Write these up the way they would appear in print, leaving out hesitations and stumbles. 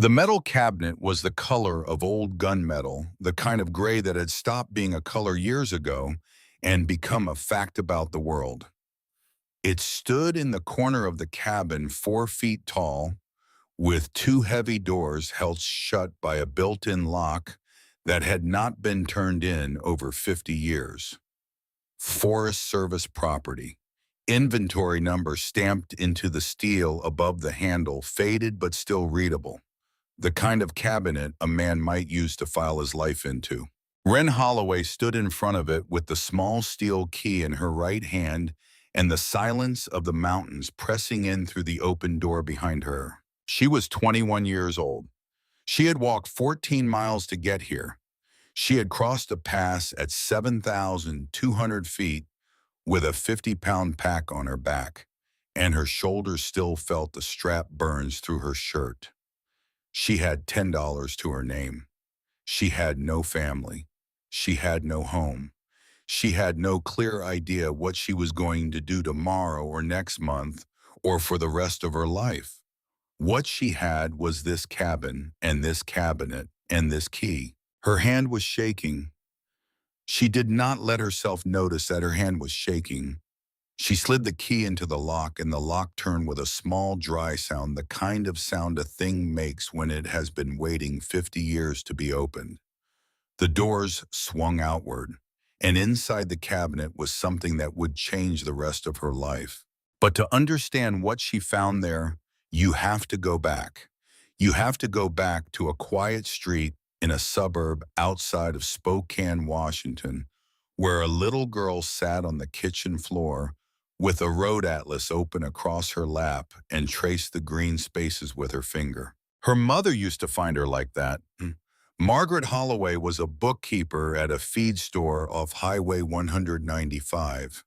The metal cabinet was the color of old gunmetal, the kind of gray that had stopped being a color years ago and become a fact about the world. It stood in the corner of the cabin 4 feet tall, with two heavy doors held shut by a built-in lock that had not been turned in over 50 years. Forest Service property. Inventory number stamped into the steel above the handle, faded but still readable. The kind of cabinet a man might use to file his life into. Wren Holloway stood in front of it with the small steel key in her right hand and the silence of the mountains pressing in through the open door behind her. She was 21 years old. She had walked 14 miles to get here. She had crossed a pass at 7,200 feet with a 50-pound pack on her back, and her shoulders still felt the strap burns through her shirt. She had $10 to her name. She had no family. She had no home. She had no clear idea what she was going to do tomorrow or next month or for the rest of her life. What she had was this cabin and this cabinet and this key. Her hand was shaking. She did not let herself notice that her hand was shaking. She slid the key into the lock, and the lock turned with a small, dry sound, the kind of sound a thing makes when it has been waiting 50 years to be opened. The doors swung outward, and inside the cabinet was something that would change the rest of her life. But to understand what she found there, you have to go back. You have to go back to a quiet street in a suburb outside of Spokane, Washington, where a little girl sat on the kitchen floor with a road atlas open across her lap and traced the green spaces with her finger. Her mother used to find her like that. Margaret Holloway was a bookkeeper at a feed store off Highway 195.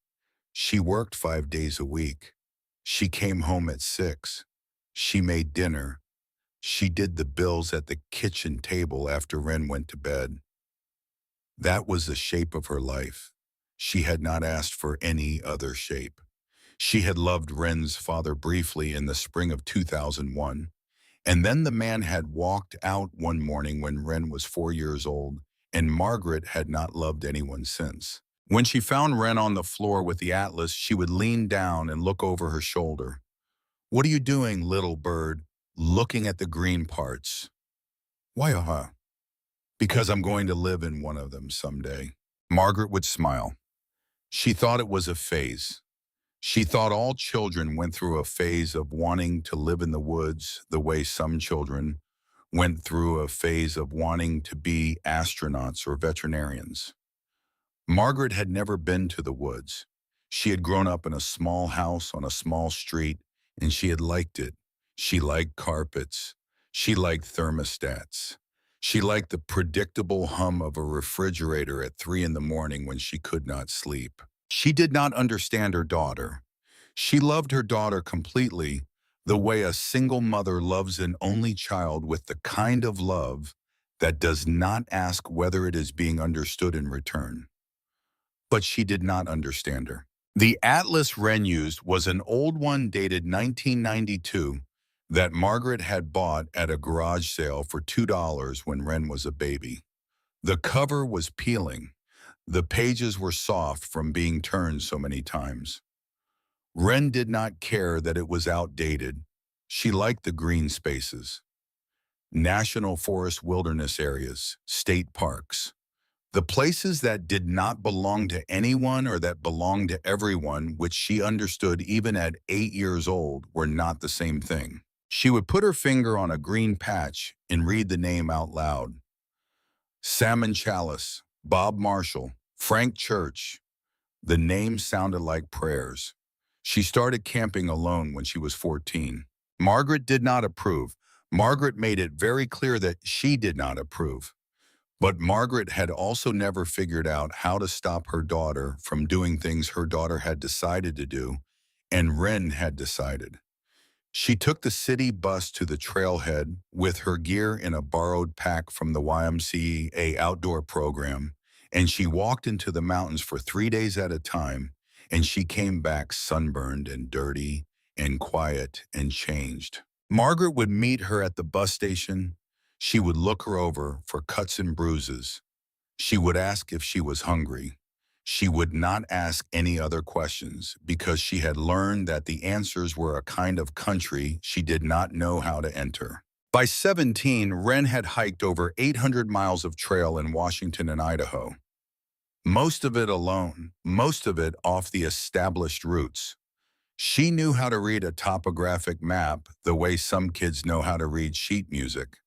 She worked 5 days a week. She came home at 6. She made dinner. She did the bills at the kitchen table after Wren went to bed. That was the shape of her life. She had not asked for any other shape. She had loved Wren's father briefly in the spring of 2001, and then the man had walked out one morning when Wren was 4 years old, and Margaret had not loved anyone since. When she found Wren on the floor with the atlas, she would lean down and look over her shoulder. "What are you doing, little bird?" "Looking at the green parts." "Why, "Because I'm going to live in one of them someday." Margaret would smile. She thought it was a phase. She thought all children went through a phase of wanting to live in the woods the way some children went through a phase of wanting to be astronauts or veterinarians. Margaret had never been to the woods. She had grown up in a small house on a small street, and she had liked it. She liked carpets. She liked thermostats. She liked the predictable hum of a refrigerator at 3 in the morning when she could not sleep. She did not understand her daughter. She loved her daughter completely, the way a single mother loves an only child, with the kind of love that does not ask whether it is being understood in return. But she did not understand her. The atlas Wren used was an old one dated 1992 that Margaret had bought at a garage sale for $2 when Wren was a baby. The cover was peeling. The pages were soft from being turned so many times. Wren did not care that it was outdated. She liked the green spaces. National forest wilderness areas, state parks. The places that did not belong to anyone or that belonged to everyone, which she understood even at 8 years old, were not the same thing. She would put her finger on a green patch and read the name out loud. Salmon Chalice, Bob Marshall, Frank Church. The names sounded like prayers. She started camping alone when she was 14. Margaret did not approve. Margaret made it very clear that she did not approve. But Margaret had also never figured out how to stop her daughter from doing things her daughter had decided to do, and Wren had decided. She took the city bus to the trailhead with her gear in a borrowed pack from the YMCA outdoor program, and she walked into the mountains for 3 days at a time, and she came back sunburned and dirty and quiet and changed. Margaret would meet her at the bus station. She would look her over for cuts and bruises. She would ask if she was hungry. She would not ask any other questions because she had learned that the answers were a kind of country she did not know how to enter. By 17, Wren had hiked over 800 miles of trail in Washington and Idaho. Most of it alone, most of it off the established routes. She knew how to read a topographic map the way some kids know how to read sheet music.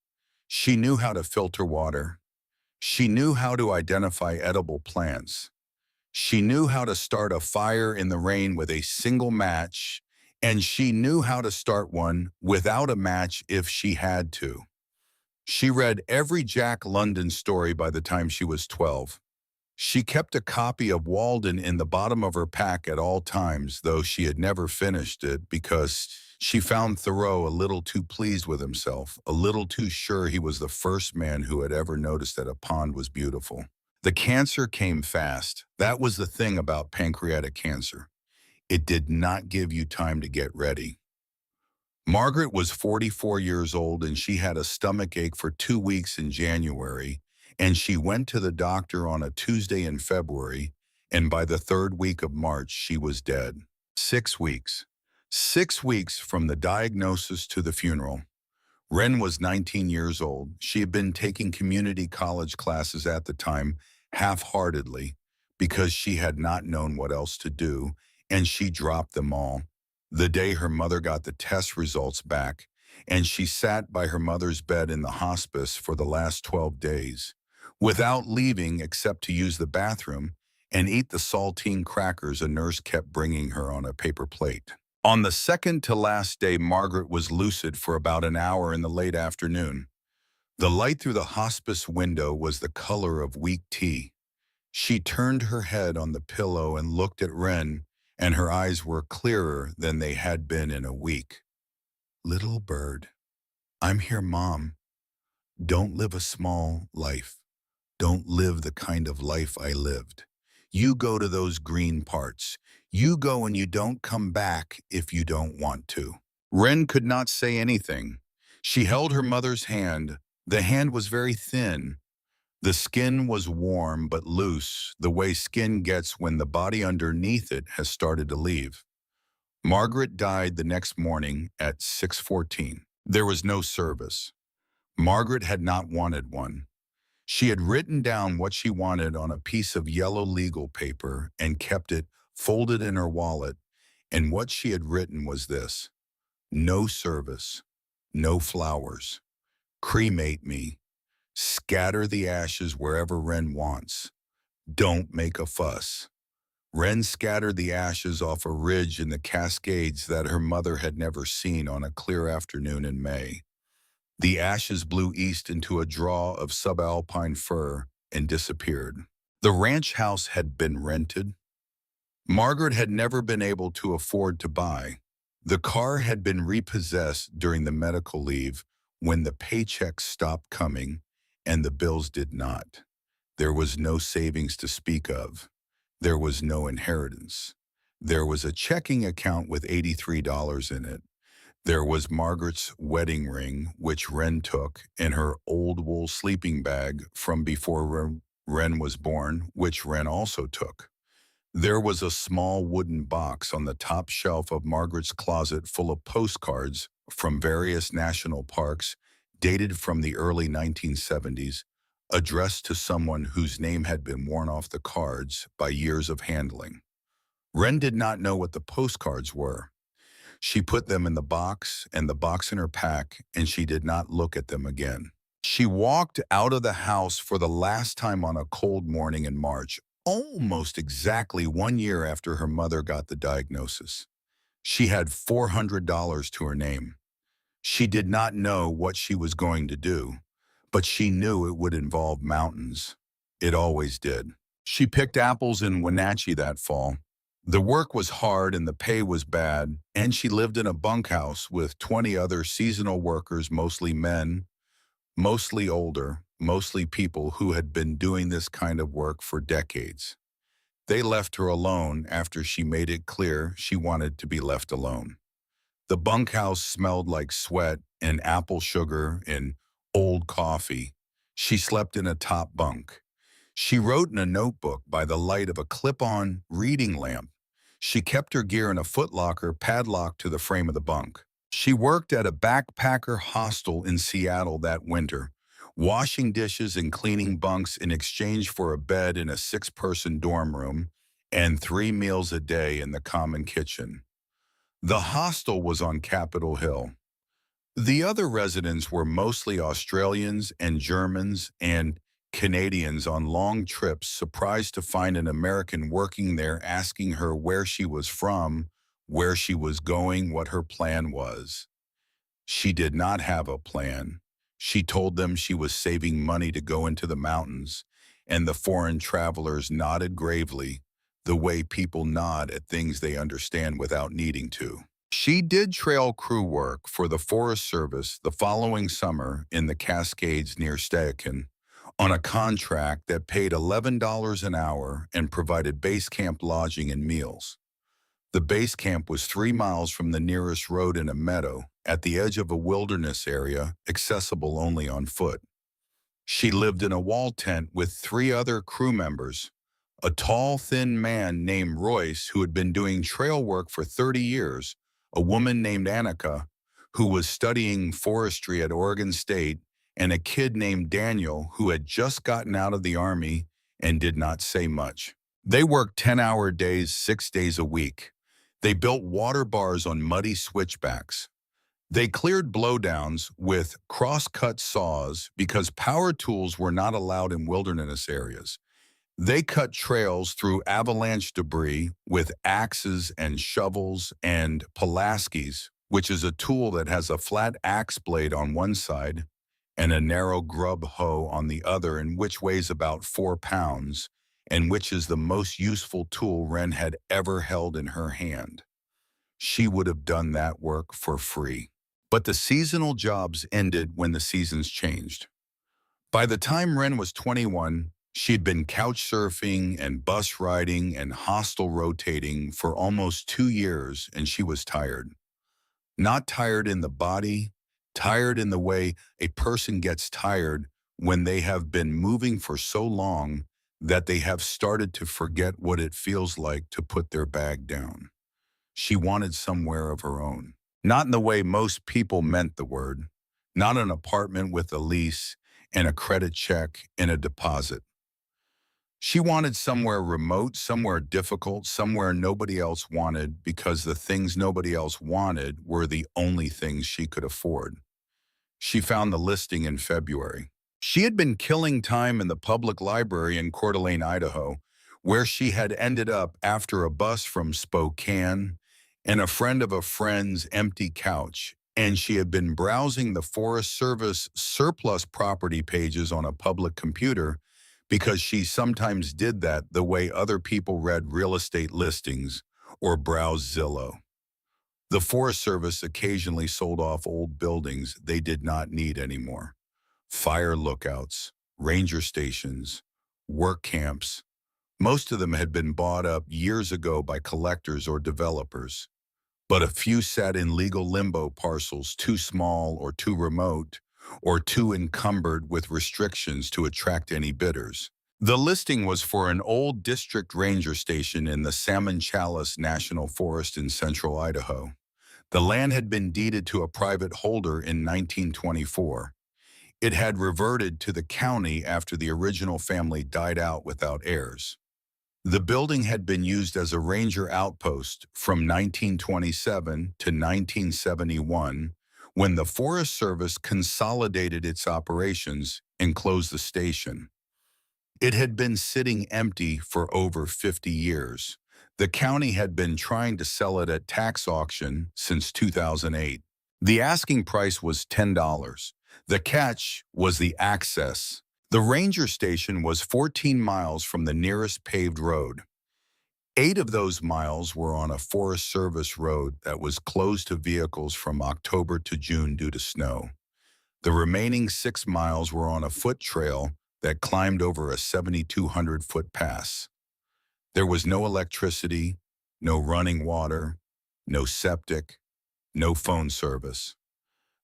She knew how to filter water. She knew how to identify edible plants. She knew how to start a fire in the rain with a single match, and she knew how to start one without a match if she had to. She read every Jack London story by the time she was 12. She kept a copy of Walden in the bottom of her pack at all times, though she had never finished it because she found Thoreau a little too pleased with himself, a little too sure he was the first man who had ever noticed that a pond was beautiful. The cancer came fast. That was the thing about pancreatic cancer. It did not give you time to get ready. Margaret was 44 years old and she had a stomach ache for 2 weeks in January, and she went to the doctor on a Tuesday in February, and by the 3rd week of March, she was dead. 6 weeks. 6 weeks from the diagnosis to the funeral. Wren was 19 years old. She had been taking community college classes at the time, half-heartedly, because she had not known what else to do, and she dropped them all. The day her mother got the test results back, and she sat by her mother's bed in the hospice for the last 12 days, without leaving except to use the bathroom and eat the saltine crackers a nurse kept bringing her on a paper plate. On the second to last day, Margaret was lucid for about an hour in the late afternoon. The light through the hospice window was the color of weak tea. She turned her head on the pillow and looked at Wren, and her eyes were clearer than they had been in a week. "Little bird, I'm here, Mom. Don't live a small life. Don't live the kind of life I lived. You go to those green parts. You go and you don't come back if you don't want to." Wren could not say anything. She held her mother's hand. The hand was very thin. The skin was warm but loose, the way skin gets when the body underneath it has started to leave. Margaret died the next morning at 6:14. There was no service. Margaret had not wanted one. She had written down what she wanted on a piece of yellow legal paper and kept it folded in her wallet, and what she had written was this: "No service, no flowers. Cremate me. Scatter the ashes wherever Wren wants. Don't make a fuss." Wren scattered the ashes off a ridge in the Cascades that her mother had never seen on a clear afternoon in May. The ashes blew east into a draw of subalpine fir and disappeared. The ranch house had been rented. Margaret had never been able to afford to buy. The car had been repossessed during the medical leave when the paychecks stopped coming and the bills did not. There was no savings to speak of. There was no inheritance. There was a checking account with $83 in it. There was Margaret's wedding ring, which Wren took, and her old wool sleeping bag from before Wren was born, which Wren also took. There was a small wooden box on the top shelf of Margaret's closet full of postcards from various national parks, dated from the early 1970s, addressed to someone whose name had been worn off the cards by years of handling. Wren did not know what the postcards were. She put them in the box and the box in her pack, and she did not look at them again. She walked out of the house for the last time on a cold morning in March, almost exactly 1 year after her mother got the diagnosis. She had $400 to her name. She did not know what she was going to do, but she knew it would involve mountains. It always did. She picked apples in Wenatchee that fall. The work was hard and the pay was bad, and she lived in a bunkhouse with 20 other seasonal workers, mostly men, mostly older, mostly people who had been doing this kind of work for decades. They left her alone after she made it clear she wanted to be left alone. The bunkhouse smelled like sweat and apple sugar and old coffee. She slept in a top bunk. She wrote in a notebook by the light of a clip-on reading lamp. She kept her gear in a footlocker padlocked to the frame of the bunk. She worked at a backpacker hostel in Seattle that winter, washing dishes and cleaning bunks in exchange for a bed in a six-person dorm room and 3 meals a day in the common kitchen. The hostel was on Capitol Hill. The other residents were mostly Australians and Germans and Canadians on long trips, surprised to find an American working there, asking her where she was from, where she was going, what her plan was. She did not have a plan. She told them she was saving money to go into the mountains, and the foreign travelers nodded gravely, the way people nod at things they understand without needing to. She did trail crew work for the Forest Service the following summer in the Cascades near Stehekin on a contract that paid $11 an hour and provided base camp lodging and meals. The base camp was 3 miles from the nearest road in a meadow at the edge of a wilderness area accessible only on foot. She lived in a wall tent with 3 other crew members, a tall, thin man named Royce who had been doing trail work for 30 years, a woman named Annika who was studying forestry at Oregon State, and a kid named Daniel who had just gotten out of the Army and did not say much. They worked 10-hour days, 6 days a week. They built water bars on muddy switchbacks. They cleared blowdowns with cross-cut saws because power tools were not allowed in wilderness areas. They cut trails through avalanche debris with axes and shovels and Pulaskis, which is a tool that has a flat axe blade on one side and a narrow grub hoe on the other, and which weighs about 4 pounds, and which is the most useful tool Wren had ever held in her hand. She would have done that work for free. But the seasonal jobs ended when the seasons changed. By the time Wren was 21, she'd been couch surfing and bus riding and hostel rotating for almost 2 years, and she was tired. Not tired in the body, tired in the way a person gets tired when they have been moving for so long that they have started to forget what it feels like to put their bag down. She wanted somewhere of her own. Not in the way most people meant the word. Not an apartment with a lease and a credit check and a deposit. She wanted somewhere remote, somewhere difficult, somewhere nobody else wanted, because the things nobody else wanted were the only things she could afford. She found the listing in February. She had been killing time in the public library in Coeur d'Alene, Idaho, where she had ended up after a bus from Spokane and a friend of a friend's empty couch, and she had been browsing the Forest Service surplus property pages on a public computer because she sometimes did that the way other people read real estate listings or browsed Zillow. The Forest Service occasionally sold off old buildings they did not need anymore. Fire lookouts, ranger stations, work camps. Most of them had been bought up years ago by collectors or developers, but a few sat in legal limbo, parcels too small or too remote or too encumbered with restrictions to attract any bidders. The listing was for an old district ranger station in the Salmon Chalice National Forest in central Idaho. The land had been deeded to a private holder in 1924. It had reverted to the county after the original family died out without heirs. The building had been used as a ranger outpost from 1927 to 1971, when the Forest Service consolidated its operations and closed the station. It had been sitting empty for over 50 years. The county had been trying to sell it at tax auction since 2008. The asking price was $10. The catch was the access. The ranger station was 14 miles from the nearest paved road. 8 of those miles were on a Forest Service road that was closed to vehicles from October to June due to snow. The remaining 6 miles were on a foot trail that climbed over a 7,200-foot pass. There was no electricity, no running water, no septic, No phone service.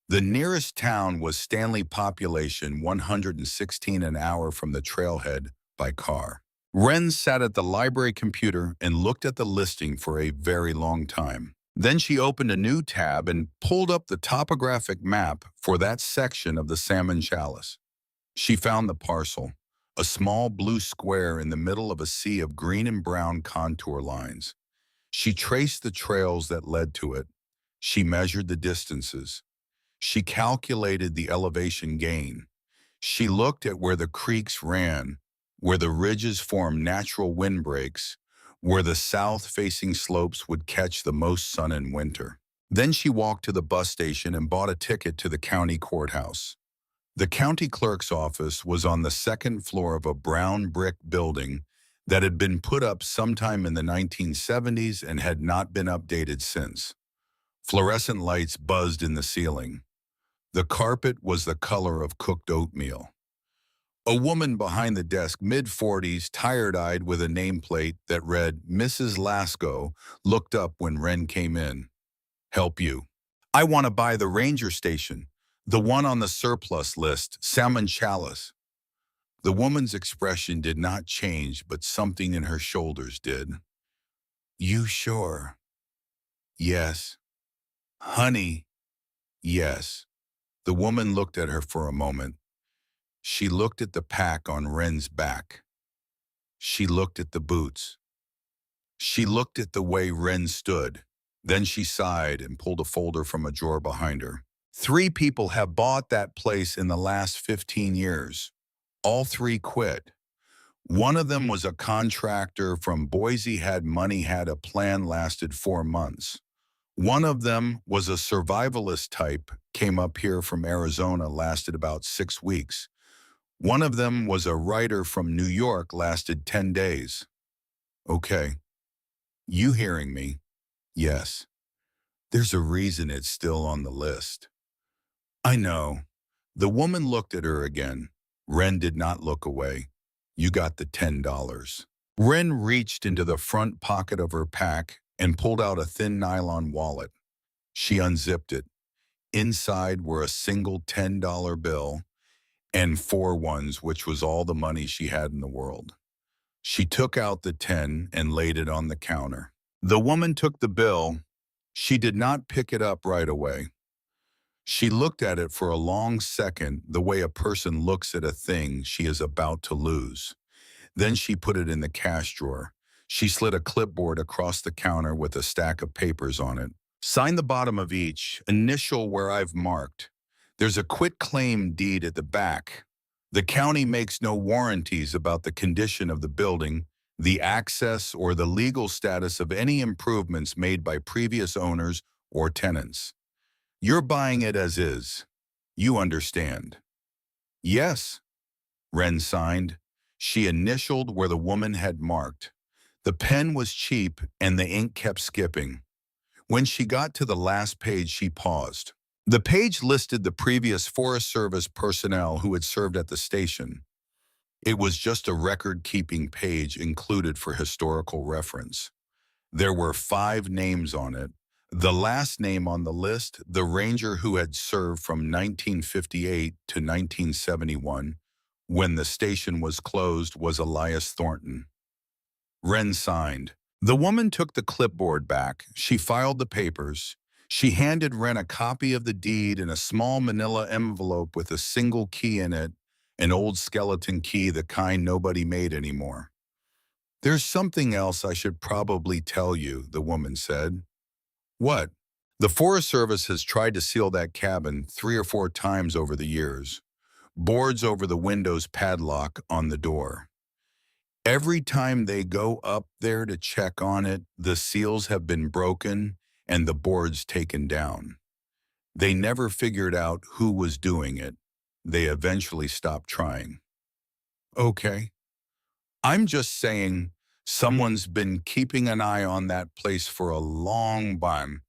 The nearest town was Stanley, population 116 an hour from the trailhead by car. Wren sat at the library computer and looked at the listing for a very long time. Then she opened a new tab and pulled up the topographic map for that section of the Salmon Chalice. She found the parcel, a small blue square in the middle of a sea of green and brown contour lines. She traced the trails that led to it. She measured the distances. She calculated the elevation gain. She looked at where the creeks ran, where the ridges formed natural windbreaks, where the south-facing slopes would catch the most sun in winter. Then she walked to the bus station and bought a ticket to the county courthouse. The county clerk's office was on the second floor of a brown brick building that had been put up sometime in the 1970s and had not been updated since. Fluorescent lights buzzed in the ceiling. The carpet was the color of cooked oatmeal. A woman behind the desk, mid-40s, tired-eyed with a nameplate that read Mrs. Lasco, looked up when Wren came in. "Help you. I want to buy the ranger station, the one on the surplus list, Salmon Chalice." The woman's expression did not change, but something in her shoulders did. "You sure?" "Yes." "Honey?" "Yes." The woman looked at her for a moment. She looked at the pack on Wren's back. She looked at the boots. She looked at the way Wren stood. Then she sighed and pulled a folder from a drawer behind her. "3 people have bought that place in the last 15 years. All 3 quit. One of them was a contractor from Boise, had money, had a plan, lasted 4 months. One of them was a survivalist type, came up here from Arizona, lasted about 6 weeks. One of them was a writer from New York, lasted 10 days. Okay. You hearing me?" "Yes." "There's a reason it's still on the list." "I know." The woman looked at her again. Wren did not look away. "You got the $10. Wren reached into the front pocket of her pack and pulled out a thin nylon wallet. She unzipped it. Inside were a single $10 bill and 4 ones, which was all the money she had in the world. She took out the 10 and laid it on the counter. The woman took the bill. She did not pick it up right away. She looked at it for a long second, the way a person looks at a thing she is about to lose. Then she put it in the cash drawer. She slid a clipboard across the counter with a stack of papers on it. "Sign the bottom of each, initial where I've marked. There's a quitclaim deed at the back. The county makes no warranties about the condition of the building, the access, or the legal status of any improvements made by previous owners or tenants. You're buying it as is. You understand?" "Yes." Wren signed. She initialed where the woman had marked. The pen was cheap and the ink kept skipping. When she got to the last page, she paused. The page listed the previous Forest Service personnel who had served at the station. It was just a record-keeping page included for historical reference. There were 5 names on it. The last name on the list, the ranger who had served from 1958 to 1971, when the station was closed, was Elias Thornton. Wren signed. The woman took the clipboard back. She filed the papers. She handed Wren a copy of the deed in a small manila envelope with a single key in it, an old skeleton key, the kind nobody made anymore. "There's something else I should probably tell you," the woman said. "What?" "The Forest Service has tried to seal that cabin 3 or 4 times over the years. Boards over the windows, padlock on the door. Every time they go up there to check on it, the seals have been broken and the boards taken down. They never figured out who was doing it. They eventually stopped trying." "Okay. I'm just saying someone's been keeping an eye on that place for a long time."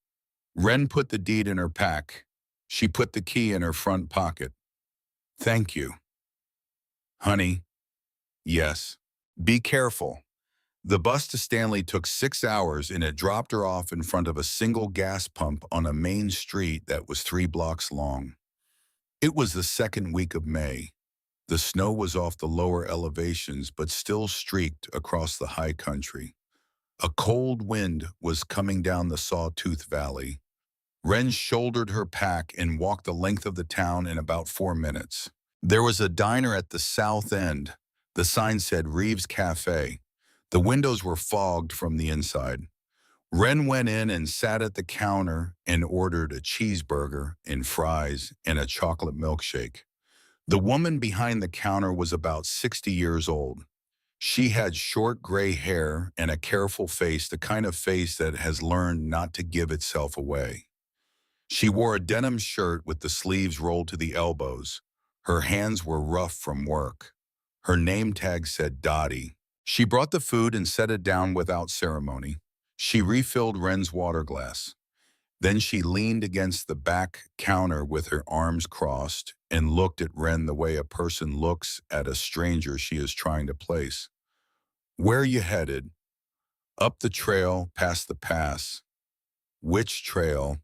Wren put the deed in her pack. She put the key in her front pocket. "Thank you." "Honey?" "Yes." "Be careful. The bus to Stanley took 6 hours and it dropped her off in front of a single gas pump on a main street that was 3 blocks long. It was the second week of May. The snow was off the lower elevations but still streaked across the high country. A cold wind was coming down the Sawtooth Valley. Wren shouldered her pack and walked the length of the town in about 4 minutes. There was a diner at the south end. The sign said Reeves Cafe. The windows were fogged from the inside. Wren went in and sat at the counter and ordered a cheeseburger and fries and a chocolate milkshake. The woman behind the counter was about 60 years old. She had short gray hair and a careful face, the kind of face that has learned not to give itself away. She wore a denim shirt with the sleeves rolled to the elbows. Her hands were rough from work. Her name tag said Dottie. She brought the food and set it down without ceremony. She refilled Wren's water glass. Then she leaned against the back counter with her arms crossed and looked at Wren the way a person looks at a stranger she is trying to place. "Where are you headed?" "Up the trail, past the pass." "Which trail?"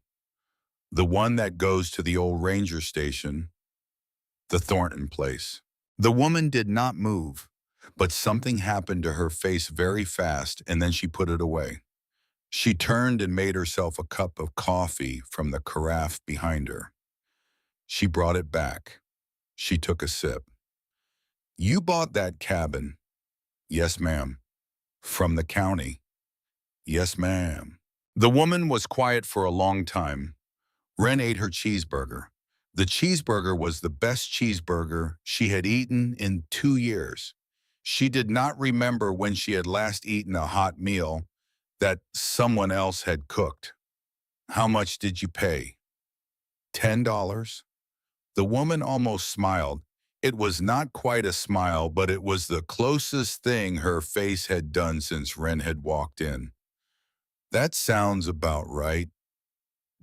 "The one that goes to the old ranger station." "The Thornton place." The woman did not move, but something happened to her face very fast, and then she put it away. She turned and made herself a cup of coffee from the carafe behind her. She brought it back. She took a sip. "You bought that cabin?" "Yes, ma'am." "From the county?" "Yes, ma'am." The woman was quiet for a long time. Wren ate her cheeseburger. The cheeseburger was the best cheeseburger she had eaten in 2 years. She did not remember when she had last eaten a hot meal that someone else had cooked. "How much did you pay?" $10. The woman almost smiled. It was not quite a smile, but it was the closest thing her face had done since Wren had walked in. "That sounds about right."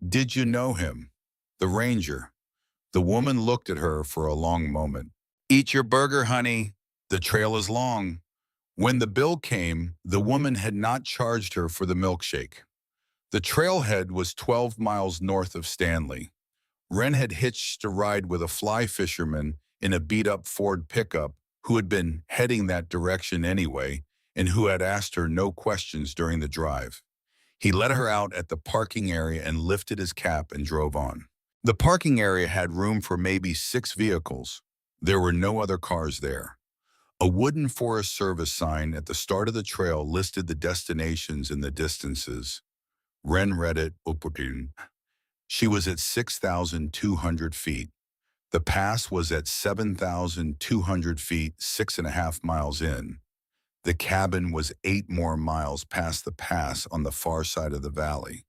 "Did you know him?" "The ranger." The woman looked at her for a long moment. "Eat your burger, honey. The trail is long." When the bill came, the woman had not charged her for the milkshake. The trailhead was 12 miles north of Stanley. Wren had hitched a ride with a fly fisherman in a beat-up Ford pickup who had been heading that direction anyway and who had asked her no questions during the drive. He let her out at the parking area and lifted his cap and drove on. The parking area had room for maybe 6 vehicles. There were no other cars there. A wooden Forest Service sign at the start of the trail listed the destinations and the distances. Wren read it. She was at 6,200 feet. The pass was at 7,200 feet, 6.5 miles in. The cabin was 8 more miles past the pass on the far side of the valley.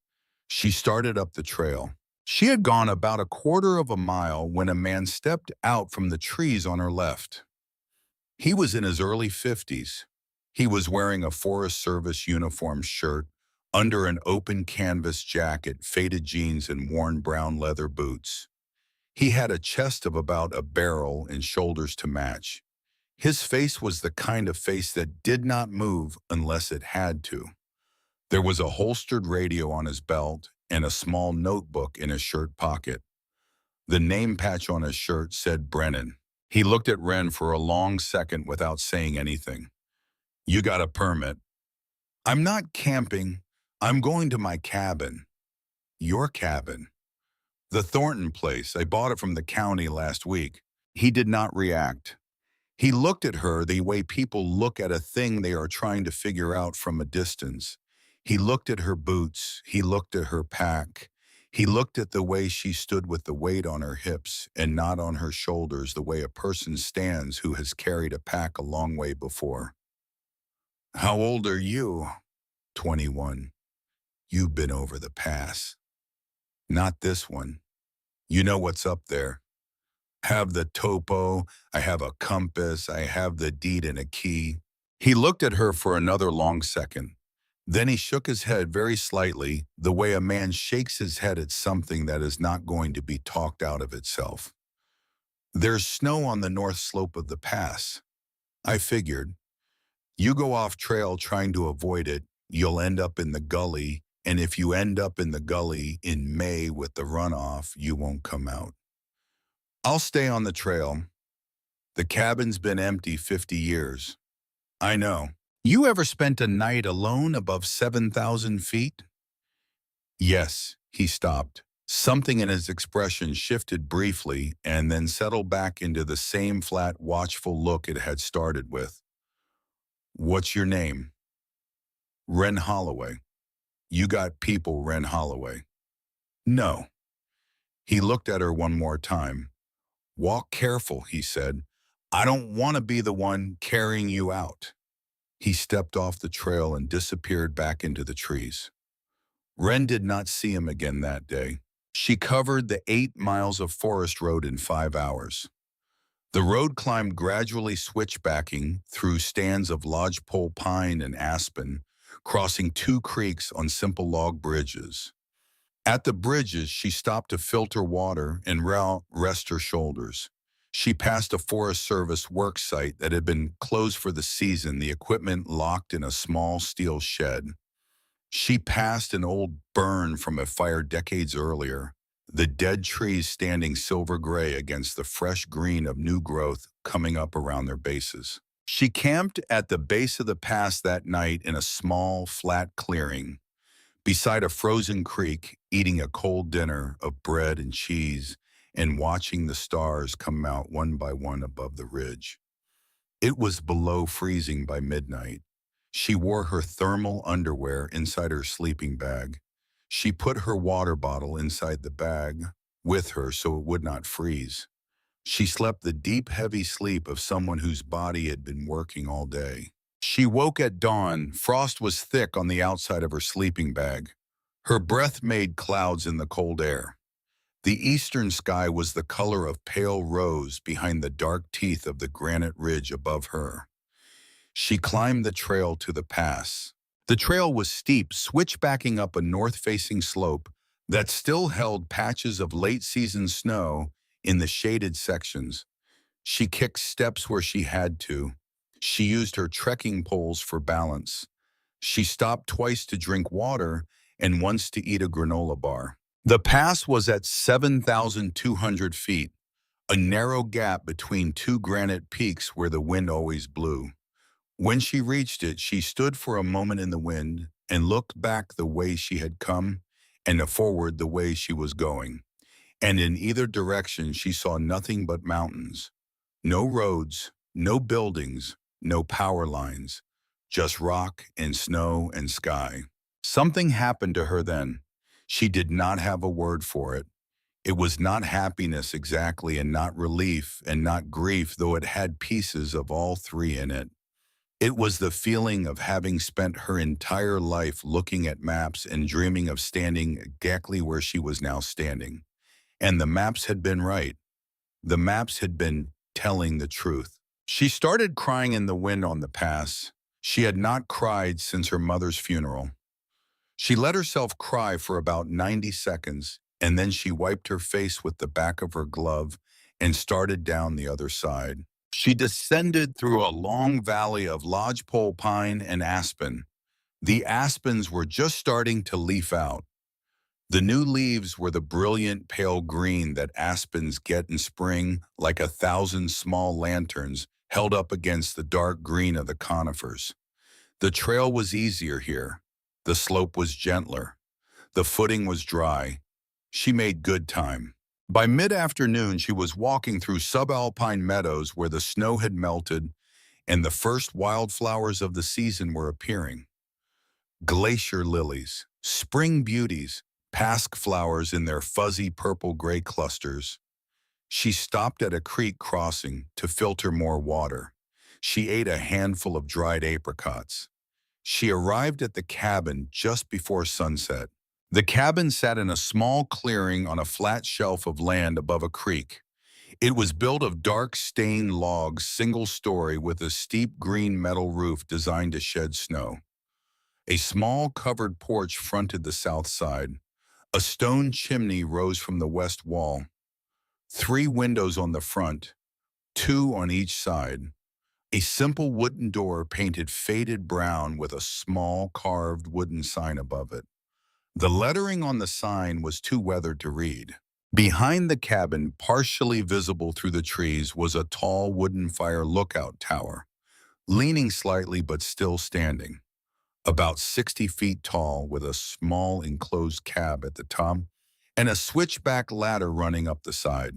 She started up the trail. She had gone about a quarter of a mile when a man stepped out from the trees on her left. He was in his early 50s. He was wearing a Forest Service uniform shirt under an open canvas jacket, faded jeans, and worn brown leather boots. He had a chest of about a barrel and shoulders to match. His face was the kind of face that did not move unless it had to. There was a holstered radio on his belt and a small notebook in his shirt pocket. The name patch on his shirt said Brennan. He looked at Wren for a long second without saying anything. "You got a permit?" "I'm not camping. I'm going to my cabin." "Your cabin?" "The Thornton place. I bought it from the county last week." He did not react. He looked at her the way people look at a thing they are trying to figure out from a distance. He looked at her boots. He looked at her pack. He looked at the way she stood with the weight on her hips and not on her shoulders, the way a person stands who has carried a pack a long way before. "How old are you?" 21. "You've been over the pass." "Not this one." "You know what's up there." "Have the topo, I have a compass, I have the deed and a key." He looked at her for another long second. Then he shook his head very slightly, the way a man shakes his head at something that is not going to be talked out of itself. "There's snow on the north slope of the pass." "I figured." You go off trail trying to avoid it, you'll end up in the gully, and if you end up in the gully in May with the runoff, you won't come out. I'll stay on the trail. The cabin's been empty 50 years. I know. You ever spent a night alone above 7,000 feet? Yes, he stopped. Something in his expression shifted briefly and then settled back into the same flat, watchful look it had started with. What's your name? Ren Holloway. You got people, Ren Holloway. No. He looked at her one more time. Walk careful, he said. I don't want to be the one carrying you out. He stepped off the trail and disappeared back into the trees. Ren did not see him again that day. She covered the 8 miles of forest road in 5 hours. The road climbed gradually switchbacking through stands of lodgepole pine and aspen, crossing 2 creeks on simple log bridges. At the bridges, she stopped to filter water and rest her shoulders. She passed a Forest Service work site that had been closed for the season, the equipment locked in a small steel shed. She passed an old burn from a fire decades earlier, the dead trees standing silver gray against the fresh green of new growth coming up around their bases. She camped at the base of the pass that night in a small, flat clearing, beside a frozen creek, eating a cold dinner of bread and cheese and watching the stars come out one by one above the ridge. It was below freezing by midnight. She wore her thermal underwear inside her sleeping bag. She put her water bottle inside the bag with her so it would not freeze. She slept the deep, heavy sleep of someone whose body had been working all day. She woke at dawn. Frost was thick on the outside of her sleeping bag. Her breath made clouds in the cold air. The eastern sky was the color of pale rose behind the dark teeth of the granite ridge above her. She climbed the trail to the pass. The trail was steep, switchbacking up a north-facing slope that still held patches of late-season snow in the shaded sections. She kicked steps where she had to. She used her trekking poles for balance. She stopped twice to drink water and once to eat a granola bar. The pass was at 7,200 feet, a narrow gap between 2 granite peaks where the wind always blew. When she reached it, she stood for a moment in the wind and looked back the way she had come and forward the way she was going. And in either direction, she saw nothing but mountains. No roads, no buildings, no power lines, just rock and snow and sky. Something happened to her then. She did not have a word for it. It was not happiness exactly, and not relief and not grief, though it had pieces of all three in it. It was the feeling of having spent her entire life looking at maps and dreaming of standing exactly where she was now standing. And the maps had been right. The maps had been telling the truth. She started crying in the wind on the pass. She had not cried since her mother's funeral. She let herself cry for about 90 seconds, and then she wiped her face with the back of her glove and started down the other side. She descended through a long valley of lodgepole pine and aspen. The aspens were just starting to leaf out. The new leaves were the brilliant pale green that aspens get in spring, like 1,000 small lanterns held up against the dark green of the conifers. The trail was easier here. The slope was gentler. The footing was dry. She made good time. By mid-afternoon, she was walking through subalpine meadows where the snow had melted and the first wildflowers of the season were appearing. Glacier lilies, spring beauties, pasque flowers in their fuzzy purple-gray clusters. She stopped at a creek crossing to filter more water. She ate a handful of dried apricots. She arrived at the cabin just before sunset. The cabin sat in a small clearing on a flat shelf of land above a creek. It was built of dark stained logs, single story, with a steep green metal roof designed to shed snow. A small covered porch fronted the south side. A stone chimney rose from the west wall. 3 windows on the front, 2 on each side. A simple wooden door painted faded brown with a small carved wooden sign above it. The lettering on the sign was too weathered to read. Behind the cabin, partially visible through the trees, was a tall wooden fire lookout tower, leaning slightly but still standing, about 60 feet tall with a small enclosed cab at the top and a switchback ladder running up the side.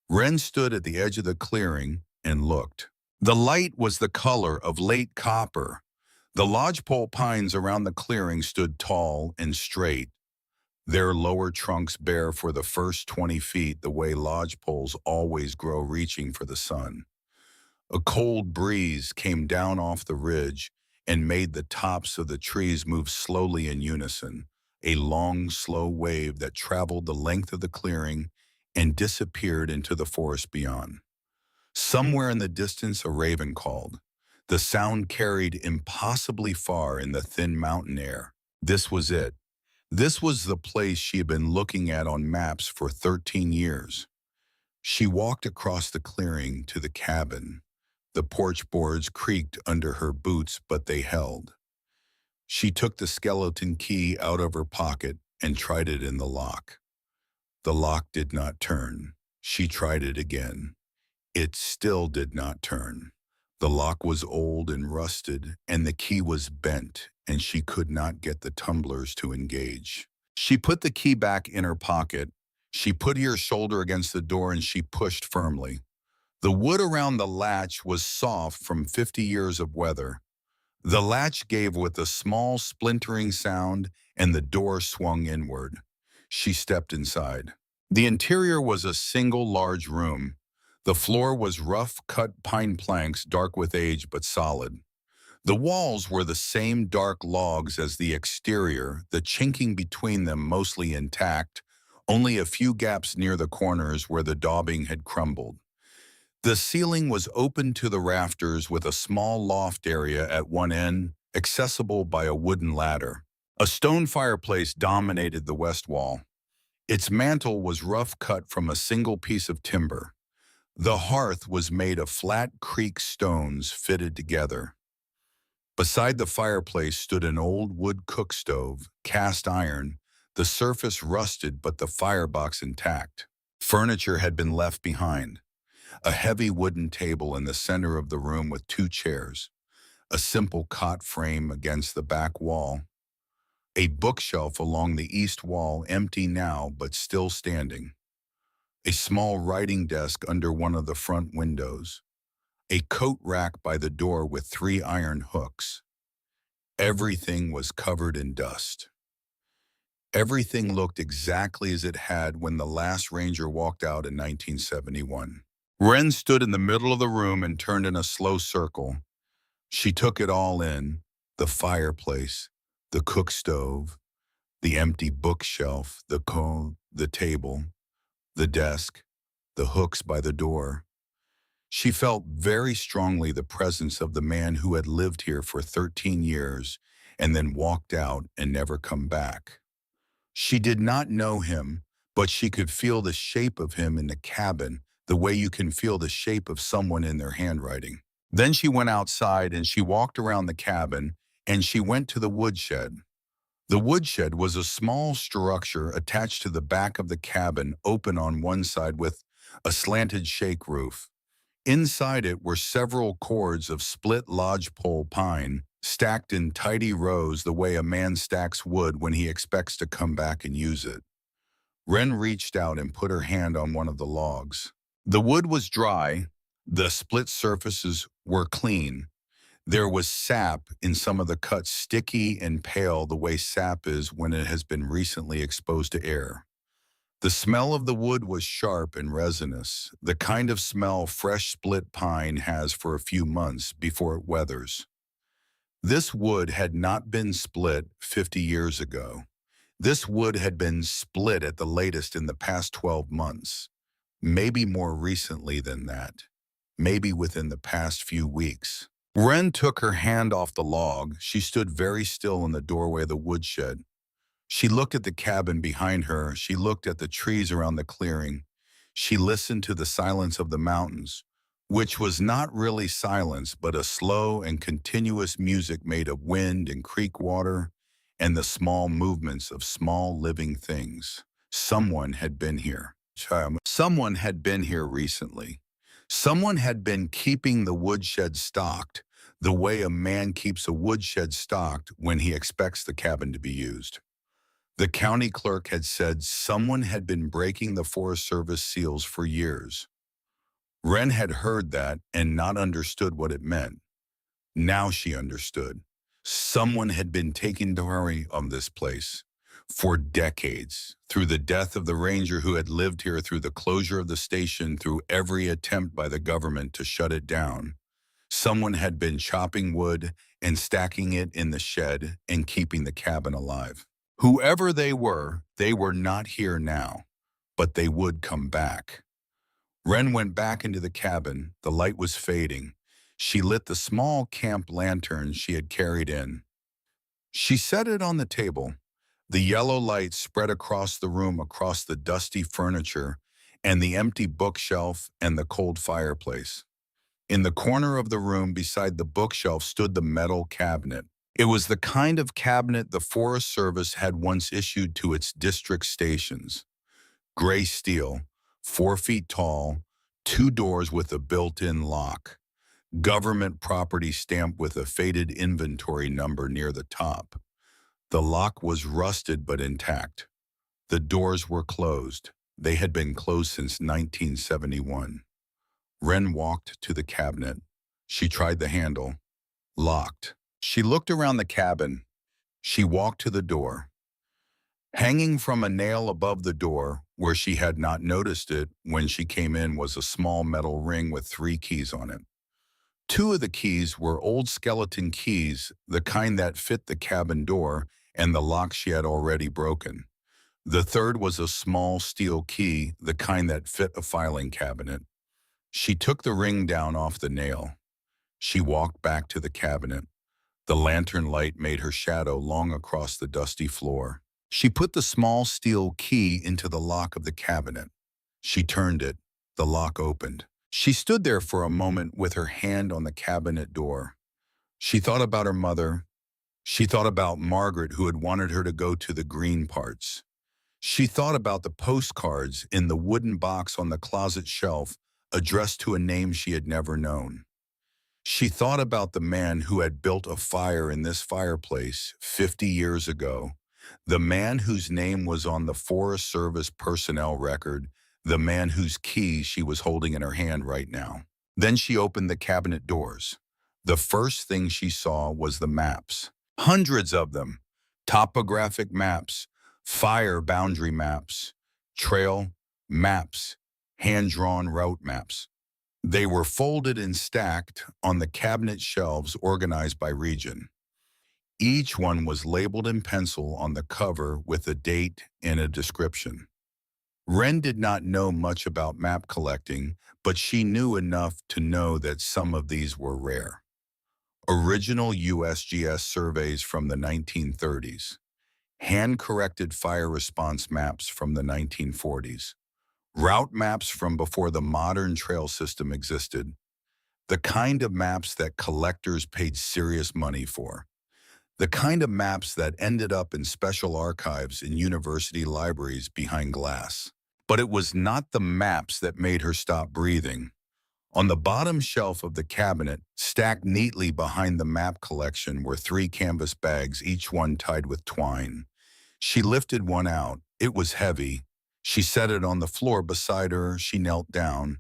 Wren stood at the edge of the clearing and looked. The light was the color of late copper. The lodgepole pines around the clearing stood tall and straight, their lower trunks bare for the first 20 feet the way lodgepoles always grow reaching for the sun. A cold breeze came down off the ridge and made the tops of the trees move slowly in unison, a long, slow wave that traveled the length of the clearing and disappeared into the forest beyond. Somewhere in the distance, a raven called. The sound carried impossibly far in the thin mountain air. This was it. This was the place she had been looking at on maps for 13 years. She walked across the clearing to the cabin. The porch boards creaked under her boots, but they held. She took the skeleton key out of her pocket and tried it in the lock. The lock did not turn. She tried it again. It still did not turn. The lock was old and rusted, and the key was bent, and she could not get the tumblers to engage. She put the key back in her pocket. She put her shoulder against the door and she pushed firmly. The wood around the latch was soft from 50 years of weather. The latch gave with a small splintering sound and the door swung inward. She stepped inside. The interior was a single large room. The floor was rough-cut pine planks, dark with age but solid. The walls were the same dark logs as the exterior, the chinking between them mostly intact, only a few gaps near the corners where the daubing had crumbled. The ceiling was open to the rafters with a small loft area at one end, accessible by a wooden ladder. A stone fireplace dominated the west wall. Its mantel was rough-cut from a single piece of timber. The hearth was made of flat creek stones fitted together. Beside the fireplace stood an old wood cook stove, cast iron, the surface rusted but the firebox intact. Furniture had been left behind. A heavy wooden table in the center of the room with two chairs, a simple cot frame against the back wall, a bookshelf along the east wall empty now but still standing, a small writing desk under one of the front windows, a coat rack by the door with 3 iron hooks. Everything was covered in dust. Everything looked exactly as it had when the last ranger walked out in 1971. Wren stood in the middle of the room and turned in a slow circle. She took it all in, the fireplace, the cook stove, the empty bookshelf, the table, the desk, the hooks by the door. She felt very strongly the presence of the man who had lived here for 13 years and then walked out and never come back. She did not know him, but she could feel the shape of him in the cabin, the way you can feel the shape of someone in their handwriting. Then she went outside and she walked around the cabin and she went to the woodshed. The woodshed was a small structure attached to the back of the cabin, open on one side with a slanted shake roof. Inside it were several cords of split lodgepole pine, stacked in tidy rows the way a man stacks wood when he expects to come back and use it. Wren reached out and put her hand on one of the logs. The wood was dry, the split surfaces were clean. There was sap in some of the cuts, sticky and pale the way sap is when it has been recently exposed to air. The smell of the wood was sharp and resinous, the kind of smell fresh split pine has for a few months before it weathers. This wood had not been split 50 years ago. This wood had been split at the latest in the past 12 months, maybe more recently than that, maybe within the past few weeks. Wren took her hand off the log. She stood very still in the doorway of the woodshed. She looked at the cabin behind her. She looked at the trees around the clearing. She listened to the silence of the mountains. which was not really silence but a slow and continuous music made of wind and creek water and the small movements of small living things. Someone had been here. Someone had been here recently. Someone had been keeping the woodshed stocked the way a man keeps a woodshed stocked when he expects the cabin to be used. The county clerk had said someone had been breaking the Forest Service seals for years. Wren had heard that and not understood what it meant. Now she understood. Someone had been taking delivery of this place for decades, through the death of the ranger who had lived here, through the closure of the station, through every attempt by the government to shut it down. Someone had been chopping wood and stacking it in the shed and keeping the cabin alive. Whoever they were not here now, but they would come back. Wren went back into the cabin. The light was fading. She lit the small camp lantern she had carried in. She set it on the table. The yellow light spread across the room, across the dusty furniture and the empty bookshelf and the cold fireplace. In the corner of the room beside the bookshelf stood the metal cabinet. It was the kind of cabinet the Forest Service had once issued to its district stations. Gray steel, 4 feet tall, 2 doors with a built-in lock. Government property stamped with a faded inventory number near the top. The lock was rusted but intact. The doors were closed. They had been closed since 1971. Wren walked to the cabinet. She tried the handle. Locked. She looked around the cabin. She walked to the door. Hanging from a nail above the door, where she had not noticed it when she came in, was a small metal ring with 3 keys on it. 2 of the keys were old skeleton keys, the kind that fit the cabin door and the lock she had already broken. The third was a small steel key, the kind that fit a filing cabinet. She took the ring down off the nail. She walked back to the cabinet. The lantern light made her shadow long across the dusty floor. She put the small steel key into the lock of the cabinet. She turned it. The lock opened. She stood there for a moment with her hand on the cabinet door. She thought about her mother. She thought about Margaret, who had wanted her to go to the green parts. She thought about the postcards in the wooden box on the closet shelf addressed to a name she had never known. She thought about the man who had built a fire in this fireplace 50 years ago, the man whose name was on the Forest Service personnel record, the man whose keys she was holding in her hand right now. Then she opened the cabinet doors. The first thing she saw was the maps. Hundreds of them. Topographic maps, fire boundary maps, trail maps, hand-drawn route maps. They were folded and stacked on the cabinet shelves, organized by region. Each one was labeled in pencil on the cover with a date and a description. Wren did not know much about map collecting, but she knew enough to know that some of these were rare. Original USGS surveys from the 1930s. Hand-corrected fire response maps from the 1940s. Route maps from before the modern trail system existed. The kind of maps that collectors paid serious money for. The kind of maps that ended up in special archives in university libraries behind glass. But it was not the maps that made her stop breathing. On the bottom shelf of the cabinet, stacked neatly behind the map collection, were 3 canvas bags, each one tied with twine. She lifted one out. It was heavy. She set it on the floor beside her. She knelt down.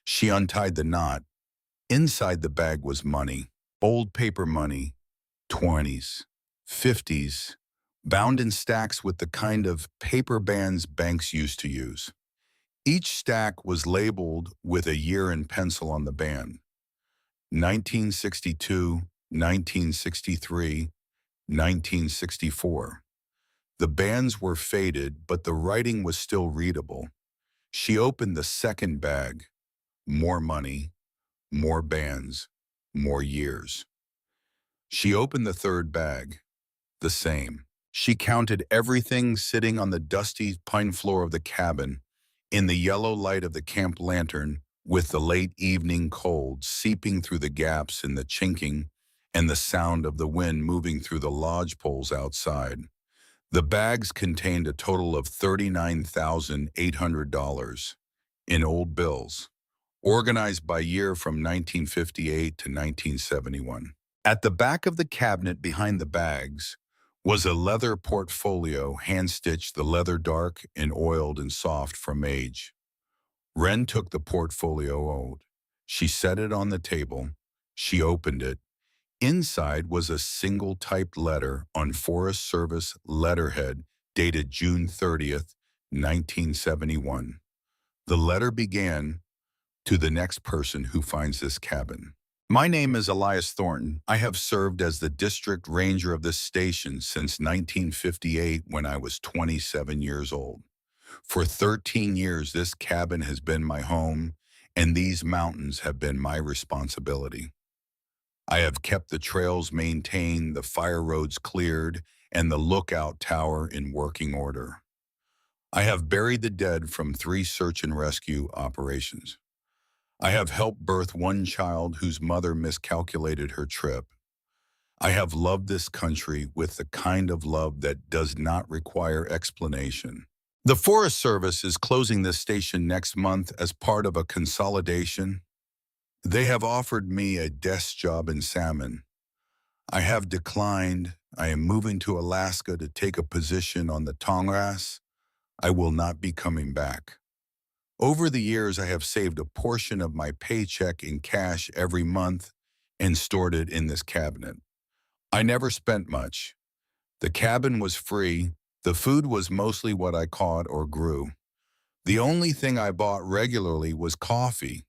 She untied the knot. Inside the bag was money. Old paper money. 20s, 50s, bound in stacks with the kind of paper bands banks used to use. Each stack was labeled with a year in pencil on the band. 1962, 1963, 1964. The bands were faded, but the writing was still readable. She opened the second bag. More money, more bands, more years. She opened the third bag. The same. She counted everything sitting on the dusty pine floor of the cabin. In the yellow light of the camp lantern, with the late evening cold seeping through the gaps in the chinking and the sound of the wind moving through the lodge poles outside. The bags contained a total of $39,800 in old bills, organized by year from 1958 to 1971. At the back of the cabinet behind the bags was a leather portfolio, hand-stitched, the leather dark and oiled and soft from age. Wren took the portfolio out. She set it on the table. She opened it. Inside was a single typed letter on Forest Service letterhead dated June 30th, 1971. The letter began, "To the next person who finds this cabin. My name is Elias Thornton. I have served as the district ranger of this station since 1958 when I was 27 years old. For 13 years, this cabin has been my home, and these mountains have been my responsibility. I have kept the trails maintained, the fire roads cleared, and the lookout tower in working order. I have buried the dead from 3 search and rescue operations. I have helped birth one child whose mother miscalculated her trip. I have loved this country with the kind of love that does not require explanation. The Forest Service is closing this station next month as part of a consolidation. They have offered me a desk job in Salmon. I have declined. I am moving to Alaska to take a position on the Tongass. I will not be coming back. Over the years, I have saved a portion of my paycheck in cash every month and stored it in this cabinet. I never spent much. The cabin was free. The food was mostly what I caught or grew. The only thing I bought regularly was coffee.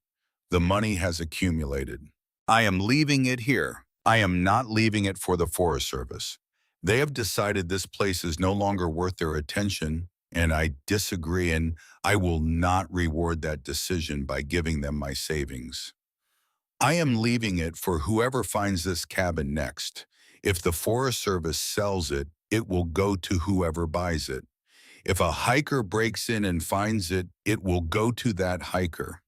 The money has accumulated. I am leaving it here. I am not leaving it for the Forest Service. They have decided this place is no longer worth their attention, and I disagree, and I will not reward that decision by giving them my savings. I am leaving it for whoever finds this cabin next. If the Forest Service sells it, it will go to whoever buys it. If a hiker breaks in and finds it, it will go to that hiker.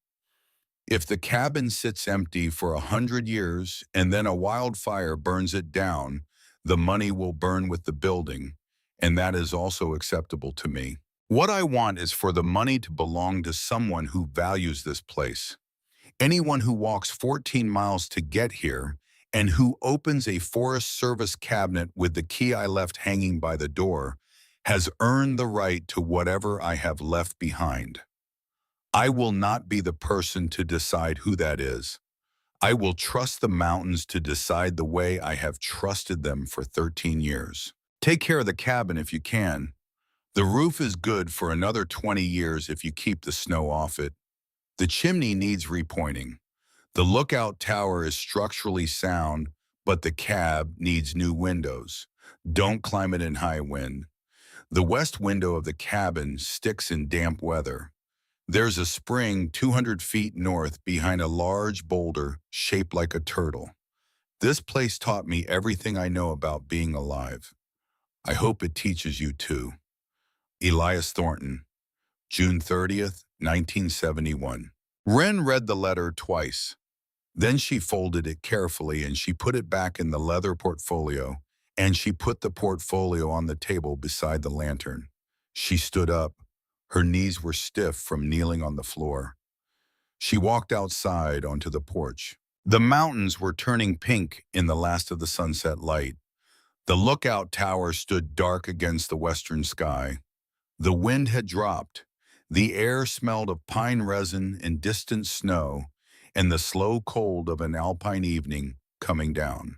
If the cabin sits empty for 100 years and then a wildfire burns it down, the money will burn with the building, and that is also acceptable to me. What I want is for the money to belong to someone who values this place. Anyone who walks 14 miles to get here and who opens a Forest Service cabinet with the key I left hanging by the door has earned the right to whatever I have left behind. I will not be the person to decide who that is. I will trust the mountains to decide the way I have trusted them for 13 years. Take care of the cabin if you can. The roof is good for another 20 years if you keep the snow off it. The chimney needs repointing. The lookout tower is structurally sound, but the cab needs new windows. Don't climb it in high wind. The west window of the cabin sticks in damp weather. There's a spring 200 feet north behind a large boulder shaped like a turtle. This place taught me everything I know about being alive. I hope it teaches you too. Elias Thornton, June 30th, 1971. Wren read the letter twice. Then she folded it carefully and she put it back in the leather portfolio, and she put the portfolio on the table beside the lantern. She stood up. Her knees were stiff from kneeling on the floor. She walked outside onto the porch. The mountains were turning pink in the last of the sunset light. The lookout tower stood dark against the western sky. The wind had dropped. The air smelled of pine resin and distant snow, and the slow cold of an alpine evening coming down.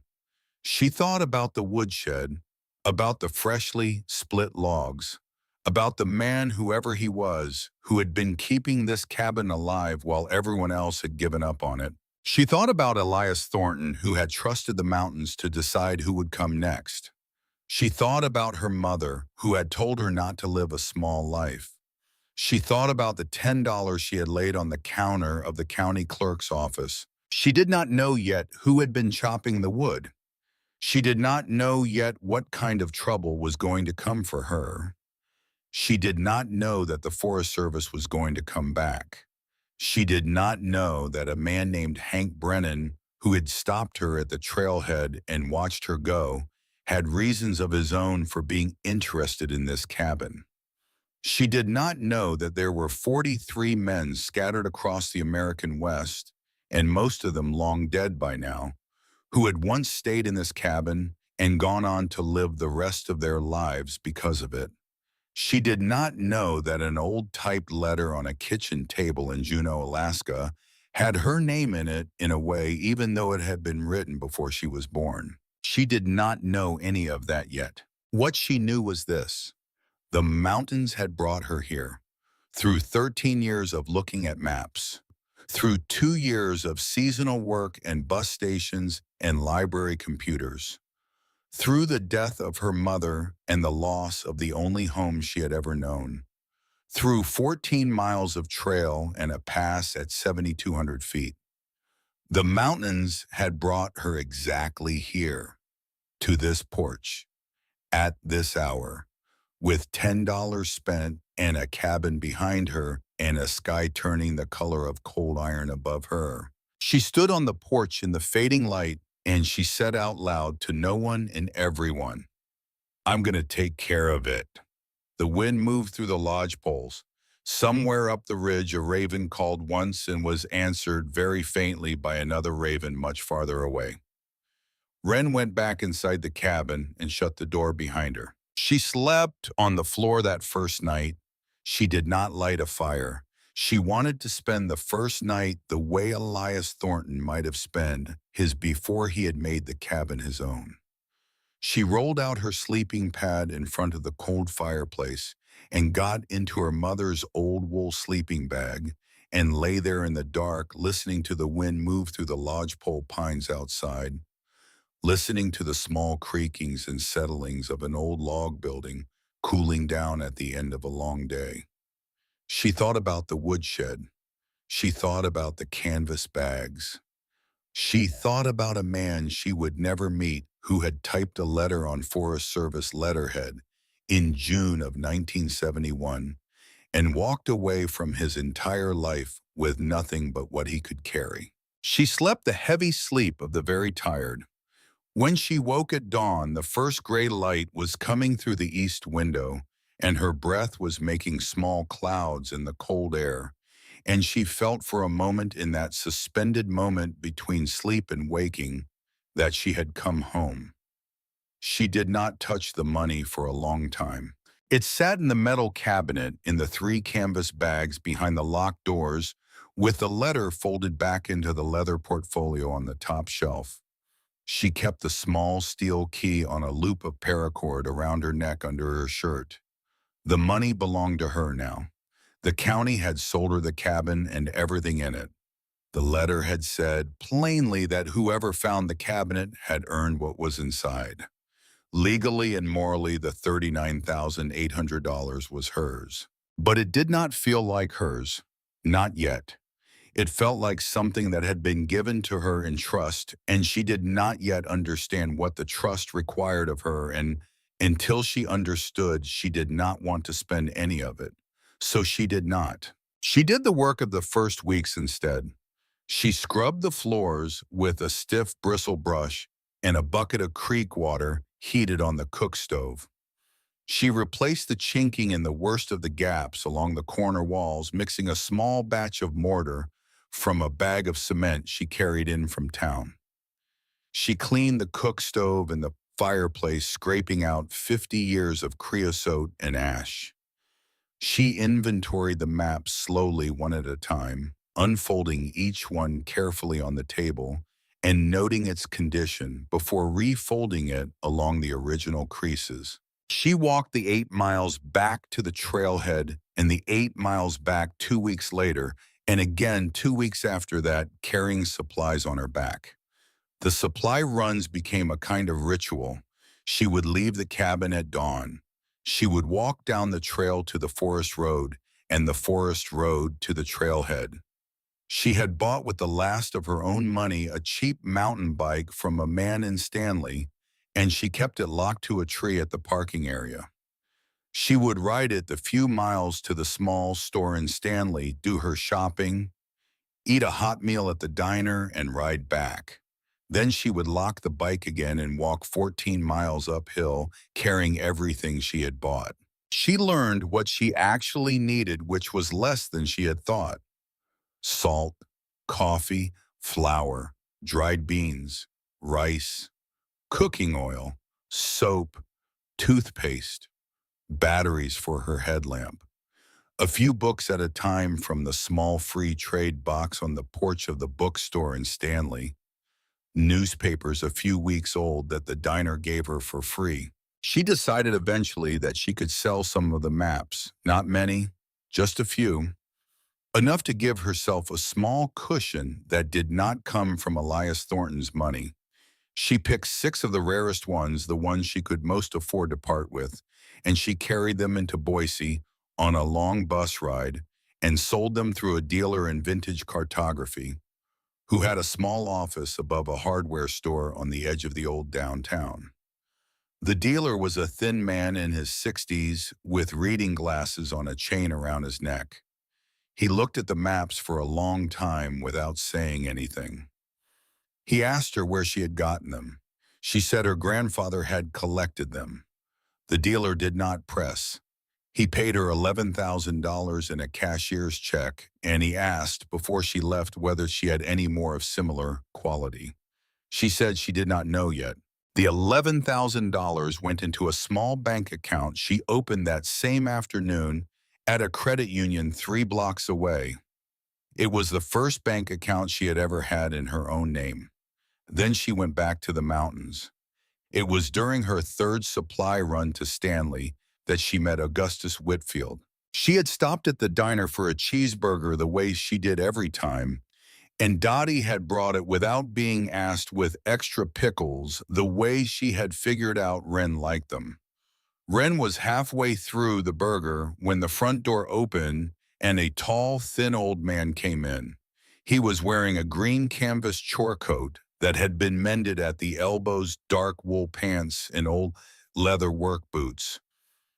She thought about the woodshed, about the freshly split logs, about the man, whoever he was, who had been keeping this cabin alive while everyone else had given up on it. She thought about Elias Thornton, who had trusted the mountains to decide who would come next. She thought about her mother, who had told her not to live a small life. She thought about the $10 she had laid on the counter of the county clerk's office. She did not know yet who had been chopping the wood. She did not know yet what kind of trouble was going to come for her. She did not know that the Forest Service was going to come back. She did not know that a man named Hank Brennan, who had stopped her at the trailhead and watched her go, had reasons of his own for being interested in this cabin. She did not know that there were 43 men scattered across the American West, and most of them long dead by now, who had once stayed in this cabin and gone on to live the rest of their lives because of it. She did not know that an old typed letter on a kitchen table in Juneau, Alaska, had her name in it in a way even though it had been written before she was born. She did not know any of that yet. What she knew was this: the mountains had brought her here, through 13 years of looking at maps, through 2 years of seasonal work and bus stations and library computers, through the death of her mother and the loss of the only home she had ever known, through 14 miles of trail and a pass at 7,200 feet. The mountains had brought her exactly here, to this porch, at this hour, with $10 spent and a cabin behind her and a sky turning the color of cold iron above her. She stood on the porch in the fading light and she said out loud to no one and everyone, "I'm going to take care of it." The wind moved through the lodge poles. Somewhere up the ridge, a raven called once and was answered very faintly by another raven much farther away. Wren went back inside the cabin and shut the door behind her. She slept on the floor that first night. She did not light a fire. She wanted to spend the first night the way Elias Thornton might have spent his before he had made the cabin his own. She rolled out her sleeping pad in front of the cold fireplace and got into her mother's old wool sleeping bag and lay there in the dark, listening to the wind move through the lodgepole pines outside, listening to the small creakings and settlings of an old log building cooling down at the end of a long day. She thought about the woodshed. She thought about the canvas bags. She thought about a man she would never meet who had typed a letter on Forest Service letterhead in June of 1971 and walked away from his entire life with nothing but what he could carry. She slept the heavy sleep of the very tired. When she woke at dawn, the first gray light was coming through the east window, and her breath was making small clouds in the cold air, and she felt for a moment in that suspended moment between sleep and waking that she had come home. She did not touch the money for a long time. It sat in the metal cabinet in the 3 canvas bags behind the locked doors, with the letter folded back into the leather portfolio on the top shelf. She kept the small steel key on a loop of paracord around her neck under her shirt. The money belonged to her now. The county had sold her the cabin and everything in it. The letter had said plainly that whoever found the cabinet had earned what was inside. Legally and morally, the $39,800 was hers. But it did not feel like hers. Not yet. It felt like something that had been given to her in trust, and she did not yet understand what the trust required of her, and until she understood, she did not want to spend any of it. So she did not. She did the work of the first weeks instead. She scrubbed the floors with a stiff bristle brush and a bucket of creek water heated on the cook stove. She replaced the chinking in the worst of the gaps along the corner walls, mixing a small batch of mortar from a bag of cement she carried in from town. She cleaned the cook stove and the fireplace, scraping out 50 years of creosote and ash. She inventoried the maps slowly, one at a time, unfolding each one carefully on the table and noting its condition before refolding it along the original creases. She walked the 8 miles back to the trailhead and the 8 miles back 2 weeks later, and again 2 weeks after that, carrying supplies on her back. The supply runs became a kind of ritual. She would leave the cabin at dawn. She would walk down the trail to the forest road and the forest road to the trailhead. She had bought with the last of her own money a cheap mountain bike from a man in Stanley, and she kept it locked to a tree at the parking area. She would ride it the few miles to the small store in Stanley, do her shopping, eat a hot meal at the diner, and ride back. Then she would lock the bike again and walk 14 miles uphill, carrying everything she had bought. She learned what she actually needed, which was less than she had thought: salt, coffee, flour, dried beans, rice, cooking oil, soap, toothpaste, batteries for her headlamp. A few books at a time from the small free trade box on the porch of the bookstore in Stanley. Newspapers a few weeks old that the diner gave her for free. She decided eventually that she could sell some of the maps. Not many, just a few. Enough to give herself a small cushion that did not come from Elias Thornton's money. She picked 6 of the rarest ones, the ones she could most afford to part with, and she carried them into Boise on a long bus ride and sold them through a dealer in vintage cartography who had a small office above a hardware store on the edge of the old downtown. The dealer was a thin man in his 60s with reading glasses on a chain around his neck. He looked at the maps for a long time without saying anything. He asked her where she had gotten them. She said her grandfather had collected them. The dealer did not press. He paid her $11,000 in a cashier's check, and he asked before she left whether she had any more of similar quality. She said she did not know yet. The $11,000 went into a small bank account she opened that same afternoon at a credit union 3 blocks away. It was the first bank account she had ever had in her own name. Then she went back to the mountains. It was during her 3rd supply run to Stanley that she met Augustus Whitfield. She had stopped at the diner for a cheeseburger the way she did every time, and Dottie had brought it without being asked with extra pickles the way she had figured out Wren liked them. Wren was halfway through the burger when the front door opened and a tall, thin old man came in. He was wearing a green canvas chore coat that had been mended at the elbows, dark wool pants, and old leather work boots.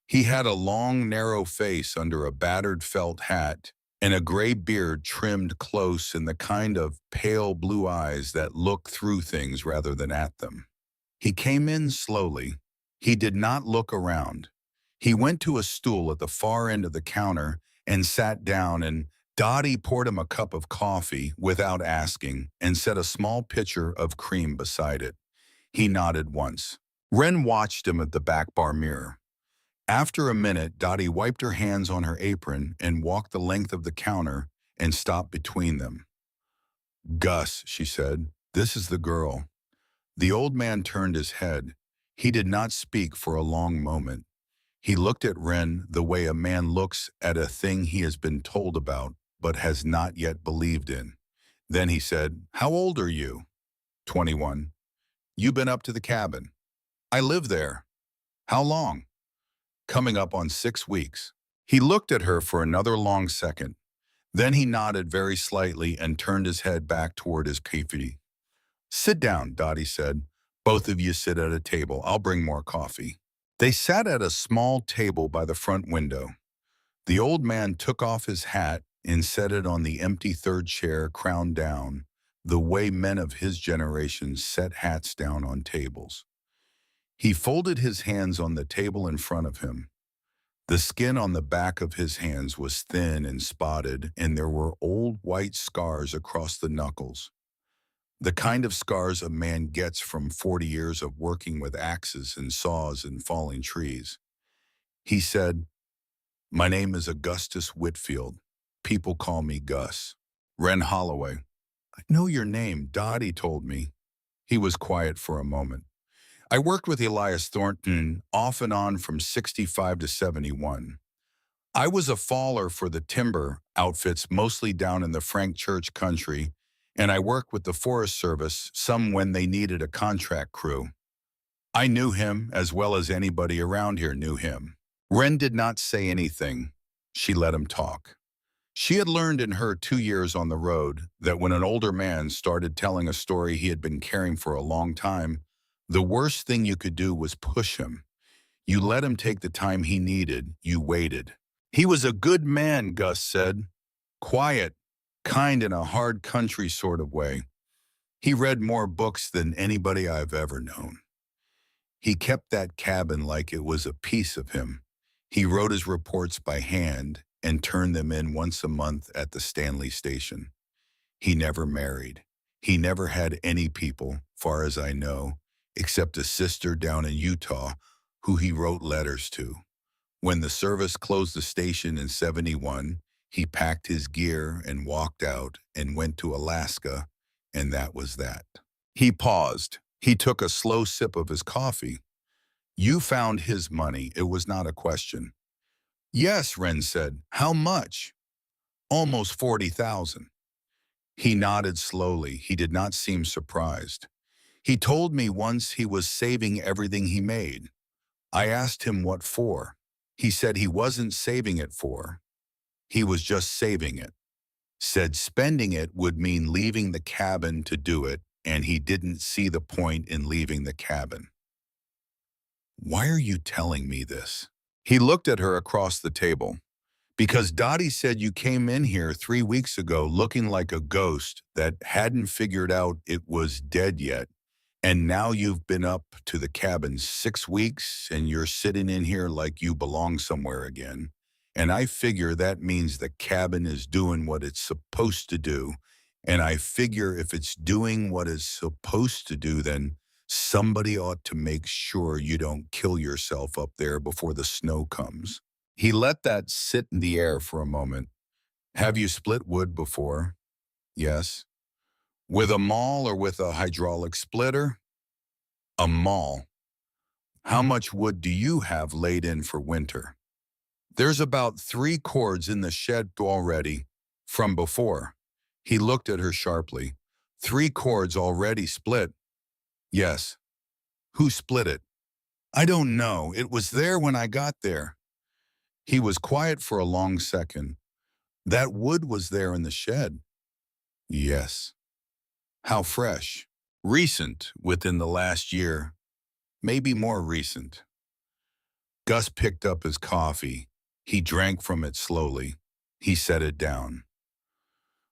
He had a long, narrow face under a battered felt hat and a gray beard trimmed close and the kind of pale blue eyes that look through things rather than at them. He came in slowly. He did not look around. He went to a stool at the far end of the counter and sat down, and Dottie poured him a cup of coffee without asking and set a small pitcher of cream beside it. He nodded once. Wren watched him at the back bar mirror. After a minute, Dottie wiped her hands on her apron and walked the length of the counter and stopped between them. "Gus," she said, "this is the girl." The old man turned his head. He did not speak for a long moment. He looked at Wren the way a man looks at a thing he has been told about but has not yet believed in. Then he said, "How old are you?" 21. "You been up to the cabin?" "I live there." "How long?" "Coming up on 6 weeks." He looked at her for another long second. Then he nodded very slightly and turned his head back toward his coffee. "Sit down," Dottie said. "Both of you sit at a table. I'll bring more coffee." They sat at a small table by the front window. The old man took off his hat and set it on the empty 3rd chair, crown down, the way men of his generation set hats down on tables. He folded his hands on the table in front of him. The skin on the back of his hands was thin and spotted, and there were old white scars across the knuckles. The kind of scars a man gets from 40 years of working with axes and saws and falling trees. He said, "My name is Augustus Whitfield. People call me Gus." "Wren Holloway." "I know your name, Dottie told me." He was quiet for a moment. "I worked with Elias Thornton off and on from 65 to 71. I was a faller for the timber outfits, mostly down in the Frank Church country, and I worked with the Forest Service some when they needed a contract crew. I knew him as well as anybody around here knew him." Wren did not say anything. She let him talk. She had learned in her 2 years on the road that when an older man started telling a story he had been carrying for a long time, the worst thing you could do was push him. You let him take the time he needed. You waited. "He was a good man," Gus said. "Quiet, kind in a hard country sort of way. He read more books than anybody I've ever known. He kept that cabin like it was a piece of him. He wrote his reports by hand and turned them in once a month at the Stanley station. He never married. He never had any people, far as I know, except a sister down in Utah who he wrote letters to. When the service closed the station in '71, he packed his gear and walked out and went to Alaska, and that was that. He paused. He took a slow sip of his coffee. You found his money. It was not a question. Yes, Ren said. How much? Almost 40,000. He nodded slowly. He did not seem surprised. He told me once he was saving everything he made. I asked him what for. He said he wasn't saving it for. He was just saving it. Said spending it would mean leaving the cabin to do it, and he didn't see the point in leaving the cabin. Why are you telling me this? He looked at her across the table. Because Dottie said you came in here 3 weeks ago looking like a ghost that hadn't figured out it was dead yet. And now you've been up to the cabin 6 weeks and you're sitting in here like you belong somewhere again. And I figure that means the cabin is doing what it's supposed to do. And I figure if it's doing what it's supposed to do, then somebody ought to make sure you don't kill yourself up there before the snow comes. He let that sit in the air for a moment. Have you split wood before? Yes. With a maul or with a hydraulic splitter? A maul. How much wood do you have laid in for winter? There's about 3 cords in the shed already from before. He looked at her sharply. 3 cords already split? Yes. Who split it? I don't know. It was there when I got there. He was quiet for a long second. That wood was there in the shed. Yes. How fresh? Recent, within the last year. Maybe more recent. Gus picked up his coffee. He drank from it slowly. He set it down.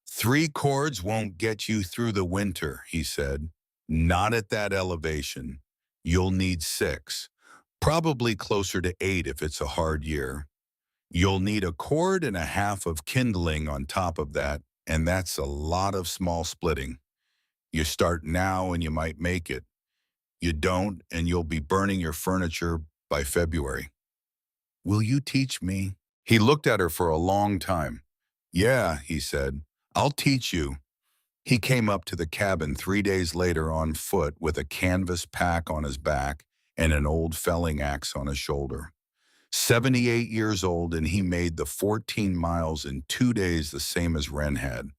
3 cords won't get you through the winter, he said. Not at that elevation. You'll need 6. Probably closer to 8 if it's a hard year. You'll need a cord and a half of kindling on top of that, and that's a lot of small splitting. You start now and you might make it. You don't, and you'll be burning your furniture by February. Will you teach me? He looked at her for a long time. Yeah, he said, I'll teach you. He came up to the cabin 3 days later on foot with a canvas pack on his back and an old felling axe on his shoulder. 78 years old, and he made the 14 miles in 2 days, the same as Ren had.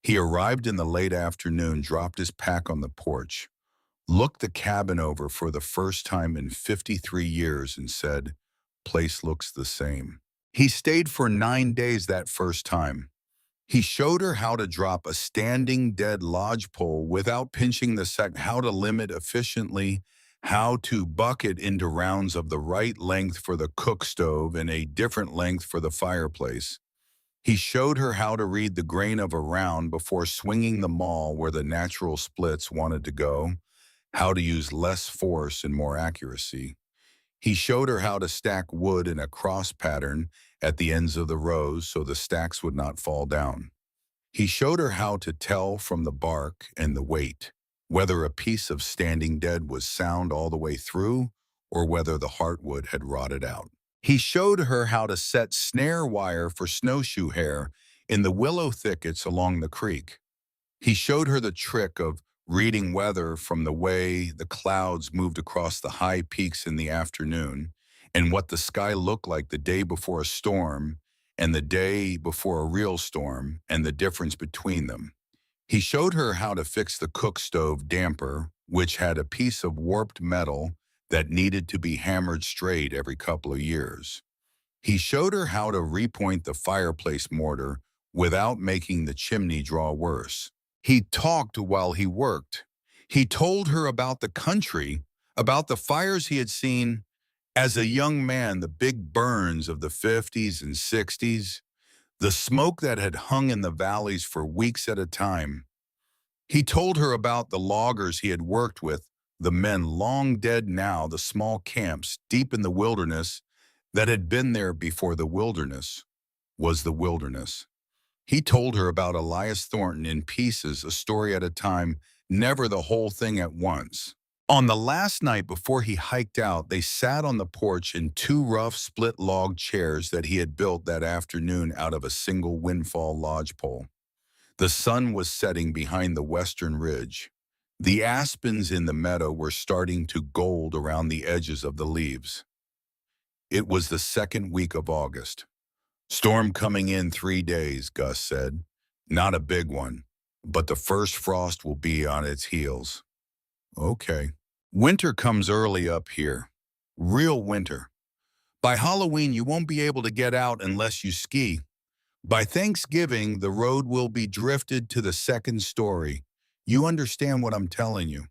He arrived in the late afternoon, dropped his pack on the porch, looked the cabin over for the first time in 53 years and said, place looks the same. He stayed for 9 days that first time. He showed her how to drop a standing dead lodgepole without pinching the sack, how to limit efficiently, how to bucket into rounds of the right length for the cook stove and a different length for the fireplace. He showed her how to read the grain of a round before swinging the maul where the natural splits wanted to go, how to use less force and more accuracy. He showed her how to stack wood in a cross pattern at the ends of the rows so the stacks would not fall down. He showed her how to tell from the bark and the weight whether a piece of standing dead was sound all the way through or whether the heartwood had rotted out. He showed her how to set snare wire for snowshoe hair in the willow thickets along the creek. He showed her the trick of reading weather from the way the clouds moved across the high peaks in the afternoon and what the sky looked like the day before a storm and the day before a real storm and the difference between them. He showed her how to fix the cook stove damper, which had a piece of warped metal that needed to be hammered straight every couple of years. He showed her how to repoint the fireplace mortar without making the chimney draw worse. He talked while he worked. He told her about the country, about the fires he had seen as a young man, the big burns of the 50s and 60s, the smoke that had hung in the valleys for weeks at a time. He told her about the loggers he had worked with, the men long dead now, the small camps deep in the wilderness that had been there before the wilderness was the wilderness. He told her about Elias Thornton in pieces, a story at a time, never the whole thing at once. On the last night before he hiked out, they sat on the porch in two rough split log chairs that he had built that afternoon out of a single windfall lodgepole. The sun was setting behind the western ridge. The aspens in the meadow were starting to gold around the edges of the leaves. It was the second week of August. Storm coming in 3 days, Gus said. Not a big one, but the first frost will be on its heels. Okay. Winter comes early up here. Real winter. By Halloween, you won't be able to get out unless you ski. By Thanksgiving, the road will be drifted to the second story. You understand what I'm telling you?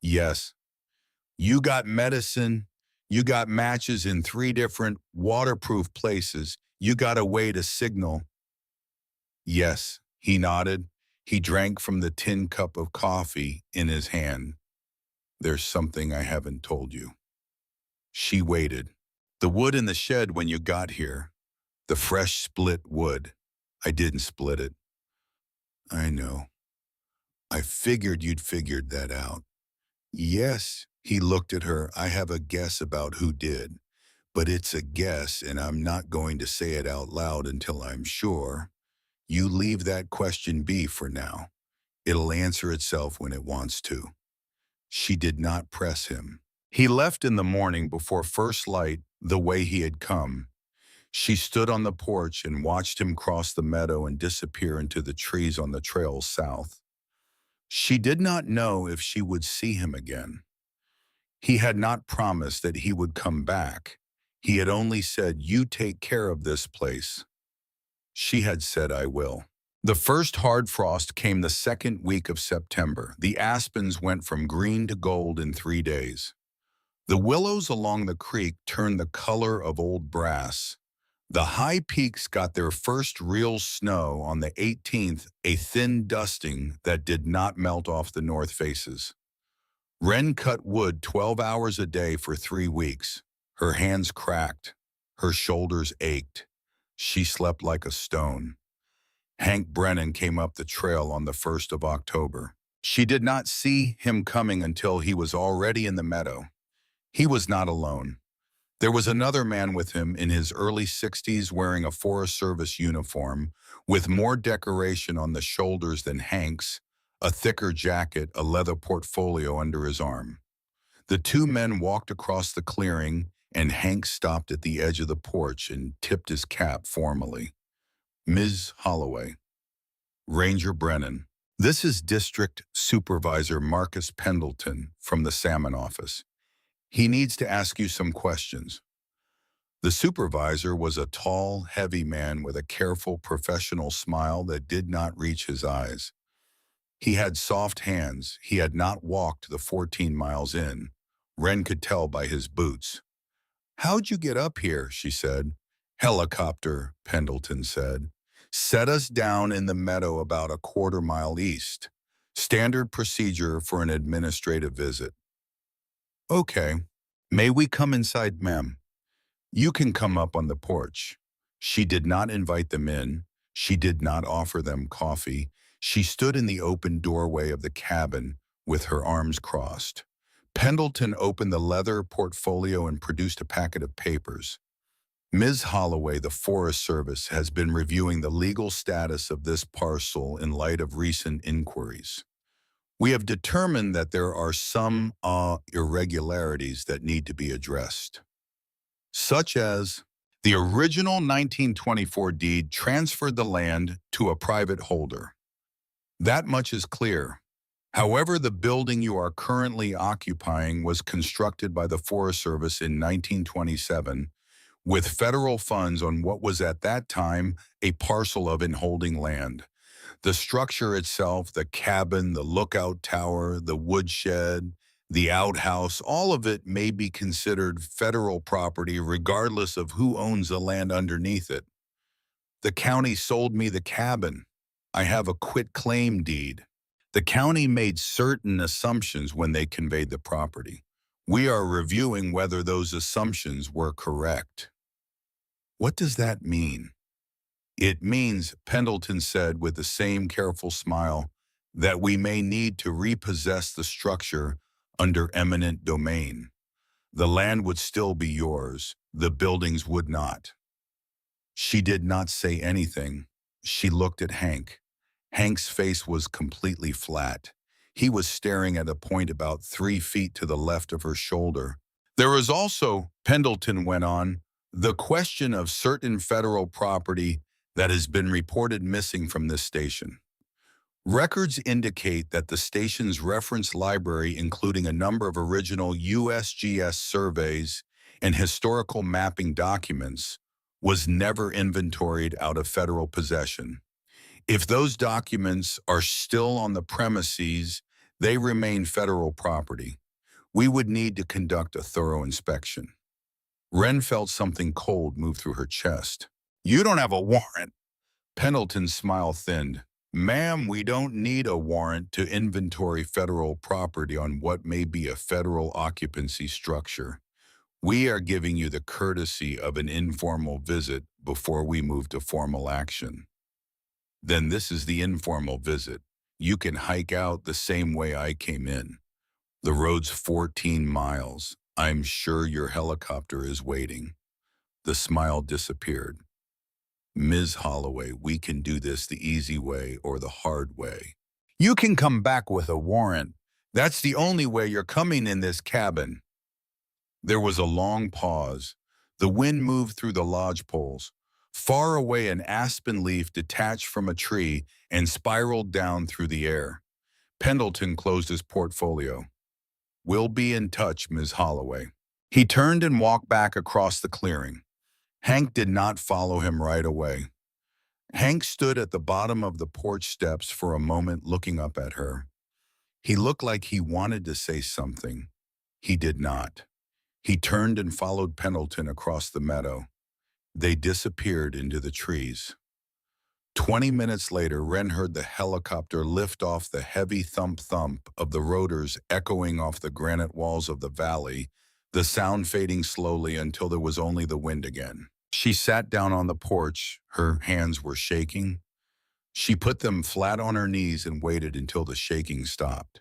Yes. You got medicine. You got matches in 3 different waterproof places. You got a way to signal. Yes, he nodded. He drank from the tin cup of coffee in his hand. There's something I haven't told you. She waited. The wood in the shed when you got here. The fresh split wood. I didn't split it. I know. I figured you'd figured that out. Yes, he looked at her. I have a guess about who did. But it's a guess, and I'm not going to say it out loud until I'm sure. You leave that question be for now. It'll answer itself when it wants to. She did not press him. He left in the morning before first light the way he had come. She stood on the porch and watched him cross the meadow and disappear into the trees on the trail south. She did not know if she would see him again. He had not promised that he would come back. He had only said, "You take care of this place." She had said, "I will." The first hard frost came the second week of September. The aspens went from green to gold in 3 days. The willows along the creek turned the color of old brass. The high peaks got their first real snow on the 18th, a thin dusting that did not melt off the north faces. Wren cut wood 12 hours a day for 3 weeks. Her hands cracked. Her shoulders ached. She slept like a stone. Hank Brennan came up the trail on the 1st of October. She did not see him coming until he was already in the meadow. He was not alone. There was another man with him in his early 60s wearing a Forest Service uniform, with more decoration on the shoulders than Hank's, a thicker jacket, a leather portfolio under his arm. The two men walked across the clearing, and Hank stopped at the edge of the porch and tipped his cap formally. Ms. Holloway. Ranger Brennan. This is District Supervisor Marcus Pendleton from the Salmon Office. He needs to ask you some questions. The supervisor was a tall, heavy man with a careful, professional smile that did not reach his eyes. He had soft hands. He had not walked the 14 miles in. Wren could tell by his boots. "How'd you get up here?" she said. "Helicopter," Pendleton said. "Set us down in the meadow about a quarter-mile east. Standard procedure for an administrative visit." "Okay. May we come inside, ma'am?" "You can come up on the porch." She did not invite them in. She did not offer them coffee. She stood in the open doorway of the cabin with her arms crossed. Pendleton opened the leather portfolio and produced a packet of papers. "Ms. Holloway, the Forest Service has been reviewing the legal status of this parcel in light of recent inquiries. We have determined that there are some irregularities that need to be addressed, such as the original 1924 deed transferred the land to a private holder. That much is clear. However, the building you are currently occupying was constructed by the Forest Service in 1927 with federal funds on what was at that time a parcel of inholding land. The structure itself, the cabin, the lookout tower, the woodshed, the outhouse, all of it may be considered federal property regardless of who owns the land underneath it. The county sold me the cabin. I have a quit-claim deed. The county made certain assumptions when they conveyed the property. We are reviewing whether those assumptions were correct. What does that mean? It means, Pendleton said with the same careful smile, that we may need to repossess the structure under eminent domain. The land would still be yours. The buildings would not. She did not say anything. She looked at Hank. Hank's face was completely flat. He was staring at a point about 3 feet to the left of her shoulder. There is also, Pendleton went on, the question of certain federal property that has been reported missing from this station. Records indicate that the station's reference library, including a number of original USGS surveys and historical mapping documents, was never inventoried out of federal possession. If those documents are still on the premises, they remain federal property. We would need to conduct a thorough inspection. Wren felt something cold move through her chest. You don't have a warrant. Pendleton's smile thinned. Ma'am, we don't need a warrant to inventory federal property on what may be a federal occupancy structure. We are giving you the courtesy of an informal visit before we move to formal action. Then this is the informal visit. You can hike out the same way I came in. The road's 14 miles. I'm sure your helicopter is waiting. The smile disappeared. Ms. Holloway, we can do this the easy way or the hard way. You can come back with a warrant. That's the only way you're coming in this cabin. There was a long pause. The wind moved through the lodge poles. Far away, an aspen leaf detached from a tree and spiraled down through the air. Pendleton closed his portfolio. We'll be in touch, Ms. Holloway. He turned and walked back across the clearing. Hank did not follow him right away. Hank stood at the bottom of the porch steps for a moment looking up at her. He looked like he wanted to say something. He did not. He turned and followed Pendleton across the meadow. They disappeared into the trees. 20 minutes later, Wren heard the helicopter lift off, the heavy thump-thump of the rotors echoing off the granite walls of the valley, the sound fading slowly until there was only the wind again. She sat down on the porch. Her hands were shaking. She put them flat on her knees and waited until the shaking stopped.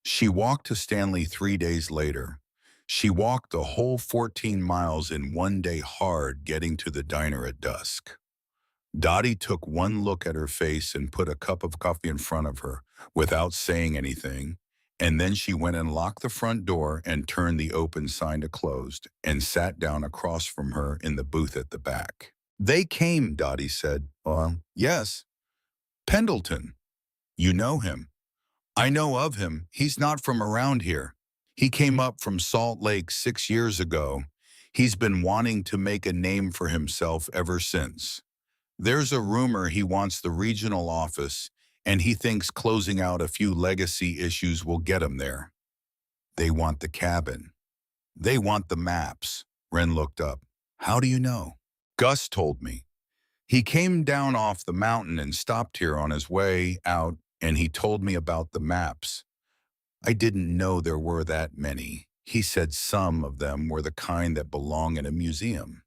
She walked to Stanley 3 days later. She walked the whole 14 miles in one day hard, getting to the diner at dusk. Dottie took one look at her face and put a cup of coffee in front of her without saying anything, and then she went and locked the front door and turned the open sign to closed and sat down across from her in the booth at the back. They came, Dottie said. Yes. Pendleton. You know him. I know of him. He's not from around here. He came up from Salt Lake 6 years ago. He's been wanting to make a name for himself ever since. There's a rumor he wants the regional office, and he thinks closing out a few legacy issues will get him there. They want the cabin. They want the maps. Wren looked up. How do you know? Gus told me. He came down off the mountain and stopped here on his way out, and he told me about the maps. I didn't know there were that many. He said some of them were the kind that belong in a museum.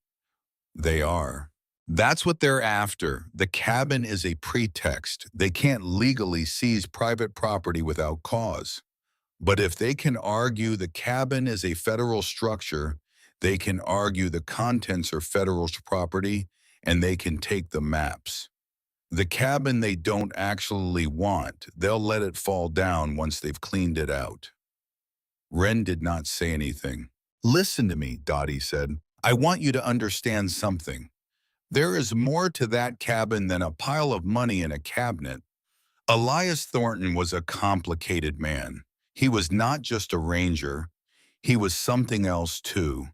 They are. That's what they're after. The cabin is a pretext. They can't legally seize private property without cause. But if they can argue the cabin is a federal structure, they can argue the contents are federal property, and they can take the maps. The cabin they don't actually want, they'll let it fall down once they've cleaned it out. Wren did not say anything. Listen to me, Dottie said. I want you to understand something. There is more to that cabin than a pile of money in a cabinet. Elias Thornton was a complicated man. He was not just a ranger. He was something else too.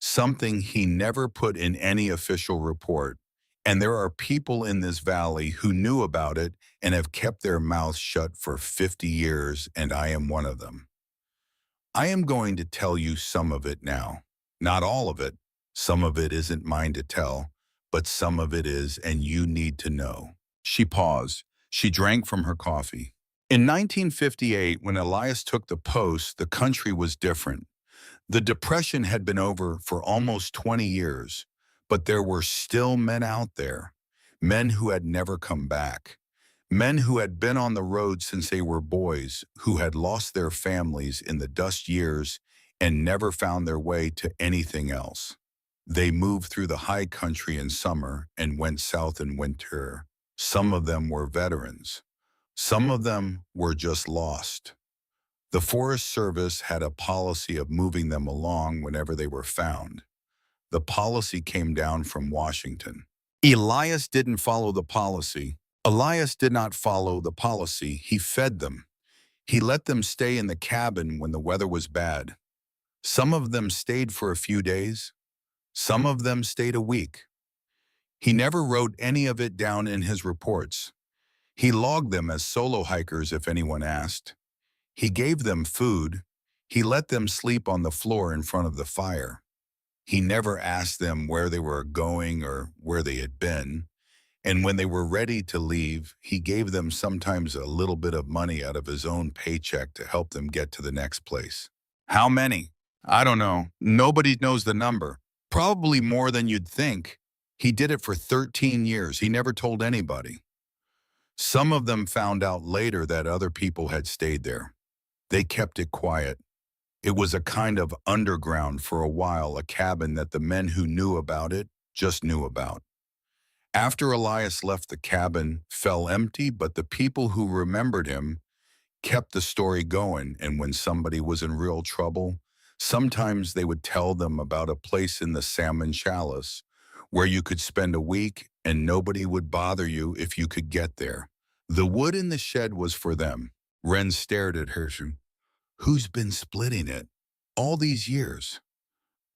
Something he never put in any official report. And there are people in this valley who knew about it and have kept their mouths shut for 50 years, and I am one of them. I am going to tell you some of it now. Not all of it. Some of it isn't mine to tell. but some of it is, and you need to know. She paused. She drank from her coffee. In 1958, when Elias took the post, the country was different. The Depression had been over for almost 20 years, but there were still men out there, men who had never come back, men who had been on the road since they were boys, who had lost their families in the dust years and never found their way to anything else. They moved through the high country in summer and went south in winter. Some of them were veterans. Some of them were just lost. The Forest Service had a policy of moving them along whenever they were found. The policy came down from Washington. Elias didn't follow the policy. Elias did not follow the policy. He fed them. He let them stay in the cabin when the weather was bad. Some of them stayed for a few days. Some of them stayed a week. He never wrote any of it down in his reports. He logged them as solo hikers if anyone asked. He gave them food. He let them sleep on the floor in front of the fire. He never asked them where they were going or where they had been. And when they were ready to leave, he gave them sometimes a little bit of money out of his own paycheck to help them get to the next place. How many? I don't know. Nobody knows the number. Probably more than you'd think. He did it for 13 years. He never told anybody. Some of them found out later that other people had stayed there. They kept it quiet. It was a kind of underground for a while, a cabin that the men who knew about it just knew about. After Elias left, the cabin fell empty, but the people who remembered him kept the story going, and when somebody was in real trouble, sometimes they would tell them about a place in the Salmon Chalice where you could spend a week and nobody would bother you if you could get there. The wood in the shed was for them. Ren stared at her. Who's been splitting it all these years?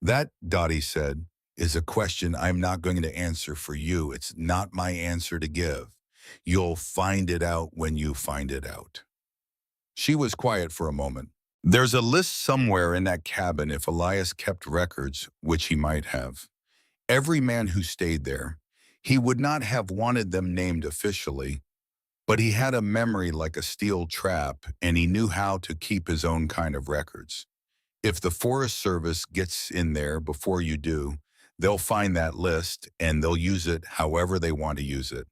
That, Dottie said, is a question I'm not going to answer for you. It's not my answer to give. You'll find it out when you find it out. She was quiet for a moment. There's a list somewhere in that cabin if Elias kept records, which he might have. Every man who stayed there, he would not have wanted them named officially, but he had a memory like a steel trap, and he knew how to keep his own kind of records. If the Forest Service gets in there before you do, they'll find that list and they'll use it however they want to use it.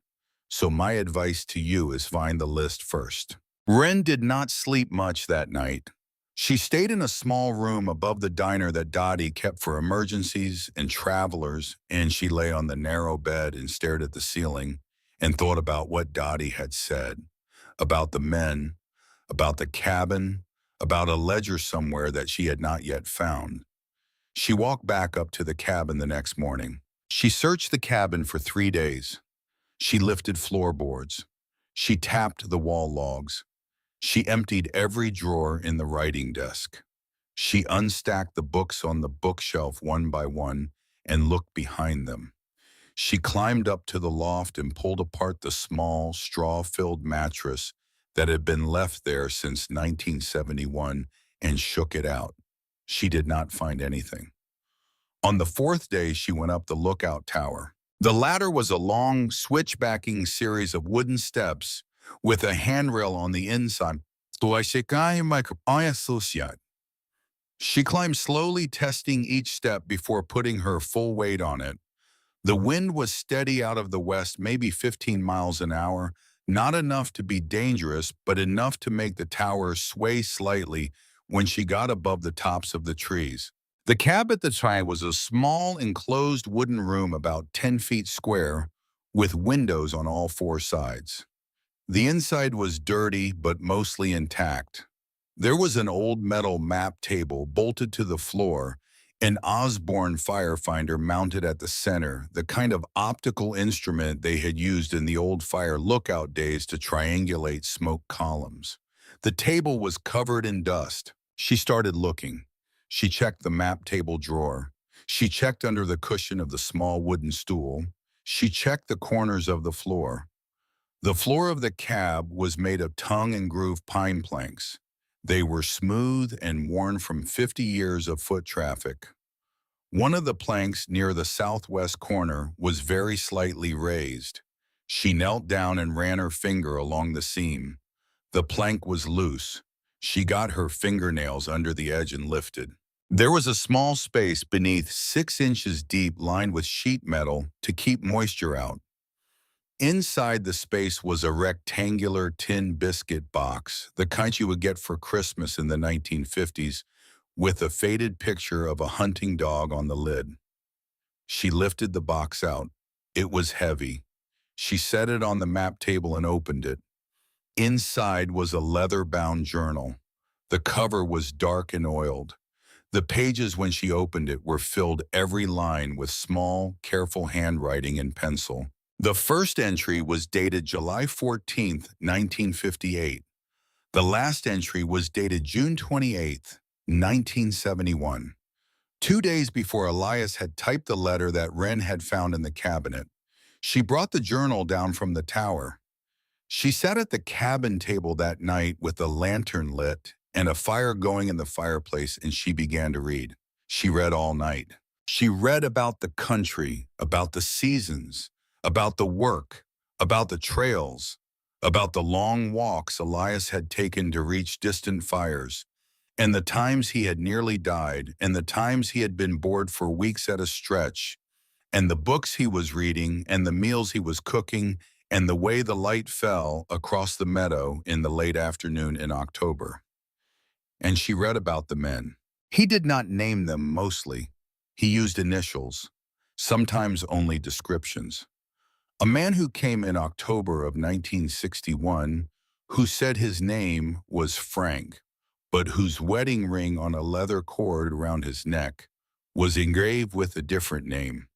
So my advice to you is find the list first. Ren did not sleep much that night. She stayed in a small room above the diner that Dottie kept for emergencies and travelers, and she lay on the narrow bed and stared at the ceiling and thought about what Dottie had said, about the men, about the cabin, about a ledger somewhere that she had not yet found. She walked back up to the cabin the next morning. She searched the cabin for 3 days. She lifted floorboards. She tapped the wall logs. She emptied every drawer in the writing desk. She unstacked the books on the bookshelf one by one and looked behind them. She climbed up to the loft and pulled apart the small, straw-filled mattress that had been left there since 1971 and shook it out. She did not find anything. On the 4th day, she went up the lookout tower. The ladder was a long, switchbacking series of wooden steps with a handrail on the inside. She climbed slowly, testing each step before putting her full weight on it. The wind was steady out of the west, maybe 15 miles an hour, not enough to be dangerous, but enough to make the tower sway slightly when she got above the tops of the trees. The cab at the time was a small, enclosed wooden room about 10 feet square, with windows on all 4 sides. The inside was dirty, but mostly intact. There was an old metal map table bolted to the floor, an Osborne firefinder mounted at the center, the kind of optical instrument they had used in the old fire lookout days to triangulate smoke columns. The table was covered in dust. She started looking. She checked the map table drawer. She checked under the cushion of the small wooden stool. She checked the corners of the floor. The floor of the cab was made of tongue and groove pine planks. They were smooth and worn from 50 years of foot traffic. One of the planks near the southwest corner was very slightly raised. She knelt down and ran her finger along the seam. The plank was loose. She got her fingernails under the edge and lifted. There was a small space beneath 6 inches deep lined with sheet metal to keep moisture out. Inside the space was a rectangular tin biscuit box, the kind you would get for Christmas in the 1950s, with a faded picture of a hunting dog on the lid. She lifted the box out. It was heavy. She set it on the map table and opened it. Inside was a leather-bound journal. The cover was dark and oiled. The pages when she opened it were filled every line with small, careful handwriting in pencil. The first entry was dated July 14th, 1958. The last entry was dated June 28th, 1971. 2 days before Elias had typed the letter that Wren had found in the cabinet. She brought the journal down from the tower. She sat at the cabin table that night with a lantern lit and a fire going in the fireplace, and she began to read. She read all night. She read about the country, about the seasons, about the work, about the trails, about the long walks Elias had taken to reach distant fires, and the times he had nearly died, and the times he had been bored for weeks at a stretch, and the books he was reading, and the meals he was cooking, and the way the light fell across the meadow in the late afternoon in October. And she read about the men. He did not name them mostly. He used initials, sometimes only descriptions. A man who came in October of 1961, who said his name was Frank, but whose wedding ring on a leather cord around his neck was engraved with a different name.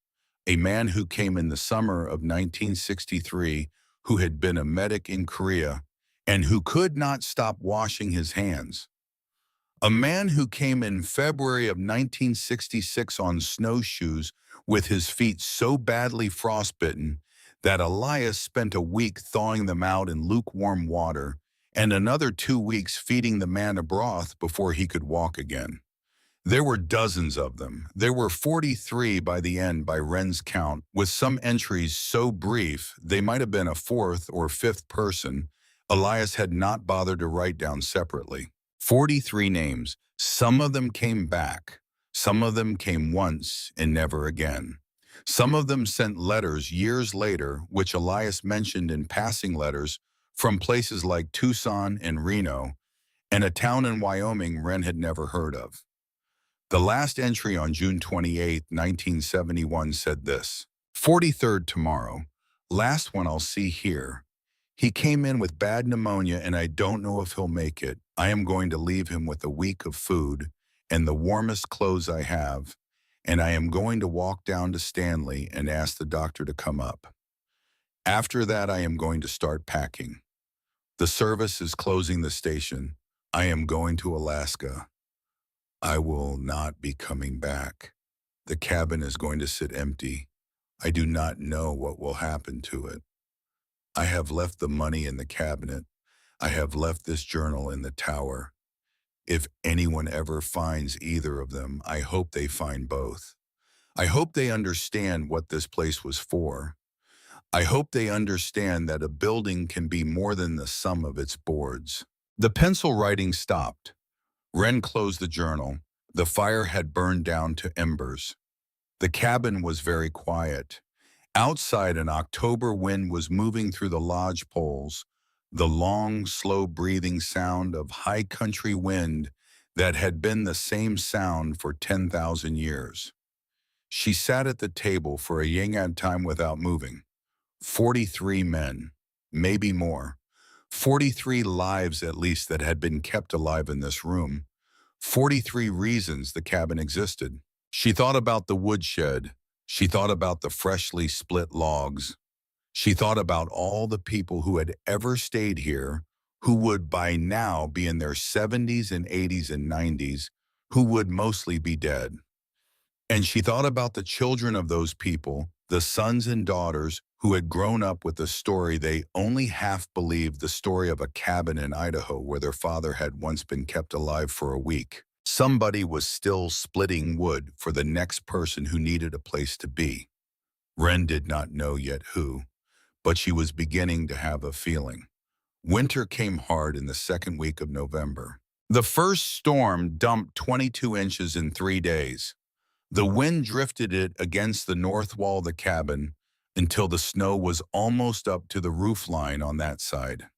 A man who came in the summer of 1963, who had been a medic in Korea, and who could not stop washing his hands. A man who came in February of 1966 on snowshoes with his feet so badly frostbitten that Elias spent a week thawing them out in lukewarm water and another 2 weeks feeding the man a broth before he could walk again. There were dozens of them. There were 43 by the end by Wren's count, with some entries so brief they might have been a fourth or fifth person Elias had not bothered to write down separately. 43 names. Some of them came back. Some of them came once and never again. Some of them sent letters years later, which Elias mentioned in passing letters from places like Tucson and Reno, and a town in Wyoming Wren had never heard of. The last entry on June 28, 1971 said this: 43rd tomorrow. Last one I'll see here. He came in with bad pneumonia and I don't know if he'll make it. I am going to leave him with a week of food and the warmest clothes I have, and I am going to walk down to Stanley and ask the doctor to come up. After that, I am going to start packing. The service is closing the station. I am going to Alaska. I will not be coming back. The cabin is going to sit empty. I do not know what will happen to it. I have left the money in the cabinet. I have left this journal in the tower. If anyone ever finds either of them, I hope they find both. I hope they understand what this place was for. I hope they understand that a building can be more than the sum of its boards. The pencil writing stopped. Wren closed the journal. The fire had burned down to embers. The cabin was very quiet. Outside, an October wind was moving through the lodge poles, the long, slow-breathing sound of high country wind that had been the same sound for 10,000 years. She sat at the table for a yang time without moving. 43 men, maybe more. 43 lives at least that had been kept alive in this room. 43 reasons the cabin existed. She thought about the woodshed. She thought about the freshly split logs. She thought about all the people who had ever stayed here, who would by now be in their 70s and 80s and 90s, who would mostly be dead. And she thought about the children of those people, the sons and daughters who had grown up with the story they only half believed, the story of a cabin in Idaho where their father had once been kept alive for a week. Somebody was still splitting wood for the next person who needed a place to be. Wren did not know yet who, but she was beginning to have a feeling. Winter came hard in the second week of November. The first storm dumped 22 inches in 3 days. The wind drifted it against the north wall of the cabin until the snow was almost up to the roof line on that side.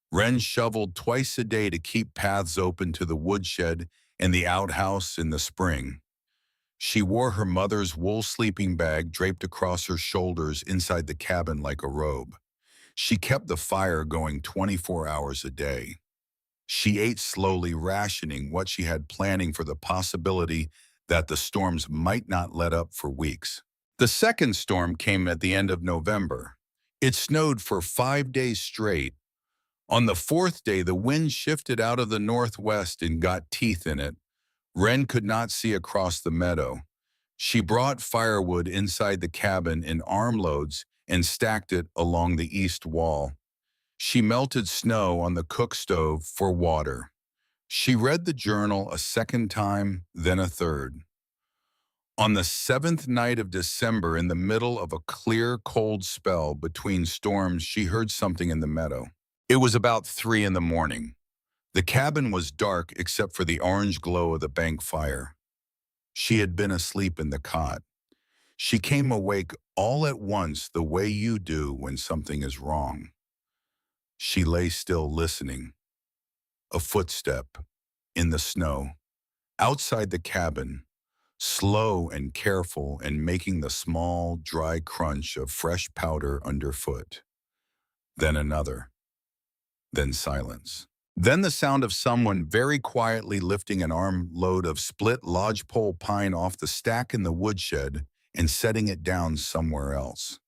Wren shoveled twice a day to keep paths open to the woodshed and the outhouse in the spring. She wore her mother's wool sleeping bag draped across her shoulders inside the cabin like a robe. She kept the fire going 24 hours a day. She ate slowly, rationing what she had planning for the possibility that the storms might not let up for weeks. The second storm came at the end of November. It snowed for 5 days straight. On the fourth day, the wind shifted out of the northwest and got teeth in it. Wren could not see across the meadow. She brought firewood inside the cabin in armloads and stacked it along the east wall. She melted snow on the cook stove for water. She read the journal a second time, then a third. On the seventh night of December, in the middle of a clear, cold spell between storms, she heard something in the meadow. It was about 3 in the morning. The cabin was dark except for the orange glow of the bank fire. She had been asleep in the cot. She came awake all at once the way you do when something is wrong. She lay still listening. A footstep in the snow, outside the cabin, slow and careful and making the small, dry crunch of fresh powder underfoot. Then another. Then silence. Then the sound of someone very quietly lifting an armload of split lodgepole pine off the stack in the woodshed and setting it down somewhere else.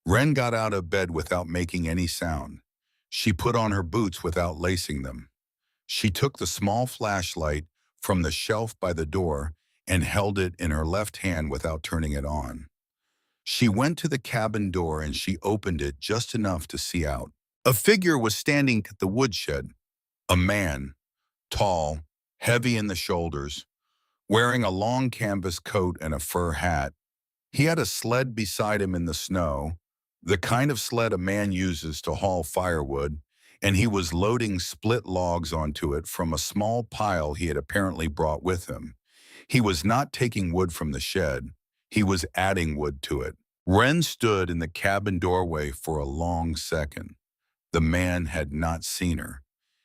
Wren got out of bed without making any sound. She put on her boots without lacing them. She took the small flashlight from the shelf by the door and held it in her left hand without turning it on. She went to the cabin door and she opened it just enough to see out. A figure was standing at the woodshed. A man, tall, heavy in the shoulders, wearing a long canvas coat and a fur hat. He had a sled beside him in the snow, the kind of sled a man uses to haul firewood, and he was loading split logs onto it from a small pile he had apparently brought with him. He was not taking wood from the shed. He was adding wood to it. Wren stood in the cabin doorway for a long second. The man had not seen her.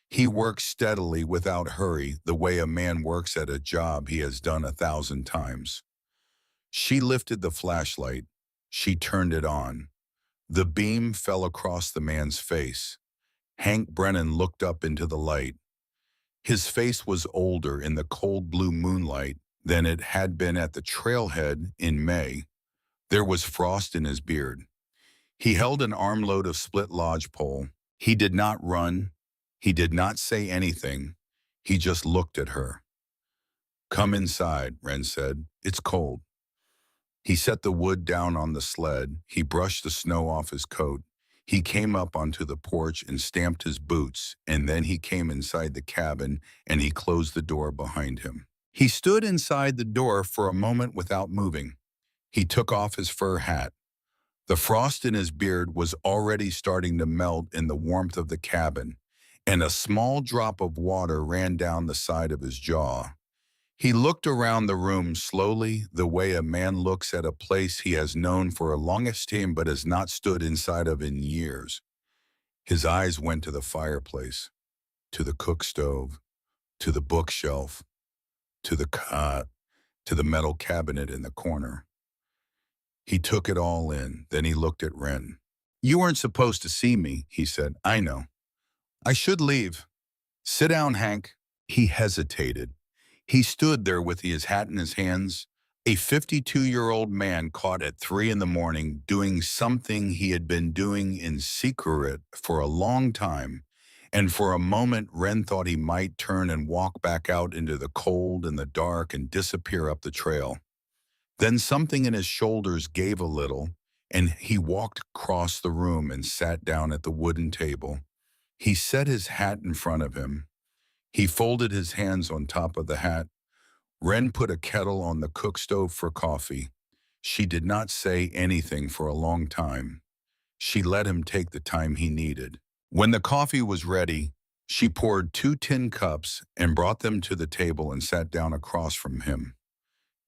He worked steadily without hurry, the way a man works at a job he has done 1,000 times. She lifted the flashlight. She turned it on. The beam fell across the man's face. Hank Brennan looked up into the light. His face was older in the cold blue moonlight than it had been at the trailhead in May. There was frost in his beard. He held an armload of split lodgepole. He did not run. He did not say anything. He just looked at her. "Come inside," Wren said. "It's cold." He set the wood down on the sled. He brushed the snow off his coat. He came up onto the porch and stamped his boots, and then he came inside the cabin and he closed the door behind him. He stood inside the door for a moment without moving. He took off his fur hat. The frost in his beard was already starting to melt in the warmth of the cabin, and a small drop of water ran down the side of his jaw. He looked around the room slowly, the way a man looks at a place he has known for a longest time but has not stood inside of in years. His eyes went to the fireplace, to the cook stove, to the bookshelf, to the cot, to the metal cabinet in the corner. He took it all in, then he looked at Wren. "You weren't supposed to see me," he said. "I know. I should leave. Sit down, Hank." He hesitated. He stood there with his hat in his hands, a 52-year-old man caught at 3 in the morning doing something he had been doing in secret for a long time, and for a moment Wren thought he might turn and walk back out into the cold and the dark and disappear up the trail. Then something in his shoulders gave a little, and he walked across the room and sat down at the wooden table. He set his hat in front of him. He folded his hands on top of the hat. Wren put a kettle on the cook stove for coffee. She did not say anything for a long time. She let him take the time he needed. When the coffee was ready, she poured 2 tin cups and brought them to the table and sat down across from him.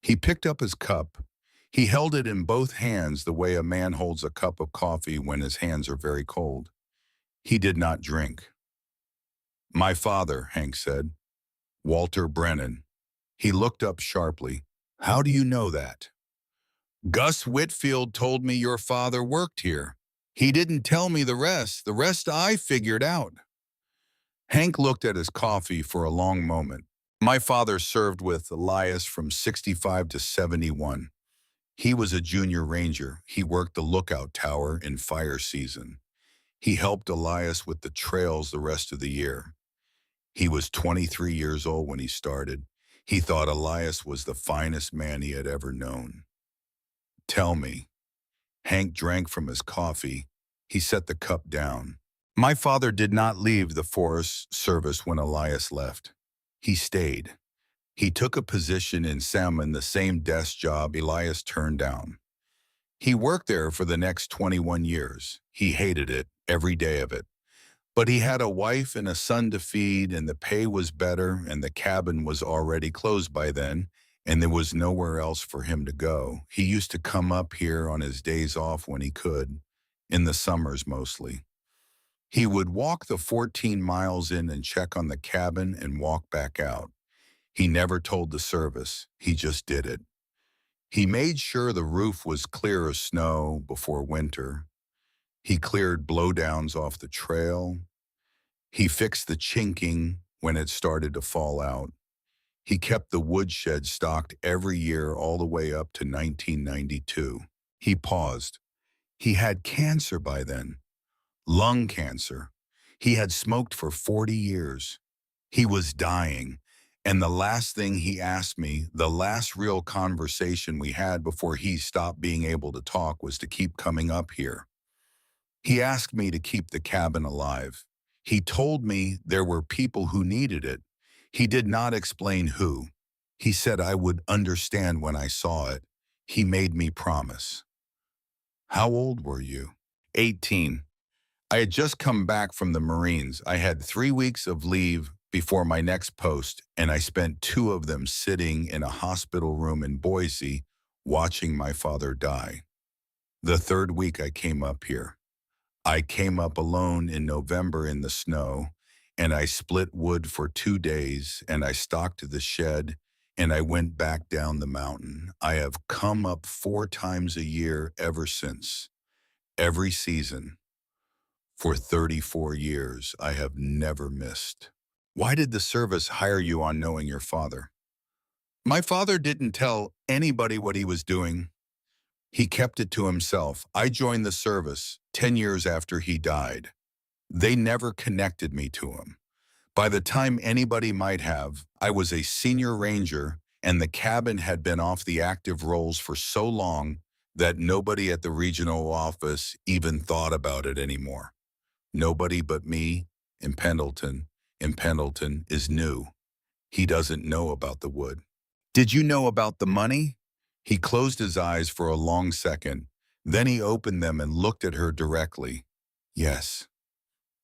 He picked up his cup. He held it in both hands the way a man holds a cup of coffee when his hands are very cold. He did not drink. "My father," Hank said. "Walter Brennan." He looked up sharply. "How do you know that?" "Gus Whitfield told me your father worked here. He didn't tell me the rest. The rest I figured out." Hank looked at his coffee for a long moment. "My father served with Elias from 65 to 71. He was a junior ranger. He worked the lookout tower in fire season. He helped Elias with the trails the rest of the year. He was 23 years old when he started. He thought Elias was the finest man he had ever known." "Tell me." Hank drank from his coffee. He set the cup down. "My father did not leave the Forest Service when Elias left. He stayed. He took a position in Salmon, the same desk job Elias turned down. He worked there for the next 21 years. He hated it, every day of it. But he had a wife and a son to feed, and the pay was better, and the cabin was already closed by then, and there was nowhere else for him to go. He used to come up here on his days off when he could, in the summers mostly. He would walk the 14 miles in and check on the cabin and walk back out. He never told the service. He just did it. He made sure the roof was clear of snow before winter. He cleared blowdowns off the trail. He fixed the chinking when it started to fall out. He kept the woodshed stocked every year all the way up to 1992. He paused. He had cancer by then, lung cancer. He had smoked for 40 years. He was dying. And the last thing he asked me, the last real conversation we had before he stopped being able to talk, was to keep coming up here. He asked me to keep the cabin alive. He told me there were people who needed it. He did not explain who. He said I would understand when I saw it. He made me promise." "How old were you?" 18. I had just come back from the Marines. I had 3 weeks of leave before my next post, and I spent 2 of them sitting in a hospital room in Boise watching my father die. The 3rd week I came up here. I came up alone in November in the snow, and I split wood for 2 days, and I stocked the shed, and I went back down the mountain. I have come up 4 times a year ever since. Every season. For 34 years, I have never missed." "Why did the service hire you on knowing your father?" "My father didn't tell anybody what he was doing. He kept it to himself. I joined the service 10 years after he died. They never connected me to him. By the time anybody might have, I was a senior ranger, and the cabin had been off the active rolls for so long that nobody at the regional office even thought about it anymore. Nobody but me and Pendleton. And Pendleton is new. He doesn't know about the wood." "Did you know about the money?" He closed his eyes for a long second. Then he opened them and looked at her directly. "Yes."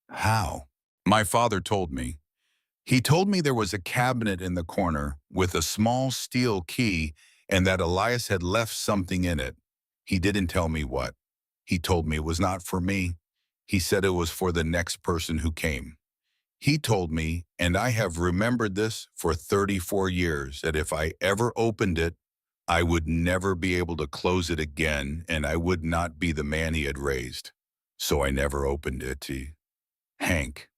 "How?" "My father told me. He told me there was a cabinet in the corner with a small steel key and that Elias had left something in it. He didn't tell me what. He told me it was not for me. He said it was for the next person who came. He told me, and I have remembered this for 34 years, that if I ever opened it, I would never be able to close it again, and I would not be the man he had raised. So I never opened it to Hank.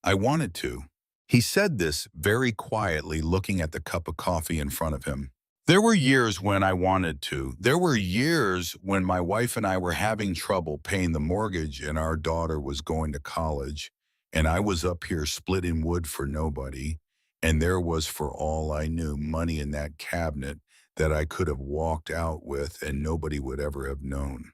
I wanted to." He said this very quietly, looking at the cup of coffee in front of him. "There were years when I wanted to. There were years when my wife and I were having trouble paying the mortgage and our daughter was going to college, and I was up here splitting wood for nobody, and there was, for all I knew, money in that cabinet that I could have walked out with and nobody would ever have known.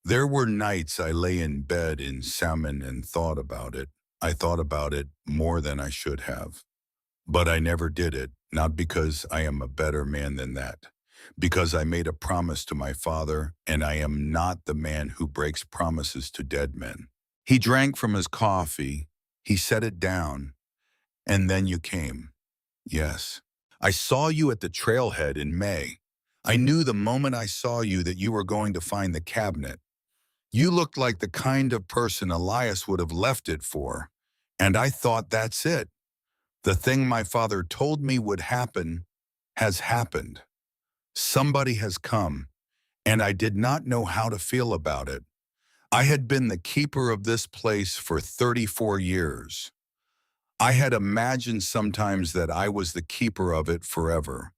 There were nights I lay in bed in Salmon and thought about it. I thought about it more than I should have. But I never did it, not because I am a better man than that. Because I made a promise to my father, and I am not the man who breaks promises to dead men. He drank from his coffee, he set it down, and then you came. Yes. I saw you at the trailhead in May. I knew the moment I saw you that you were going to find the cabinet. You looked like the kind of person Elias would have left it for. And I thought, that's it. The thing my father told me would happen has happened. Somebody has come, and I did not know how to feel about it. I had been the keeper of this place for 34 years. I had imagined sometimes that I was the keeper of it forever.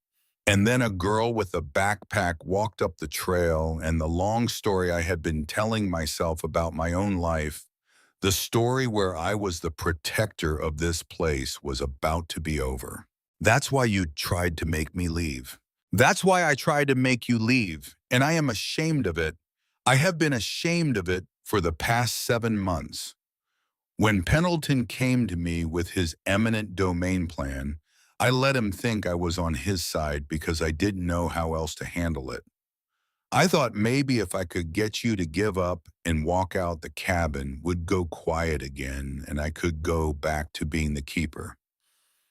And then a girl with a backpack walked up the trail, and the long story I had been telling myself about my own life, the story where I was the protector of this place, was about to be over. That's why you tried to make me leave. That's why I tried to make you leave, and I am ashamed of it. I have been ashamed of it for the past 7 months. When Pendleton came to me with his eminent domain plan, I let him think I was on his side because I didn't know how else to handle it. I thought maybe if I could get you to give up and walk out, the cabin would go quiet again and I could go back to being the keeper.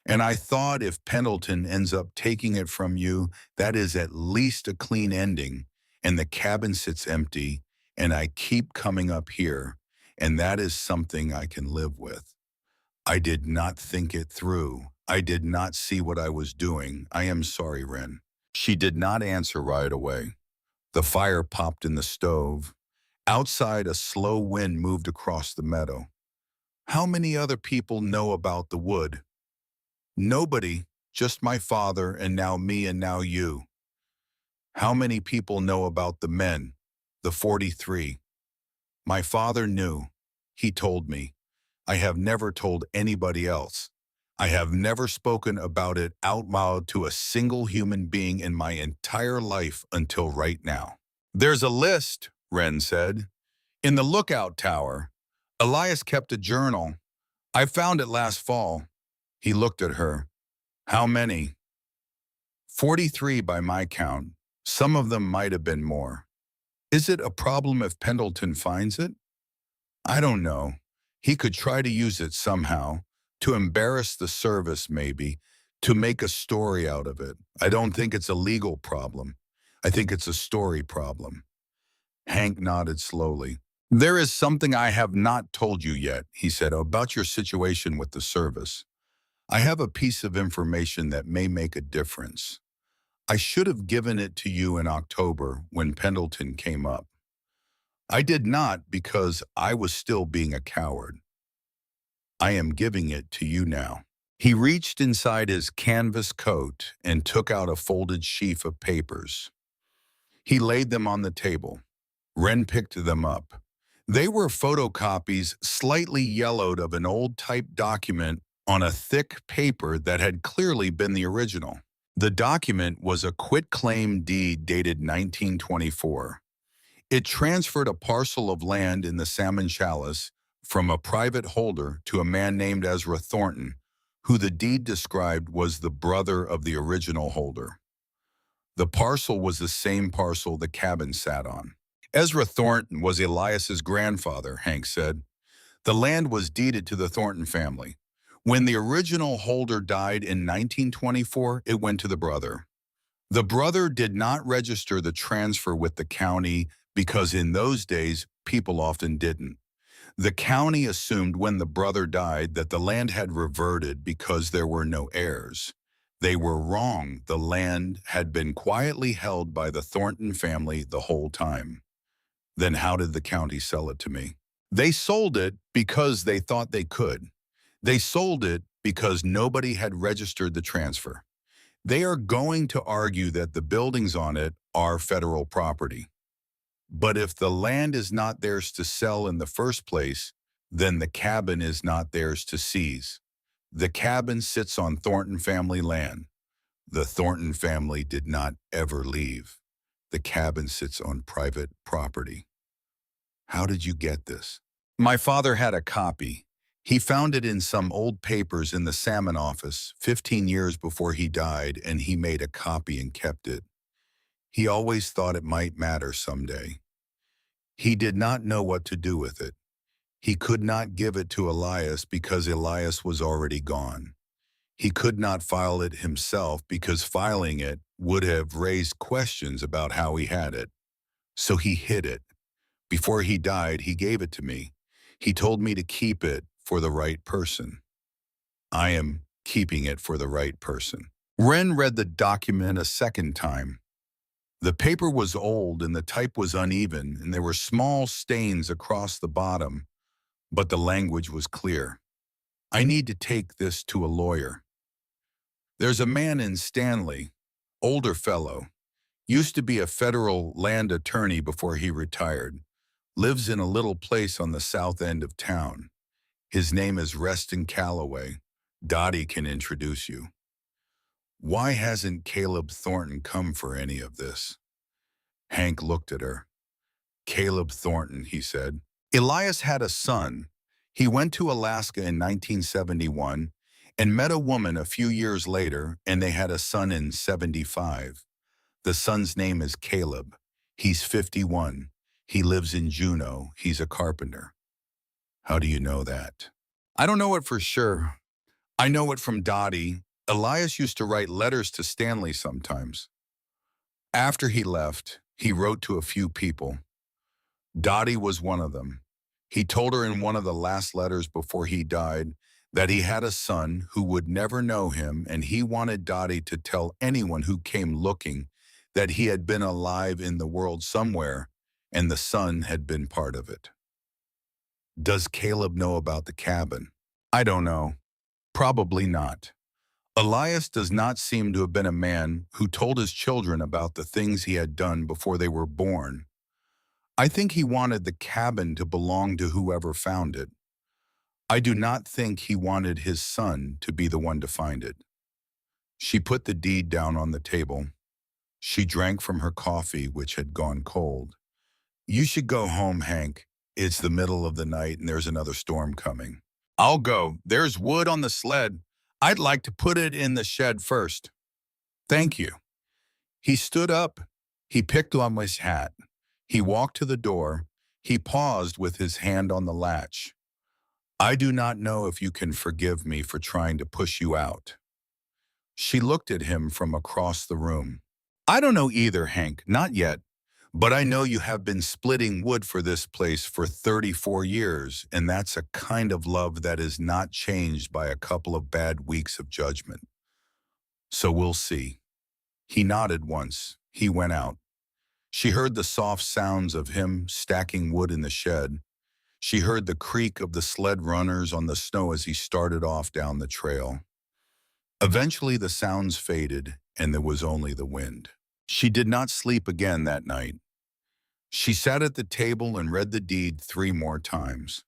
And I thought if Pendleton ends up taking it from you, that is at least a clean ending, and the cabin sits empty, and I keep coming up here, and that is something I can live with. I did not think it through. I did not see what I was doing. I am sorry, Wren. She did not answer right away. The fire popped in the stove. Outside, a slow wind moved across the meadow. How many other people know about the wood? Nobody, just my father, and now me, and now you. How many people know about the men, the 43? My father knew. He told me. I have never told anybody else. I have never spoken about it out loud to a single human being in my entire life until right now. There's a list, Wren said. In the lookout tower. Elias kept a journal. I found it last fall. He looked at her. How many? 43 by my count. Some of them might have been more. Is it a problem if Pendleton finds it? I don't know. He could try to use it somehow, to embarrass the service maybe, to make a story out of it. I don't think it's a legal problem. I think it's a story problem. Hank nodded slowly. There is something I have not told you yet, he said, about your situation with the service. I have a piece of information that may make a difference. I should have given it to you in October when Pendleton came up. I did not because I was still being a coward. I am giving it to you now. He reached inside his canvas coat and took out a folded sheaf of papers. He laid them on the table. Wren picked them up. They were photocopies, slightly yellowed, of an old typed document on a thick paper that had clearly been the original. The document was a quitclaim deed dated 1924. It transferred a parcel of land in the Salmon Chalice from a private holder to a man named Ezra Thornton, who the deed described was the brother of the original holder. The parcel was the same parcel the cabin sat on. Ezra Thornton was Elias's grandfather, Hank said. The land was deeded to the Thornton family. When the original holder died in 1924, it went to the brother. The brother did not register the transfer with the county because in those days, people often didn't. The county assumed when the brother died that the land had reverted because there were no heirs. They were wrong. The land had been quietly held by the Thornton family the whole time. Then how did the county sell it to me? They sold it because they thought they could. They sold it because nobody had registered the transfer. They are going to argue that the buildings on it are federal property. But if the land is not theirs to sell in the first place, then the cabin is not theirs to seize. The cabin sits on Thornton family land. The Thornton family did not ever leave. The cabin sits on private property. How did you get this? My father had a copy. He found it in some old papers in the Salmon office 15 years before he died, and he made a copy and kept it. He always thought it might matter someday. He did not know what to do with it. He could not give it to Elias because Elias was already gone. He could not file it himself because filing it would have raised questions about how he had it. So he hid it. Before he died, he gave it to me. He told me to keep it for the right person. I am keeping it for the right person. Wren read the document a second time. The paper was old and the type was uneven, and there were small stains across the bottom, but the language was clear. I need to take this to a lawyer. There's a man in Stanley, older fellow, used to be a federal land attorney before he retired, lives in a little place on the south end of town. His name is Reston Calloway. Dottie can introduce you. Why hasn't Caleb Thornton come for any of this? Hank looked at her. Caleb Thornton, he said. Elias had a son. He went to Alaska in 1971 and met a woman a few years later, and they had a son in 75. The son's name is Caleb. He's 51. He lives in Juneau. He's a carpenter. How do you know that? I don't know it for sure. I know it from Dottie. Elias used to write letters to Stanley sometimes. After he left, he wrote to a few people. Dottie was one of them. He told her in one of the last letters before he died that he had a son who would never know him, and he wanted Dottie to tell anyone who came looking that he had been alive in the world somewhere, and the son had been part of it. Does Caleb know about the cabin? I don't know. Probably not. Elias does not seem to have been a man who told his children about the things he had done before they were born. I think he wanted the cabin to belong to whoever found it. I do not think he wanted his son to be the one to find it. She put the deed down on the table. She drank from her coffee, which had gone cold. You should go home, Hank. It's the middle of the night and there's another storm coming. I'll go. There's wood on the sled. I'd like to put it in the shed first. Thank you. He stood up. He picked on his hat. He walked to the door. He paused with his hand on the latch. I do not know if you can forgive me for trying to push you out. She looked at him from across the room. I don't know either, Hank, not yet. But I know you have been splitting wood for this place for 34 years, and that's a kind of love that is not changed by a couple of bad weeks of judgment. So we'll see. He nodded once. He went out. She heard the soft sounds of him stacking wood in the shed. She heard the creak of the sled runners on the snow as he started off down the trail. Eventually the sounds faded, and there was only the wind. She did not sleep again that night. She sat at the table and read the deed 3 more times.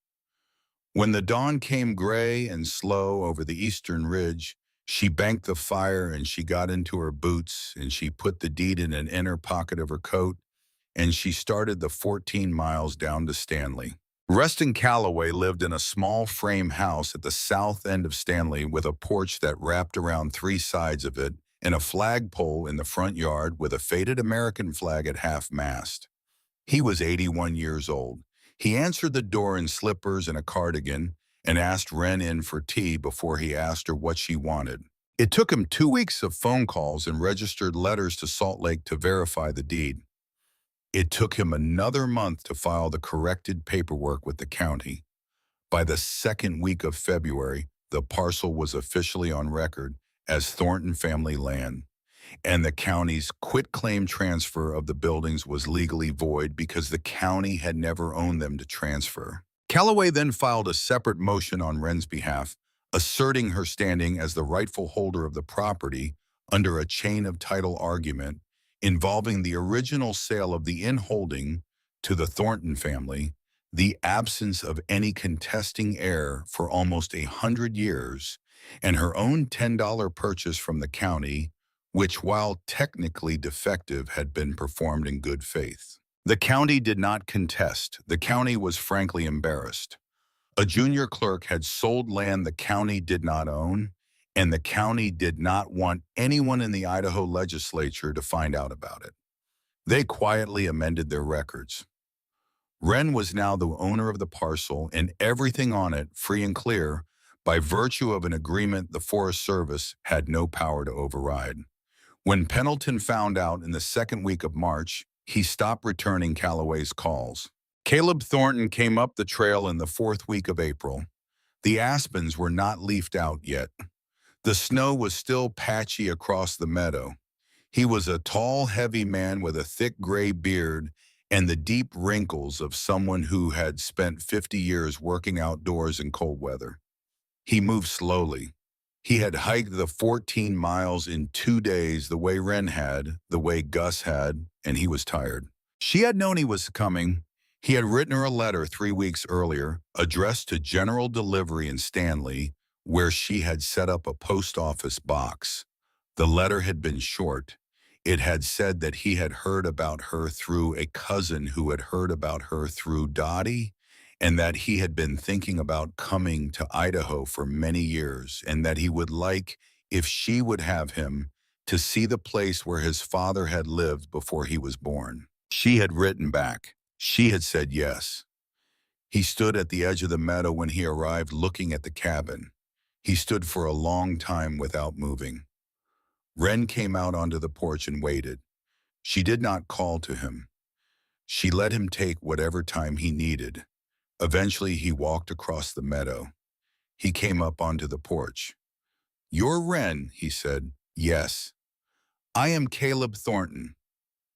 When the dawn came gray and slow over the eastern ridge, she banked the fire and she got into her boots and she put the deed in an inner pocket of her coat and she started the 14 miles down to Stanley. Reston Calloway lived in a small frame house at the south end of Stanley with a porch that wrapped around 3 sides of it and a flagpole in the front yard with a faded American flag at half-mast. He was 81 years old. He answered the door in slippers and a cardigan and asked Wren in for tea before he asked her what she wanted. It took him 2 weeks of phone calls and registered letters to Salt Lake to verify the deed. It took him another month to file the corrected paperwork with the county. By the 2nd week of February, the parcel was officially on record as Thornton family land, and the county's quitclaim transfer of the buildings was legally void because the county had never owned them to transfer. Calloway then filed a separate motion on Wren's behalf, asserting her standing as the rightful holder of the property under a chain of title argument involving the original sale of the in-holding to the Thornton family, the absence of any contesting heir for almost 100 years, and her own $10 purchase from the county, which, while technically defective, had been performed in good faith. The county did not contest. The county was frankly embarrassed. A junior clerk had sold land the county did not own, and the county did not want anyone in the Idaho legislature to find out about it. They quietly amended their records. Wren was now the owner of the parcel and everything on it free and clear by virtue of an agreement the Forest Service had no power to override. When Pendleton found out in the second week of March, he stopped returning Calloway's calls. Caleb Thornton came up the trail in the fourth week of April. The aspens were not leafed out yet. The snow was still patchy across the meadow. He was a tall, heavy man with a thick gray beard and the deep wrinkles of someone who had spent 50 years working outdoors in cold weather. He moved slowly. He had hiked the 14 miles in 2 days the way Wren had, the way Gus had, and he was tired. She had known he was coming. He had written her a letter 3 weeks earlier, addressed to General Delivery in Stanley, where she had set up a post office box. The letter had been short. It had said that he had heard about her through a cousin who had heard about her through Dottie, and that he had been thinking about coming to Idaho for many years, and that he would like, if she would have him, to see the place where his father had lived before he was born. She had written back. She had said yes. He stood at the edge of the meadow when he arrived, looking at the cabin. He stood for a long time without moving. Wren came out onto the porch and waited. She did not call to him. She let him take whatever time he needed. Eventually, he walked across the meadow. He came up onto the porch. "You're Wren," he said. "Yes." "I am Caleb Thornton."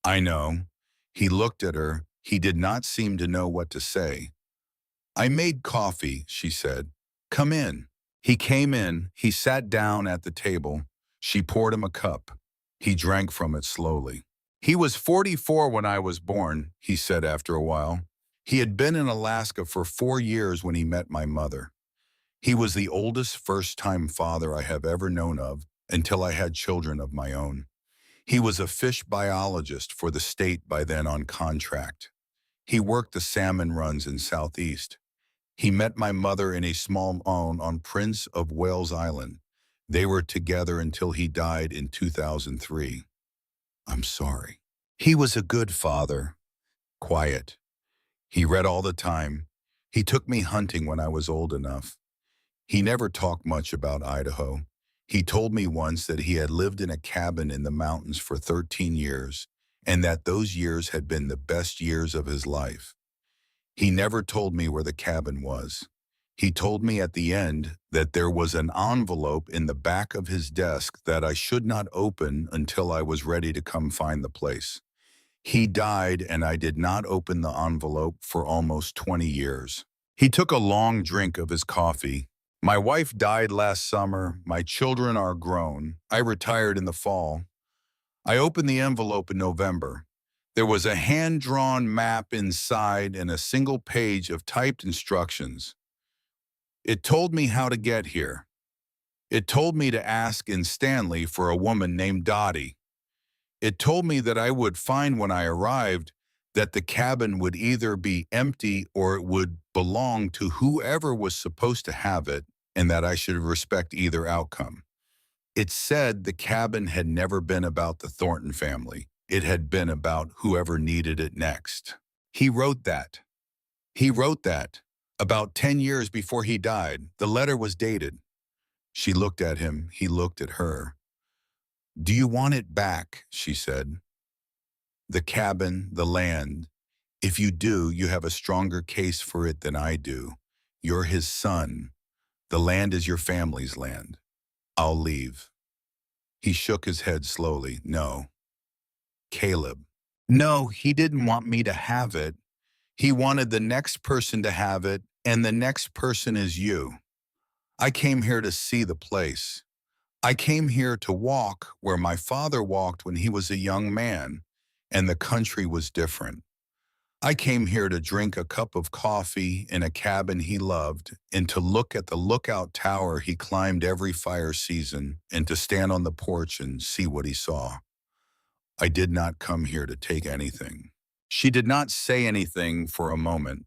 "I know." He looked at her. He did not seem to know what to say. "I made coffee," she said. "Come in." He came in. He sat down at the table. She poured him a cup. He drank from it slowly. "He was 44 when I was born," he said after a while. "He had been in Alaska for 4 years when he met my mother. He was the oldest first-time father I have ever known of until I had children of my own. He was a fish biologist for the state by then on contract. He worked the salmon runs in Southeast. He met my mother in a small town on Prince of Wales Island. They were together until he died in 2003. I'm sorry. He was a good father. Quiet. He read all the time. He took me hunting when I was old enough. He never talked much about Idaho. He told me once that he had lived in a cabin in the mountains for 13 years, and that those years had been the best years of his life. He never told me where the cabin was. He told me at the end that there was an envelope in the back of his desk that I should not open until I was ready to come find the place. He died, and I did not open the envelope for almost 20 years. He took a long drink of his coffee. "My wife died last summer. My children are grown. I retired in the fall. I opened the envelope in November. There was a hand-drawn map inside and a single page of typed instructions. It told me how to get here. It told me to ask in Stanley for a woman named Dottie. It told me that I would find when I arrived that the cabin would either be empty or it would belong to whoever was supposed to have it, and that I should respect either outcome. It said the cabin had never been about the Thornton family. It had been about whoever needed it next. He wrote that. He wrote that. About 10 years before he died. The letter was dated." She looked at him. He looked at her. "Do you want it back?" she said. "The cabin, the land. If you do, you have a stronger case for it than I do. You're his son. The land is your family's land. I'll leave." He shook his head slowly. "No." "Caleb." "No, he didn't want me to have it. He wanted the next person to have it, and the next person is you. I came here to see the place. I came here to walk where my father walked when he was a young man, and the country was different. I came here to drink a cup of coffee in a cabin he loved, and to look at the lookout tower he climbed every fire season, and to stand on the porch and see what he saw. I did not come here to take anything." She did not say anything for a moment.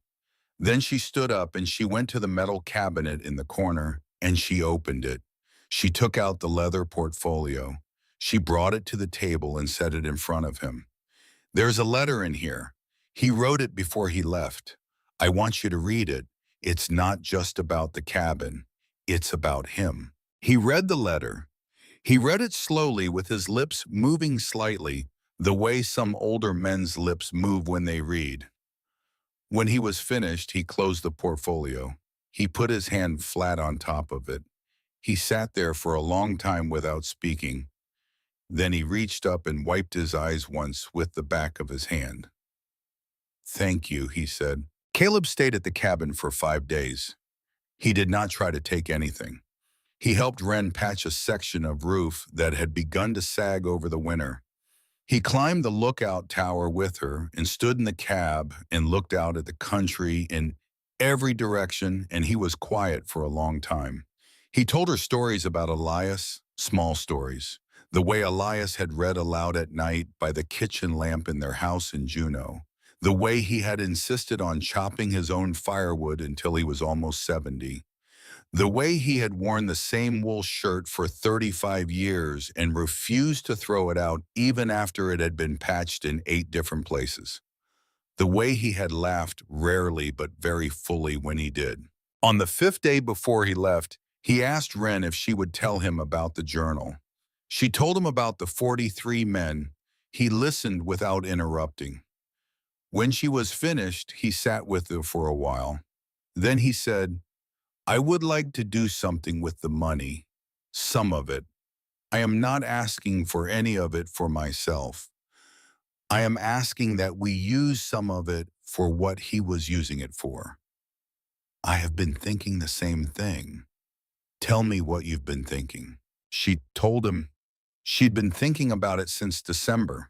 Then she stood up and she went to the metal cabinet in the corner and she opened it. She took out the leather portfolio. She brought it to the table and set it in front of him. There's a letter in here. He wrote it before he left. I want you to read it. It's not just about the cabin. It's about him. He read the letter. He read it slowly with his lips moving slightly, the way some older men's lips move when they read. When he was finished, he closed the portfolio. He put his hand flat on top of it. He sat there for a long time without speaking. Then he reached up and wiped his eyes once with the back of his hand. Thank you, he said. Caleb stayed at the cabin for 5 days. He did not try to take anything. He helped Wren patch a section of roof that had begun to sag over the winter. He climbed the lookout tower with her and stood in the cab and looked out at the country in every direction, and he was quiet for a long time. He told her stories about Elias, small stories, the way Elias had read aloud at night by the kitchen lamp in their house in Juneau, the way he had insisted on chopping his own firewood until he was almost 70, the way he had worn the same wool shirt for 35 years and refused to throw it out even after it had been patched in 8 different places. The way he had laughed rarely but very fully when he did. On the 5th day before he left, he asked Wren if she would tell him about the journal. She told him about the 43 men. He listened without interrupting. When she was finished, he sat with her for a while. Then he said, I would like to do something with the money, some of it. I am not asking for any of it for myself. I am asking that we use some of it for what he was using it for. I have been thinking the same thing. Tell me what you've been thinking. She told him she'd been thinking about it since December,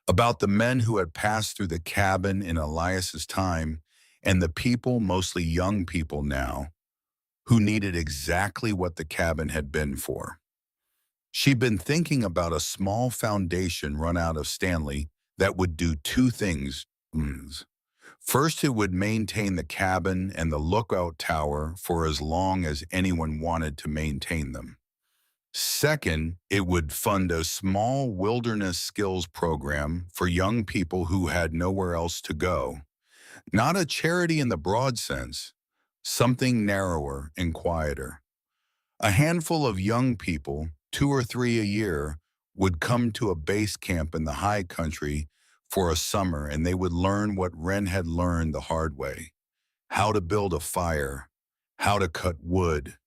about the men who had passed through the cabin in Elias's time and the people, mostly young people now, who needed exactly what the cabin had been for. She'd been thinking about a small foundation run out of Stanley that would do 2 things. First, it would maintain the cabin and the lookout tower for as long as anyone wanted to maintain them. Second, it would fund a small wilderness skills program for young people who had nowhere else to go. Not a charity in the broad sense, something narrower and quieter. A handful of young people, 2 or 3 a year, would come to a base camp in the high country for a summer, and they would learn what Wren had learned the hard way: how to build a fire, how to cut wood,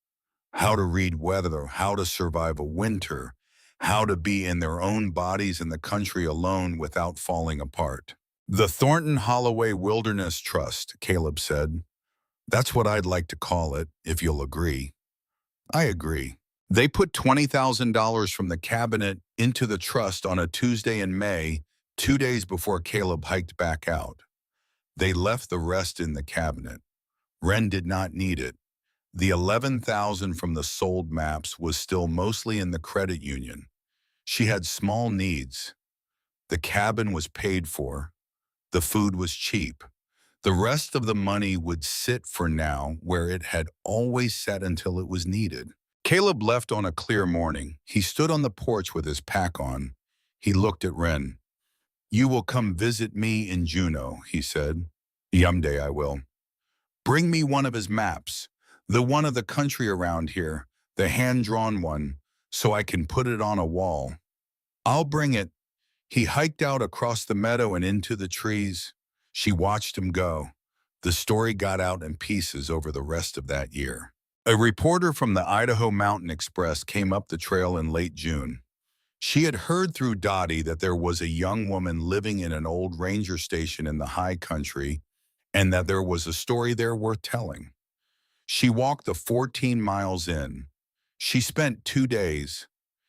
how to read weather, how to survive a winter, how to be in their own bodies in the country alone without falling apart. The Thornton Holloway Wilderness Trust, Caleb said. That's what I'd like to call it, if you'll agree. I agree. They put $20,000 from the cabinet into the trust on a Tuesday in May, 2 days before Caleb hiked back out. They left the rest in the cabinet. Wren did not need it. The $11,000 from the sold maps was still mostly in the credit union. She had small needs. The cabin was paid for. The food was cheap. The rest of the money would sit for now where it had always sat until it was needed. Caleb left on a clear morning. He stood on the porch with his pack on. He looked at Wren. You will come visit me in Juneau, he said. Someday I will. Bring me one of his maps, the one of the country around here, the hand-drawn one, so I can put it on a wall. I'll bring it. He hiked out across the meadow and into the trees. She watched him go. The story got out in pieces over the rest of that year. A reporter from the Idaho Mountain Express came up the trail in late June. She had heard through Dottie that there was a young woman living in an old ranger station in the high country and that there was a story there worth telling. She walked the 14 miles in. She spent 2 days.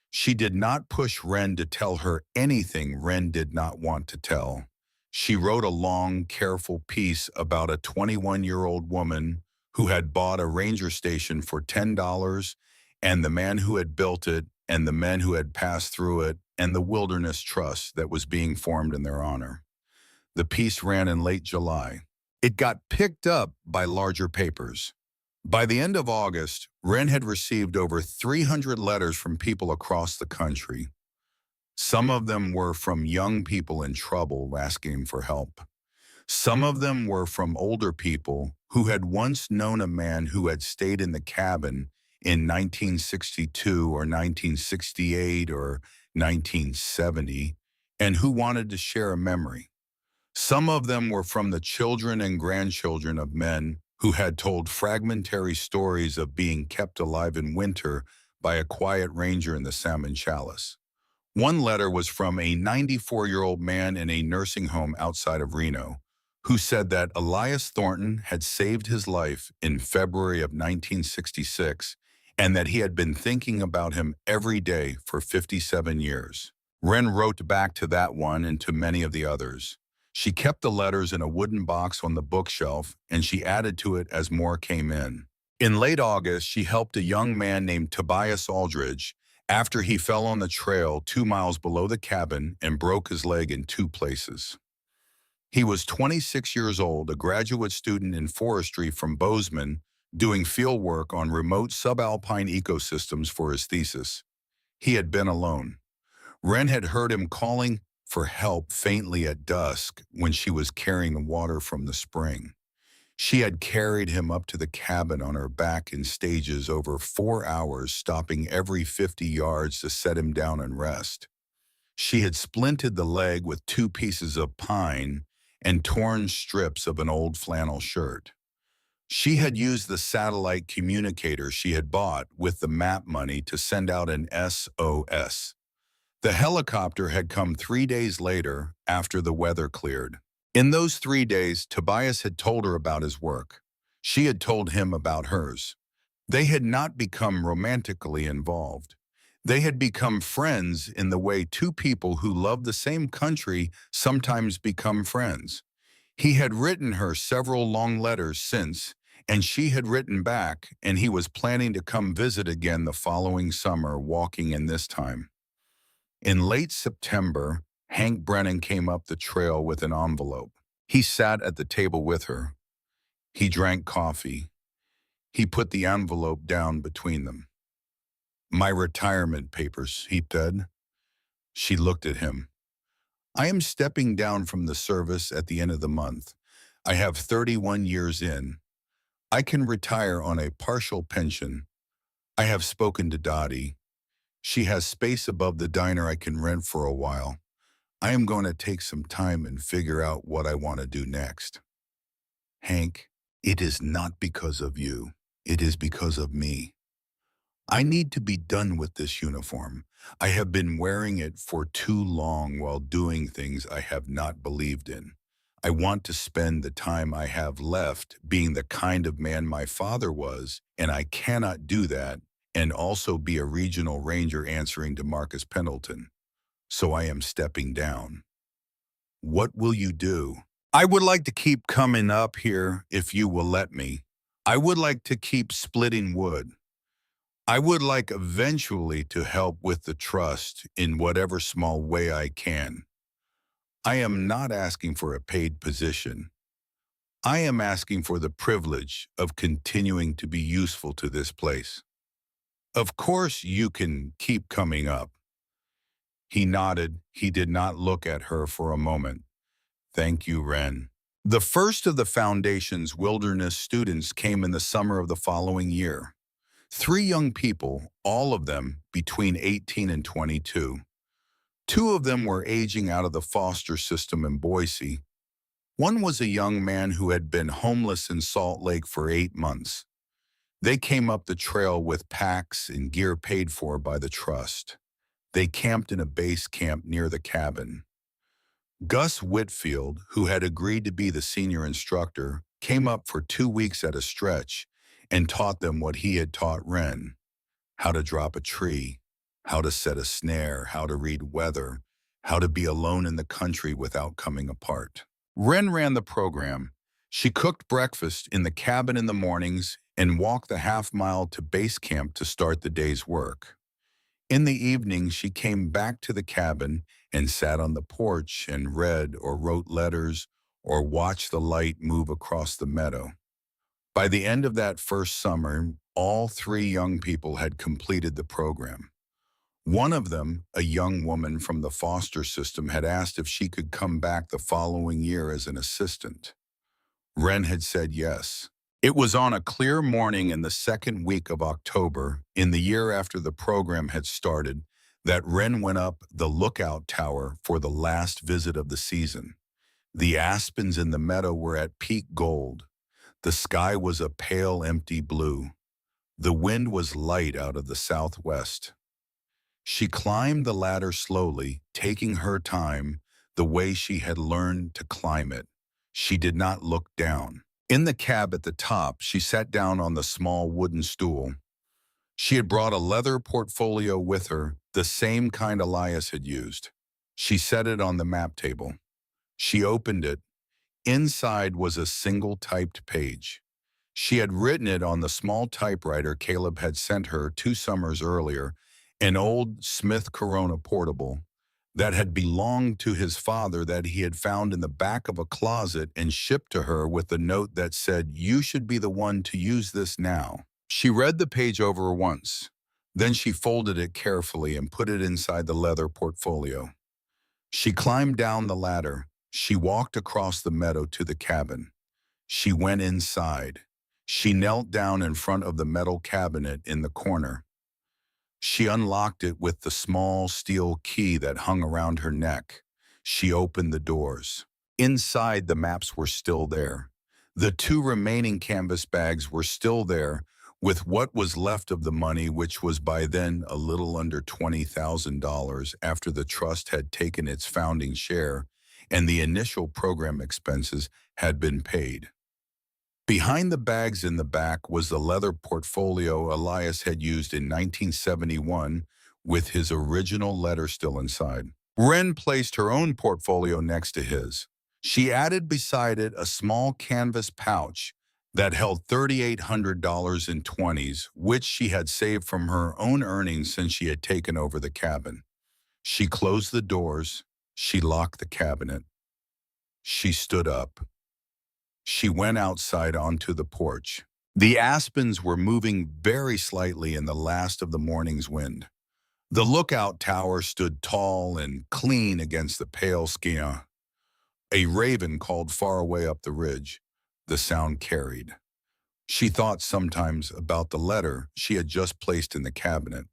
She did not push Wren to tell her anything Wren did not want to tell. She wrote a long, careful piece about a 21-year-old woman who had bought a ranger station for $10, and the man who had built it, and the men who had passed through it, and the wilderness trust that was being formed in their honor. The piece ran in late July. It got picked up by larger papers. By the end of August, Wren had received over 300 letters from people across the country. Some of them were from young people in trouble asking for help. Some of them were from older people who had once known a man who had stayed in the cabin in 1962 or 1968 or 1970 and who wanted to share a memory. Some of them were from the children and grandchildren of men who had told fragmentary stories of being kept alive in winter by a quiet ranger in the salmon chalice. One letter was from a 94-year-old man in a nursing home outside of Reno, who said that Elias Thornton had saved his life in February of 1966 and that he had been thinking about him every day for 57 years. Wren wrote back to that one and to many of the others. She kept the letters in a wooden box on the bookshelf, and she added to it as more came in. In late August, she helped a young man named Tobias Aldridge after he fell on the trail 2 miles below the cabin and broke his leg in 2 places. He was 26 years old, a graduate student in forestry from Bozeman, doing field work on remote subalpine ecosystems for his thesis. He had been alone. Wren had heard him calling for help faintly at dusk when she was carrying water from the spring. She had carried him up to the cabin on her back in stages over 4 hours, stopping every 50 yards to set him down and rest. She had splinted the leg with 2 pieces of pine and torn strips of an old flannel shirt. She had used the satellite communicator she had bought with the map money to send out an SOS. The helicopter had come 3 days later after the weather cleared. In those 3 days, Tobias had told her about his work. She had told him about hers. They had not become romantically involved. They had become friends in the way 2 people who love the same country sometimes become friends. He had written her several long letters since, and she had written back, and he was planning to come visit again the following summer, walking in this time. In late September, Hank Brennan came up the trail with an envelope. He sat at the table with her. He drank coffee. He put the envelope down between them. "My retirement papers," he said. She looked at him. "I am stepping down from the service at the end of the month. I have 31 years in. I can retire on a partial pension. I have spoken to Dottie. She has space above the diner I can rent for a while. I am going to take some time and figure out what I want to do next." "Hank, it is not because of you. It is because of me. I need to be done with this uniform. I have been wearing it for too long while doing things I have not believed in. I want to spend the time I have left being the kind of man my father was, and I cannot do that and also be a regional ranger answering to Marcus Pendleton. So I am stepping down. What will you do?" "I would like to keep coming up here if you will let me. I would like to keep splitting wood. I would like eventually to help with the trust in whatever small way I can. I am not asking for a paid position. I am asking for the privilege of continuing to be useful to this place. Of course you can keep coming up." He nodded. He did not look at her for a moment. "Thank you, Wren." The first of the Foundation's wilderness students came in the summer of the following year. 3 young people, all of them between 18 and 22. 2 of them were aging out of the foster system in Boise. One was a young man who had been homeless in Salt Lake for 8 months. They came up the trail with packs and gear paid for by the trust. They camped in a base camp near the cabin. Gus Whitfield, who had agreed to be the senior instructor, came up for 2 weeks at a stretch and taught them what he had taught Wren: how to drop a tree, how to set a snare, how to read weather, how to be alone in the country without coming apart. Wren ran the program. She cooked breakfast in the cabin in the mornings and walked the half-mile to base camp to start the day's work. In the evening, she came back to the cabin and sat on the porch and read or wrote letters or watch the light move across the meadow. By the end of that first summer, all three young people had completed the program. One of them, a young woman from the foster system, had asked if she could come back the following year as an assistant. Wren had said yes. It was on a clear morning in the second week of October, in the year after the program had started, that Wren went up the lookout tower for the last visit of the season. The aspens in the meadow were at peak gold. The sky was a pale, empty blue. The wind was light out of the southwest. She climbed the ladder slowly, taking her time, the way she had learned to climb it. She did not look down. In the cab at the top, she sat down on the small wooden stool. She had brought a leather portfolio with her, the same kind Elias had used. She set it on the map table. She opened it. Inside was a single typed page. She had written it on the small typewriter Caleb had sent her 2 summers earlier, an old Smith Corona portable that had belonged to his father that he had found in the back of a closet and shipped to her with a note that said, "You should be the one to use this now." She read the page over once. Then she folded it carefully and put it inside the leather portfolio. She climbed down the ladder. She walked across the meadow to the cabin. She went inside. She knelt down in front of the metal cabinet in the corner. She unlocked it with the small steel key that hung around her neck. She opened the doors. Inside, the maps were still there. The 2 remaining canvas bags were still there, with what was left of the money, which was by then a little under $20,000 after the trust had taken its founding share and the initial program expenses had been paid. Behind the bags in the back was the leather portfolio Elias had used in 1971 with his original letter still inside. Wren placed her own portfolio next to his. She added beside it a small canvas pouch that held $3,800 in 20s, which she had saved from her own earnings since she had taken over the cabin. She closed the doors. She locked the cabinet. She stood up. She went outside onto the porch. The aspens were moving very slightly in the last of the morning's wind. The lookout tower stood tall and clean against the pale sky. A raven called far away up the ridge. The sound carried. She thought sometimes about the letter she had just placed in the cabinet,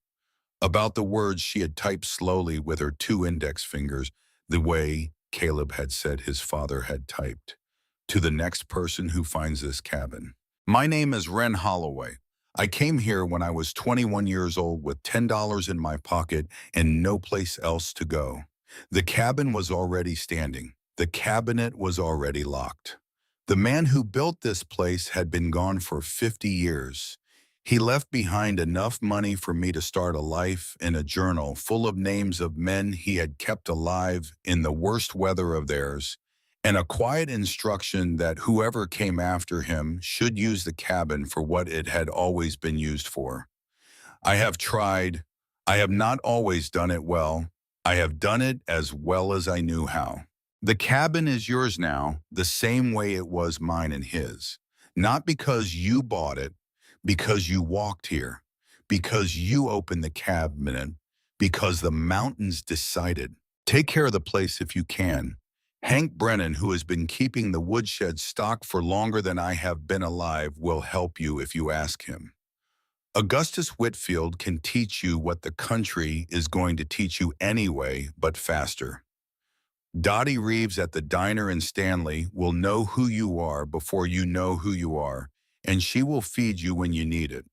about the words she had typed slowly with her 2 index fingers, the way Caleb had said his father had typed. To the next person who finds this cabin. My name is Wren Holloway. I came here when I was 21 years old with $10 in my pocket and no place else to go. The cabin was already standing. The cabinet was already locked. The man who built this place had been gone for 50 years. He left behind enough money for me to start a life in a journal full of names of men he had kept alive in the worst weather of theirs, and a quiet instruction that whoever came after him should use the cabin for what it had always been used for. I have tried. I have not always done it well. I have done it as well as I knew how. The cabin is yours now, the same way it was mine and his. Not because you bought it, because you walked here, because you opened the cabinet, because the mountains decided. Take care of the place if you can. Hank Brennan, who has been keeping the woodshed stocked for longer than I have been alive, will help you if you ask him. Augustus Whitfield can teach you what the country is going to teach you anyway, but faster. Dottie Reeves at the diner in Stanley will know who you are before you know who you are, and she will feed you when you need it.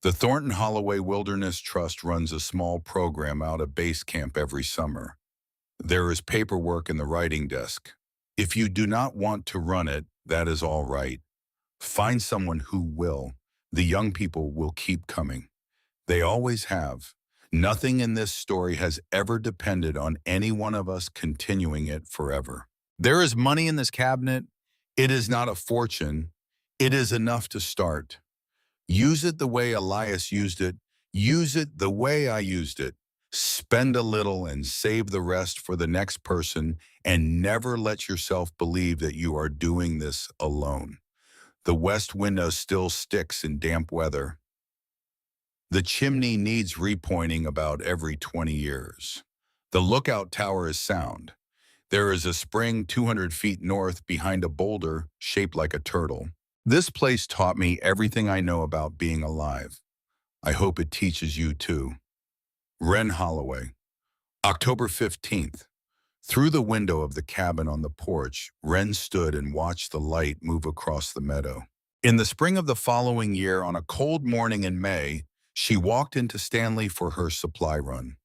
The Thornton Holloway Wilderness Trust runs a small program out of base camp every summer. There is paperwork in the writing desk. If you do not want to run it, that is all right. Find someone who will. The young people will keep coming. They always have. Nothing in this story has ever depended on any one of us continuing it forever. There is money in this cabinet. It is not a fortune. It is enough to start. Use it the way Elias used it. Use it the way I used it. Spend a little and save the rest for the next person, and never let yourself believe that you are doing this alone. The west window still sticks in damp weather. The chimney needs repointing about every 20 years. The lookout tower is sound. There is a spring 200 feet north behind a boulder shaped like a turtle. This place taught me everything I know about being alive. I hope it teaches you too. Wren Holloway. October 15th. Through the window of the cabin on the porch, Wren stood and watched the light move across the meadow. In the spring of the following year, on a cold morning in May, she walked into Stanley for her supply run.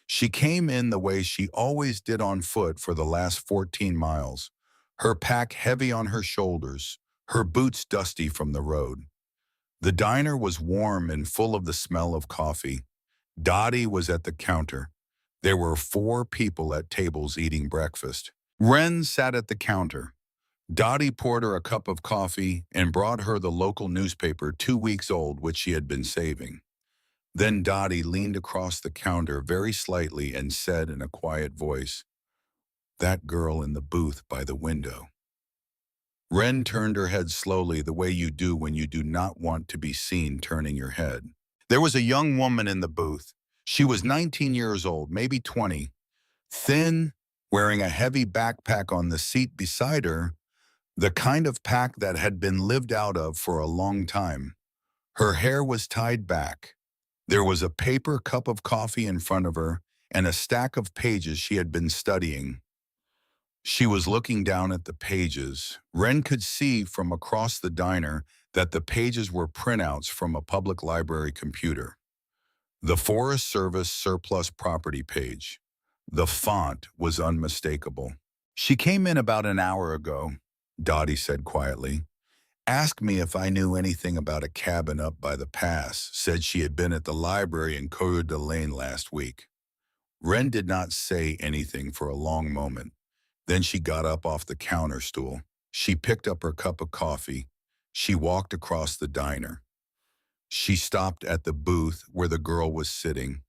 She came in the way she always did, on foot for the last 14 miles, her pack heavy on her shoulders, her boots dusty from the road. The diner was warm and full of the smell of coffee. Dottie was at the counter. There were 4 people at tables eating breakfast. Wren sat at the counter. Dottie poured her a cup of coffee and brought her the local newspaper, 2 weeks old, which she had been saving. Then Dottie leaned across the counter very slightly and said in a quiet voice, "That girl in the booth by the window." Wren turned her head slowly, the way you do when you do not want to be seen turning your head. There was a young woman in the booth. She was 19 years old, maybe 20, thin, wearing a heavy backpack on the seat beside her, the kind of pack that had been lived out of for a long time. Her hair was tied back. There was a paper cup of coffee in front of her and a stack of pages she had been studying. She was looking down at the pages. Wren could see from across the diner that the pages were printouts from a public library computer. The Forest Service surplus property page. The font was unmistakable. "She came in about an hour ago," Dottie said quietly. "Asked me if I knew anything about a cabin up by the pass. Said she had been at the library in Coeur d'Alene last week." Wren did not say anything for a long moment. Then she got up off the counter stool. She picked up her cup of coffee. She walked across the diner. She stopped at the booth where the girl was sitting.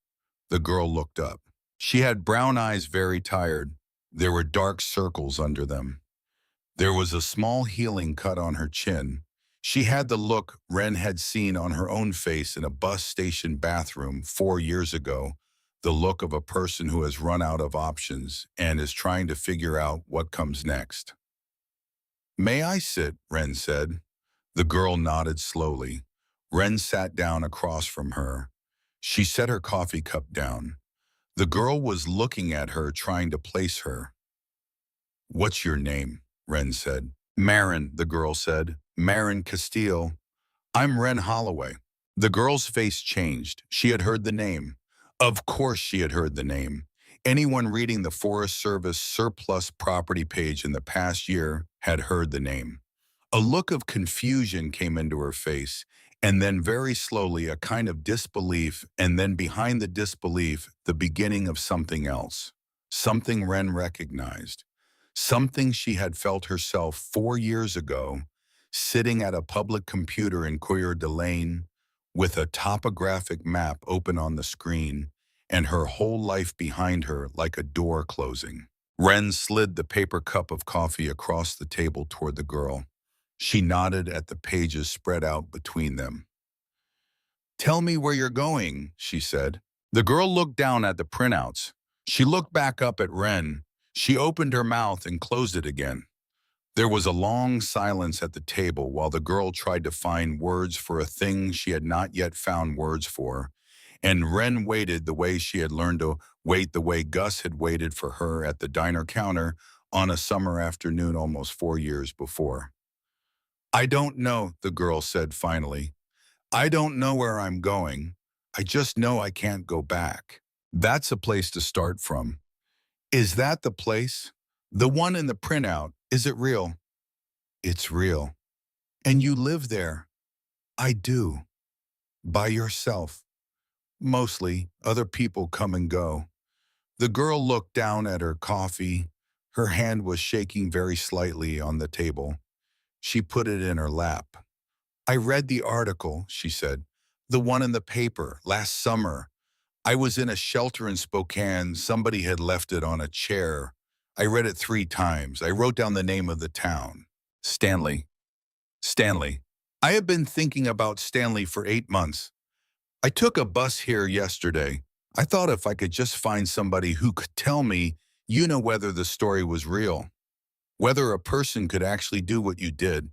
The girl looked up. She had brown eyes, very tired. There were dark circles under them. There was a small healing cut on her chin. She had the look Wren had seen on her own face in a bus station bathroom 4 years ago, the look of a person who has run out of options and is trying to figure out what comes next. "May I sit?" Wren said. The girl nodded slowly. Wren sat down across from her. She set her coffee cup down. The girl was looking at her, trying to place her. "What's your name?" Wren said. "Marin," the girl said. "Marin Castile." "I'm Wren Holloway." The girl's face changed. She had heard the name. Of course she had heard the name. Anyone reading the Forest Service surplus property page in the past year had heard the name. A look of confusion came into her face, and then very slowly a kind of disbelief, and then behind the disbelief, the beginning of something else. Something Wren recognized. Something she had felt herself 4 years ago, sitting at a public computer in Coeur d'Alene, with a topographic map open on the screen, and her whole life behind her like a door closing. Wren slid the paper cup of coffee across the table toward the girl. She nodded at the pages spread out between them. "Tell me where you're going," she said. The girl looked down at the printouts. She looked back up at Wren. She opened her mouth and closed it again. There was a long silence at the table while the girl tried to find words for a thing she had not yet found words for, and Wren waited the way she had learned to wait, the way Gus had waited for her at the diner counter on a summer afternoon almost 4 years before. "I don't know," the girl said finally. "I don't know where I'm going. I just know I can't go back." That's a place to start from. Is that the place? The one in the printout, is it real? It's real. And you live there? I do. By yourself? Mostly. Other people come and go. The girl looked down at her coffee. Her hand was shaking very slightly on the table. She put it in her lap. "I read the article," she said. "The one in the paper, last summer. I was in a shelter in Spokane. Somebody had left it on a chair. I read it 3 times. I wrote down the name of the town. Stanley. Stanley. I have been thinking about Stanley for 8 months. I took a bus here yesterday. I thought if I could just find somebody who could tell me, whether the story was real, whether a person could actually do what you did,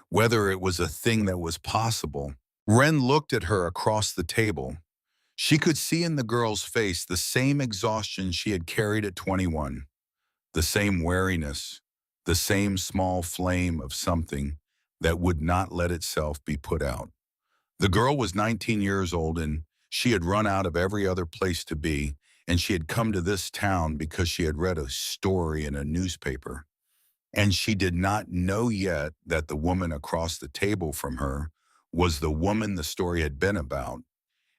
whether it was a thing that was possible. Ren looked at her across the table. She could see in the girl's face the same exhaustion she had carried at 21, the same weariness, the same small flame of something that would not let itself be put out. The girl was 19 years old and she had run out of every other place to be, and she had come to this town because she had read a story in a newspaper. And she did not know yet that the woman across the table from her was the woman the story had been about.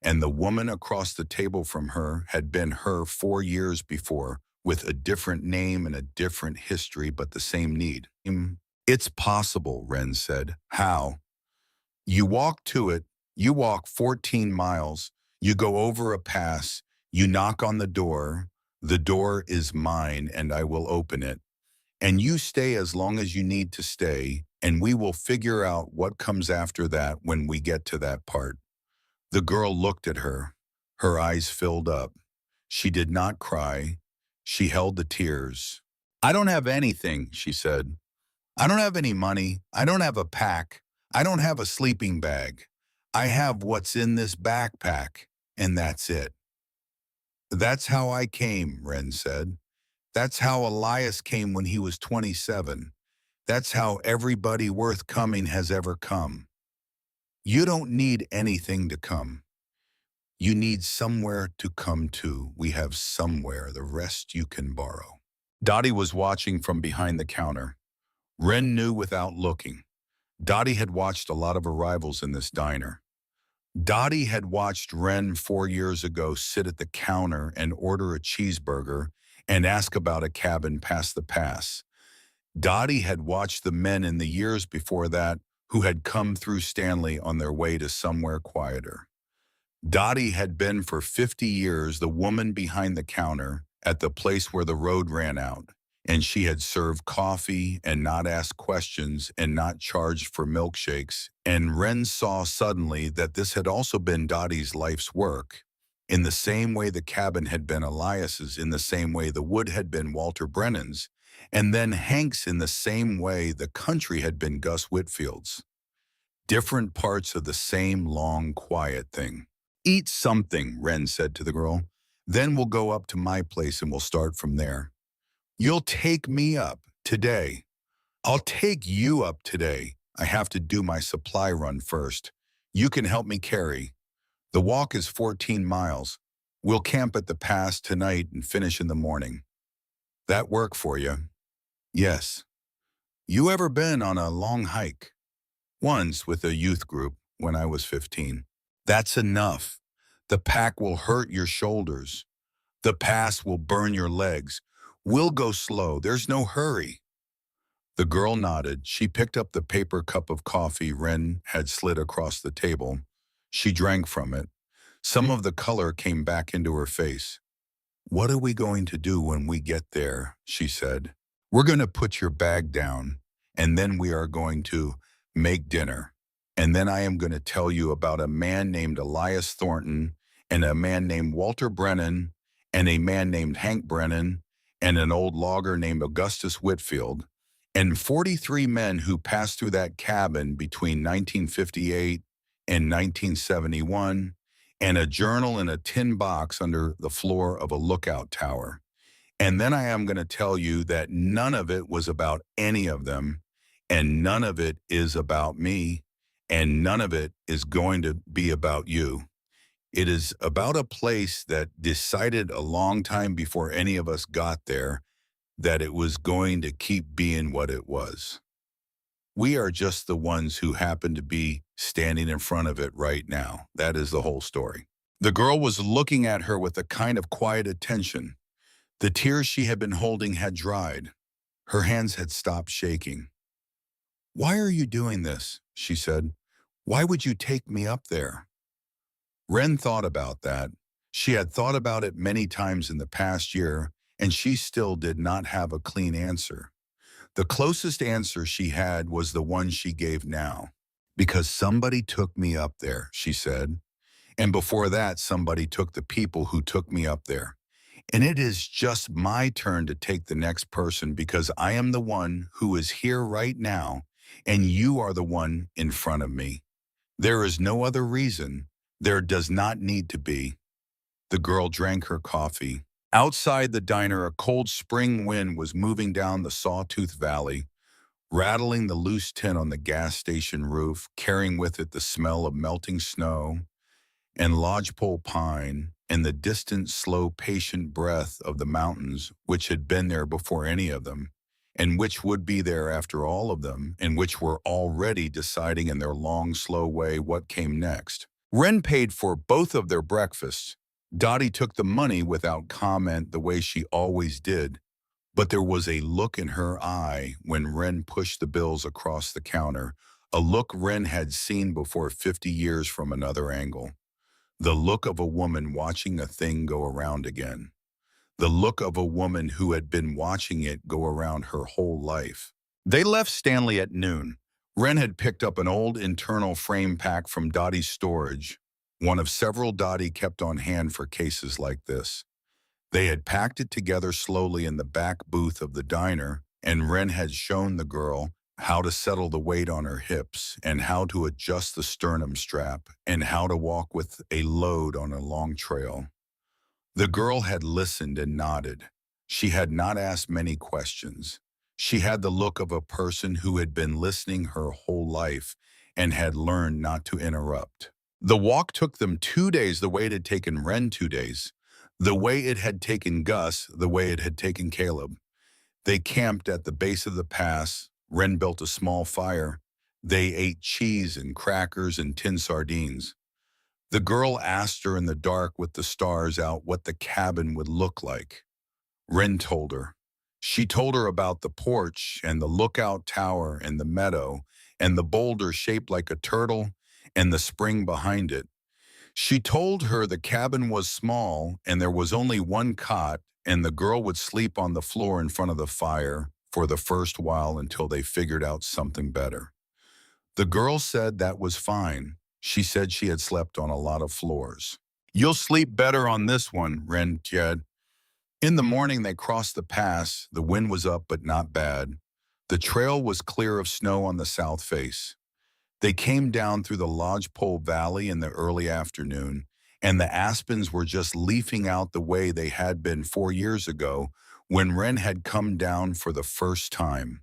And the woman across the table from her had been her 4 years before, with a different name and a different history, but the same need. It's possible, Ren said. How? You walk to it, you walk 14 miles, you go over a pass, you knock on the door is mine and I will open it. And you stay as long as you need to stay, and we will figure out what comes after that when we get to that part. The girl looked at her. Her eyes filled up. She did not cry. She held the tears. I don't have anything, she said. I don't have any money. I don't have a pack. I don't have a sleeping bag. I have what's in this backpack, and that's it. That's how I came, Ren said. That's how Elias came when he was 27. That's how everybody worth coming has ever come. You don't need anything to come. You need somewhere to come to. We have somewhere. The rest you can borrow. Dottie was watching from behind the counter. Ren knew without looking. Dottie had watched a lot of arrivals in this diner. Dottie had watched Ren 4 years ago sit at the counter and order a cheeseburger and ask about a cabin past the pass. Dottie had watched the men in the years before that who had come through Stanley on their way to somewhere quieter. Dottie had been for 50 years the woman behind the counter at the place where the road ran out, and she had served coffee and not asked questions and not charged for milkshakes, and Ren saw suddenly that this had also been Dottie's life's work. In the same way the cabin had been Elias's, in the same way the wood had been Walter Brennan's, and then Hank's in the same way the country had been Gus Whitfield's. Different parts of the same long, quiet thing. Eat something, Ren said to the girl. Then we'll go up to my place and we'll start from there. You'll take me up today. I'll take you up today. I have to do my supply run first. You can help me carry. The walk is 14 miles. We'll camp at the pass tonight and finish in the morning. That work for you? Yes. You ever been on a long hike? Once with a youth group when I was 15. That's enough. The pack will hurt your shoulders. The pass will burn your legs. We'll go slow. There's no hurry. The girl nodded. She picked up the paper cup of coffee Ren had slid across the table. She drank from it. Some of the color came back into her face. What are we going to do when we get there? She said. We're going to put your bag down, and then we are going to make dinner. And then I am going to tell you about a man named Elias Thornton and a man named Walter Brennan and a man named Hank Brennan and an old logger named Augustus Whitfield and 43 men who passed through that cabin between 1958 and 1971 and a journal in a tin box under the floor of a lookout tower. And then I am going to tell you that none of it was about any of them, and none of it is about me, and none of it is going to be about you. It is about a place that decided a long time before any of us got there that it was going to keep being what it was. We are just the ones who happen to be standing in front of it right now. That is the whole story. The girl was looking at her with a kind of quiet attention. The tears she had been holding had dried. Her hands had stopped shaking. Why are you doing this? She said. Why would you take me up there? Ren thought about that. She had thought about it many times in the past year, and she still did not have a clean answer. The closest answer she had was the one she gave now. Because somebody took me up there, she said. And before that, somebody took the people who took me up there. And it is just my turn to take the next person because I am the one who is here right now, and you are the one in front of me. There is no other reason. There does not need to be. The girl drank her coffee. Outside the diner, a cold spring wind was moving down the Sawtooth Valley, rattling the loose tin on the gas station roof, carrying with it the smell of melting snow and lodgepole pine and the distant, slow, patient breath of the mountains which had been there before any of them, and which would be there after all of them, and which were already deciding in their long, slow way what came next. Wren paid for both of their breakfasts. Dottie took the money without comment the way she always did, but there was a look in her eye when Wren pushed the bills across the counter, a look Wren had seen before 50 years from another angle. The look of a woman watching a thing go around again. The look of a woman who had been watching it go around her whole life. They left Stanley at noon. Wren had picked up an old internal frame pack from Dottie's storage, one of several Dottie kept on hand for cases like this. They had packed it together slowly in the back booth of the diner, and Wren had shown the girl how to settle the weight on her hips and how to adjust the sternum strap and how to walk with a load on a long trail. The girl had listened and nodded. She had not asked many questions. She had the look of a person who had been listening her whole life and had learned not to interrupt. The walk took them 2 days the way it had taken Wren 2 days, the way it had taken Gus, the way it had taken Caleb. They camped at the base of the pass. Wren built a small fire. They ate cheese and crackers and tin sardines. The girl asked her in the dark with the stars out what the cabin would look like. Wren told her. She told her about the porch and the lookout tower and the meadow and the boulder shaped like a turtle and the spring behind it. She told her the cabin was small and there was only one cot and the girl would sleep on the floor in front of the fire for the first while until they figured out something better. The girl said that was fine. She said she had slept on a lot of floors. You'll sleep better on this one, Wren said. In the morning they crossed the pass. The wind was up but not bad. The trail was clear of snow on the south face. They came down through the Lodgepole Valley in the early afternoon, and the aspens were just leafing out the way they had been 4 years ago when Wren had come down for the first time.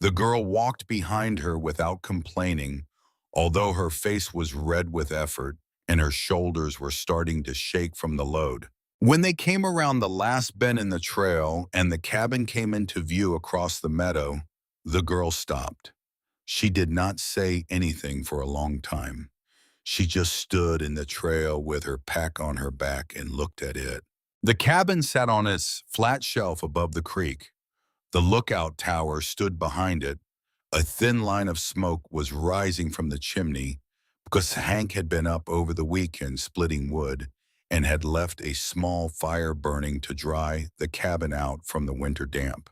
The girl walked behind her without complaining, although her face was red with effort and her shoulders were starting to shake from the load. When they came around the last bend in the trail and the cabin came into view across the meadow, the girl stopped. She did not say anything for a long time. She just stood in the trail with her pack on her back and looked at it. The cabin sat on its flat shelf above the creek. The lookout tower stood behind it. A thin line of smoke was rising from the chimney because Hank had been up over the weekend splitting wood and had left a small fire burning to dry the cabin out from the winter damp.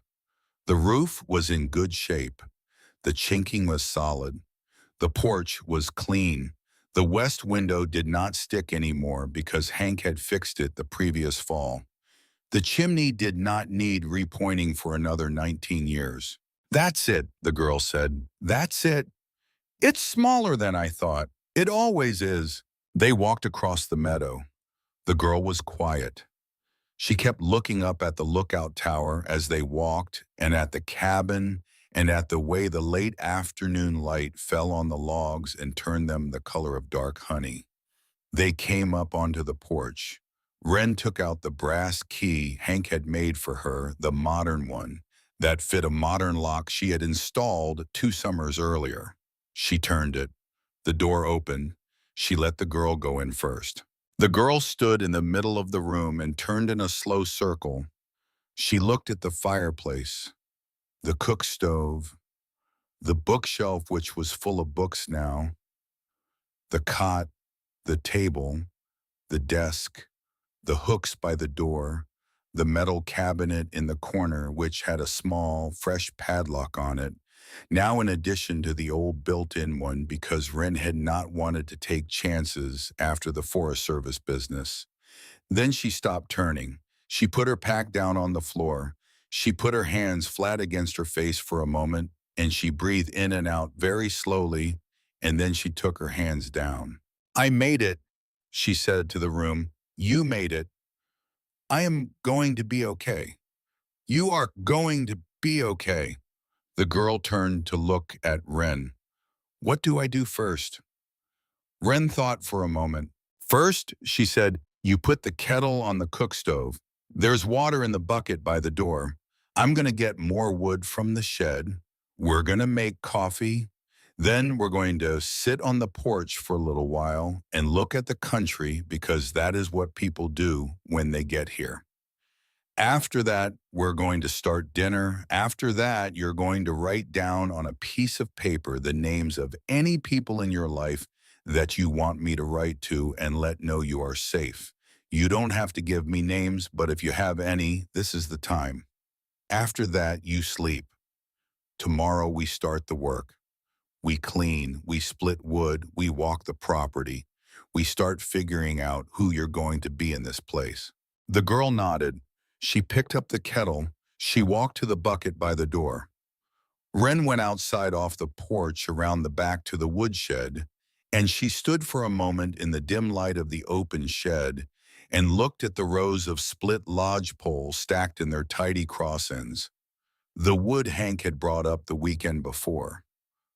The roof was in good shape. The chinking was solid. The porch was clean. The west window did not stick anymore because Hank had fixed it the previous fall. The chimney did not need repointing for another 19 years. That's it, the girl said. That's it. It's smaller than I thought. It always is. They walked across the meadow. The girl was quiet. She kept looking up at the lookout tower as they walked, and at the cabin, and at the way the late afternoon light fell on the logs and turned them the color of dark honey. They came up onto the porch. Wren took out the brass key Hank had made for her, the modern one, that fit a modern lock she had installed 2 summers earlier. She turned it. The door opened. She let the girl go in first. The girl stood in the middle of the room and turned in a slow circle. She looked at the fireplace, the cook stove, the bookshelf which was full of books now, the cot, the table, the desk, the hooks by the door, the metal cabinet in the corner which had a small, fresh padlock on it, now in addition to the old built-in one because Wren had not wanted to take chances after the Forest Service business. Then she stopped turning. She put her pack down on the floor. She put her hands flat against her face for a moment, and she breathed in and out very slowly, and then she took her hands down. "I made it," she said to the room. "You made it. I am going to be okay. You are going to be okay." The girl turned to look at Wren. "What do I do first?" Wren thought for a moment. "First," she said, "you put the kettle on the cook stove. There's water in the bucket by the door. I'm going to get more wood from the shed. We're going to make coffee. Then we're going to sit on the porch for a little while and look at the country because that is what people do when they get here. After that, we're going to start dinner. After that, you're going to write down on a piece of paper the names of any people in your life that you want me to write to and let know you are safe. You don't have to give me names, but if you have any, this is the time. After that, you sleep. Tomorrow we start the work. We clean, we split wood, we walk the property. We start figuring out who you're going to be in this place." The girl nodded. She picked up the kettle. She walked to the bucket by the door. Wren went outside off the porch around the back to the woodshed, and she stood for a moment in the dim light of the open shed and looked at the rows of split lodge poles stacked in their tidy cross ends. The wood Hank had brought up the weekend before.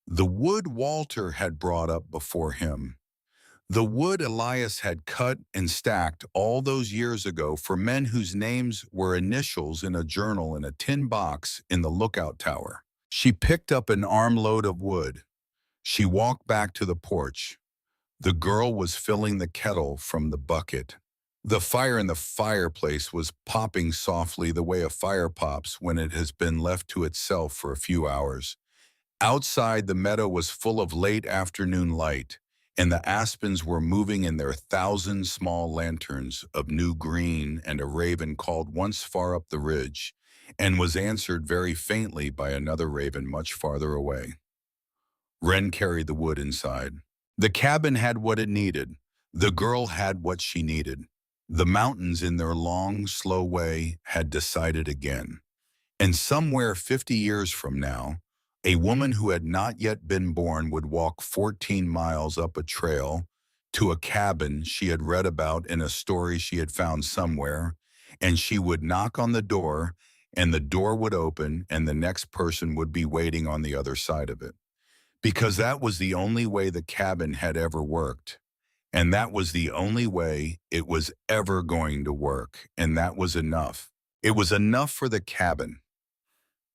The wood Walter had brought up before him. The wood Elias had cut and stacked all those years ago for men whose names were initials in a journal in a tin box in the lookout tower. She picked up an armload of wood. She walked back to the porch. The girl was filling the kettle from the bucket. The fire in the fireplace was popping softly the way a fire pops when it has been left to itself for a few hours. Outside, the meadow was full of late afternoon light, and the aspens were moving in their 1,000 small lanterns of new green, and a raven called once far up the ridge, and was answered very faintly by another raven much farther away. Wren carried the wood inside. The cabin had what it needed. The girl had what she needed. The mountains in their long, slow way had decided again. And somewhere 50 years from now, a woman who had not yet been born would walk 14 miles up a trail to a cabin she had read about in a story she had found somewhere, and she would knock on the door, and the door would open, and the next person would be waiting on the other side of it. Because that was the only way the cabin had ever worked. And that was the only way it was ever going to work, and that was enough. It was enough for the cabin.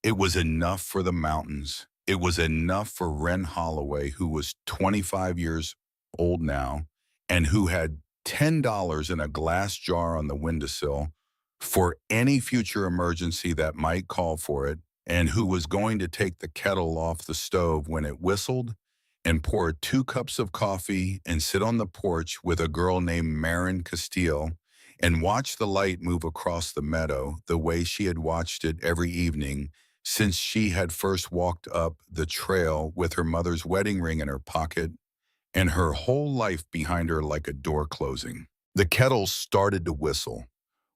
It was enough for the mountains. It was enough for Wren Holloway, who was 25 years old now, and who had $10 in a glass jar on the windowsill for any future emergency that might call for it, and who was going to take the kettle off the stove when it whistled and pour 2 cups of coffee and sit on the porch with a girl named Marin Castile and watch the light move across the meadow the way she had watched it every evening since she had first walked up the trail with her mother's wedding ring in her pocket and her whole life behind her like a door closing. The kettle started to whistle.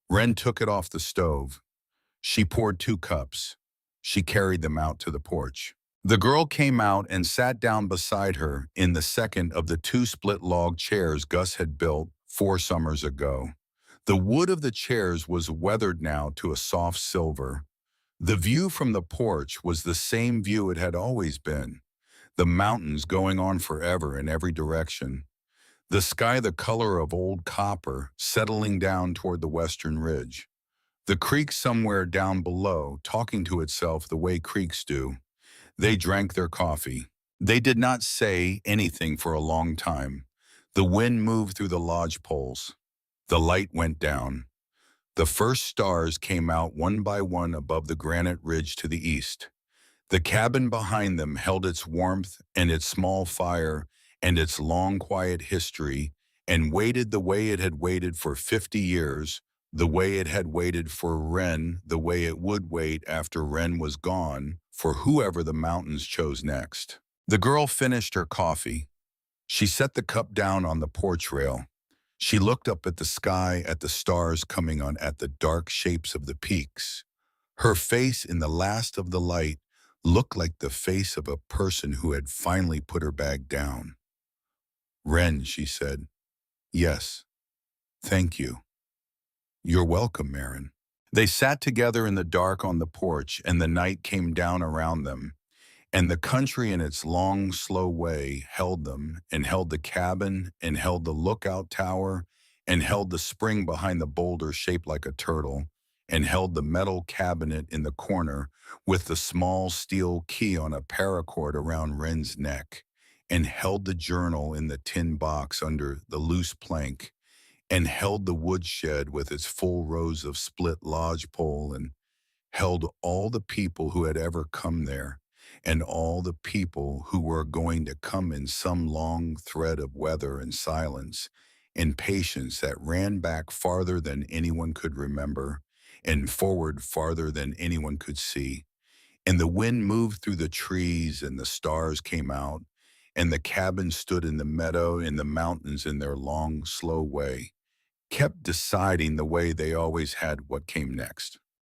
Wren took it off the stove. She poured 2 cups. She carried them out to the porch. The girl came out and sat down beside her in the second of the 2 split log chairs Gus had built 4 summers ago. The wood of the chairs was weathered now to a soft silver. The view from the porch was the same view it had always been, the mountains going on forever in every direction, the sky the color of old copper settling down toward the western ridge, the creek somewhere down below talking to itself the way creeks do. They drank their coffee. They did not say anything for a long time. The wind moved through the lodge poles. The light went down. The first stars came out one by one above the granite ridge to the east. The cabin behind them held its warmth and its small fire and its long quiet history and waited the way it had waited for 50 years, the way it had waited for Wren, the way it would wait after Wren was gone, for whoever the mountains chose next. The girl finished her coffee. She set the cup down on the porch rail. She looked up at the sky, at the stars coming on, at the dark shapes of the peaks. Her face in the last of the light looked like the face of a person who had finally put her bag down. "Wren," she said. "Yes, thank you." "You're welcome, Marin." They sat together in the dark on the porch, and the night came down around them, and the country in its long, slow way held them, and held the cabin, and held the lookout tower, and held the spring behind the boulder shaped like a turtle, and held the metal cabinet in the corner with the small steel key on a paracord around Wren's neck, and held the journal in the tin box under the loose plank, and held the woodshed with its full rows of split lodgepole, and held all the people who had ever come there, and all the people who were going to come in some long thread of weather and silence and patience that ran back farther than anyone could remember and forward farther than anyone could see. And the wind moved through the trees and the stars came out, and the cabin stood in the meadow and the mountains in their long, slow way kept deciding the way they always had what came next.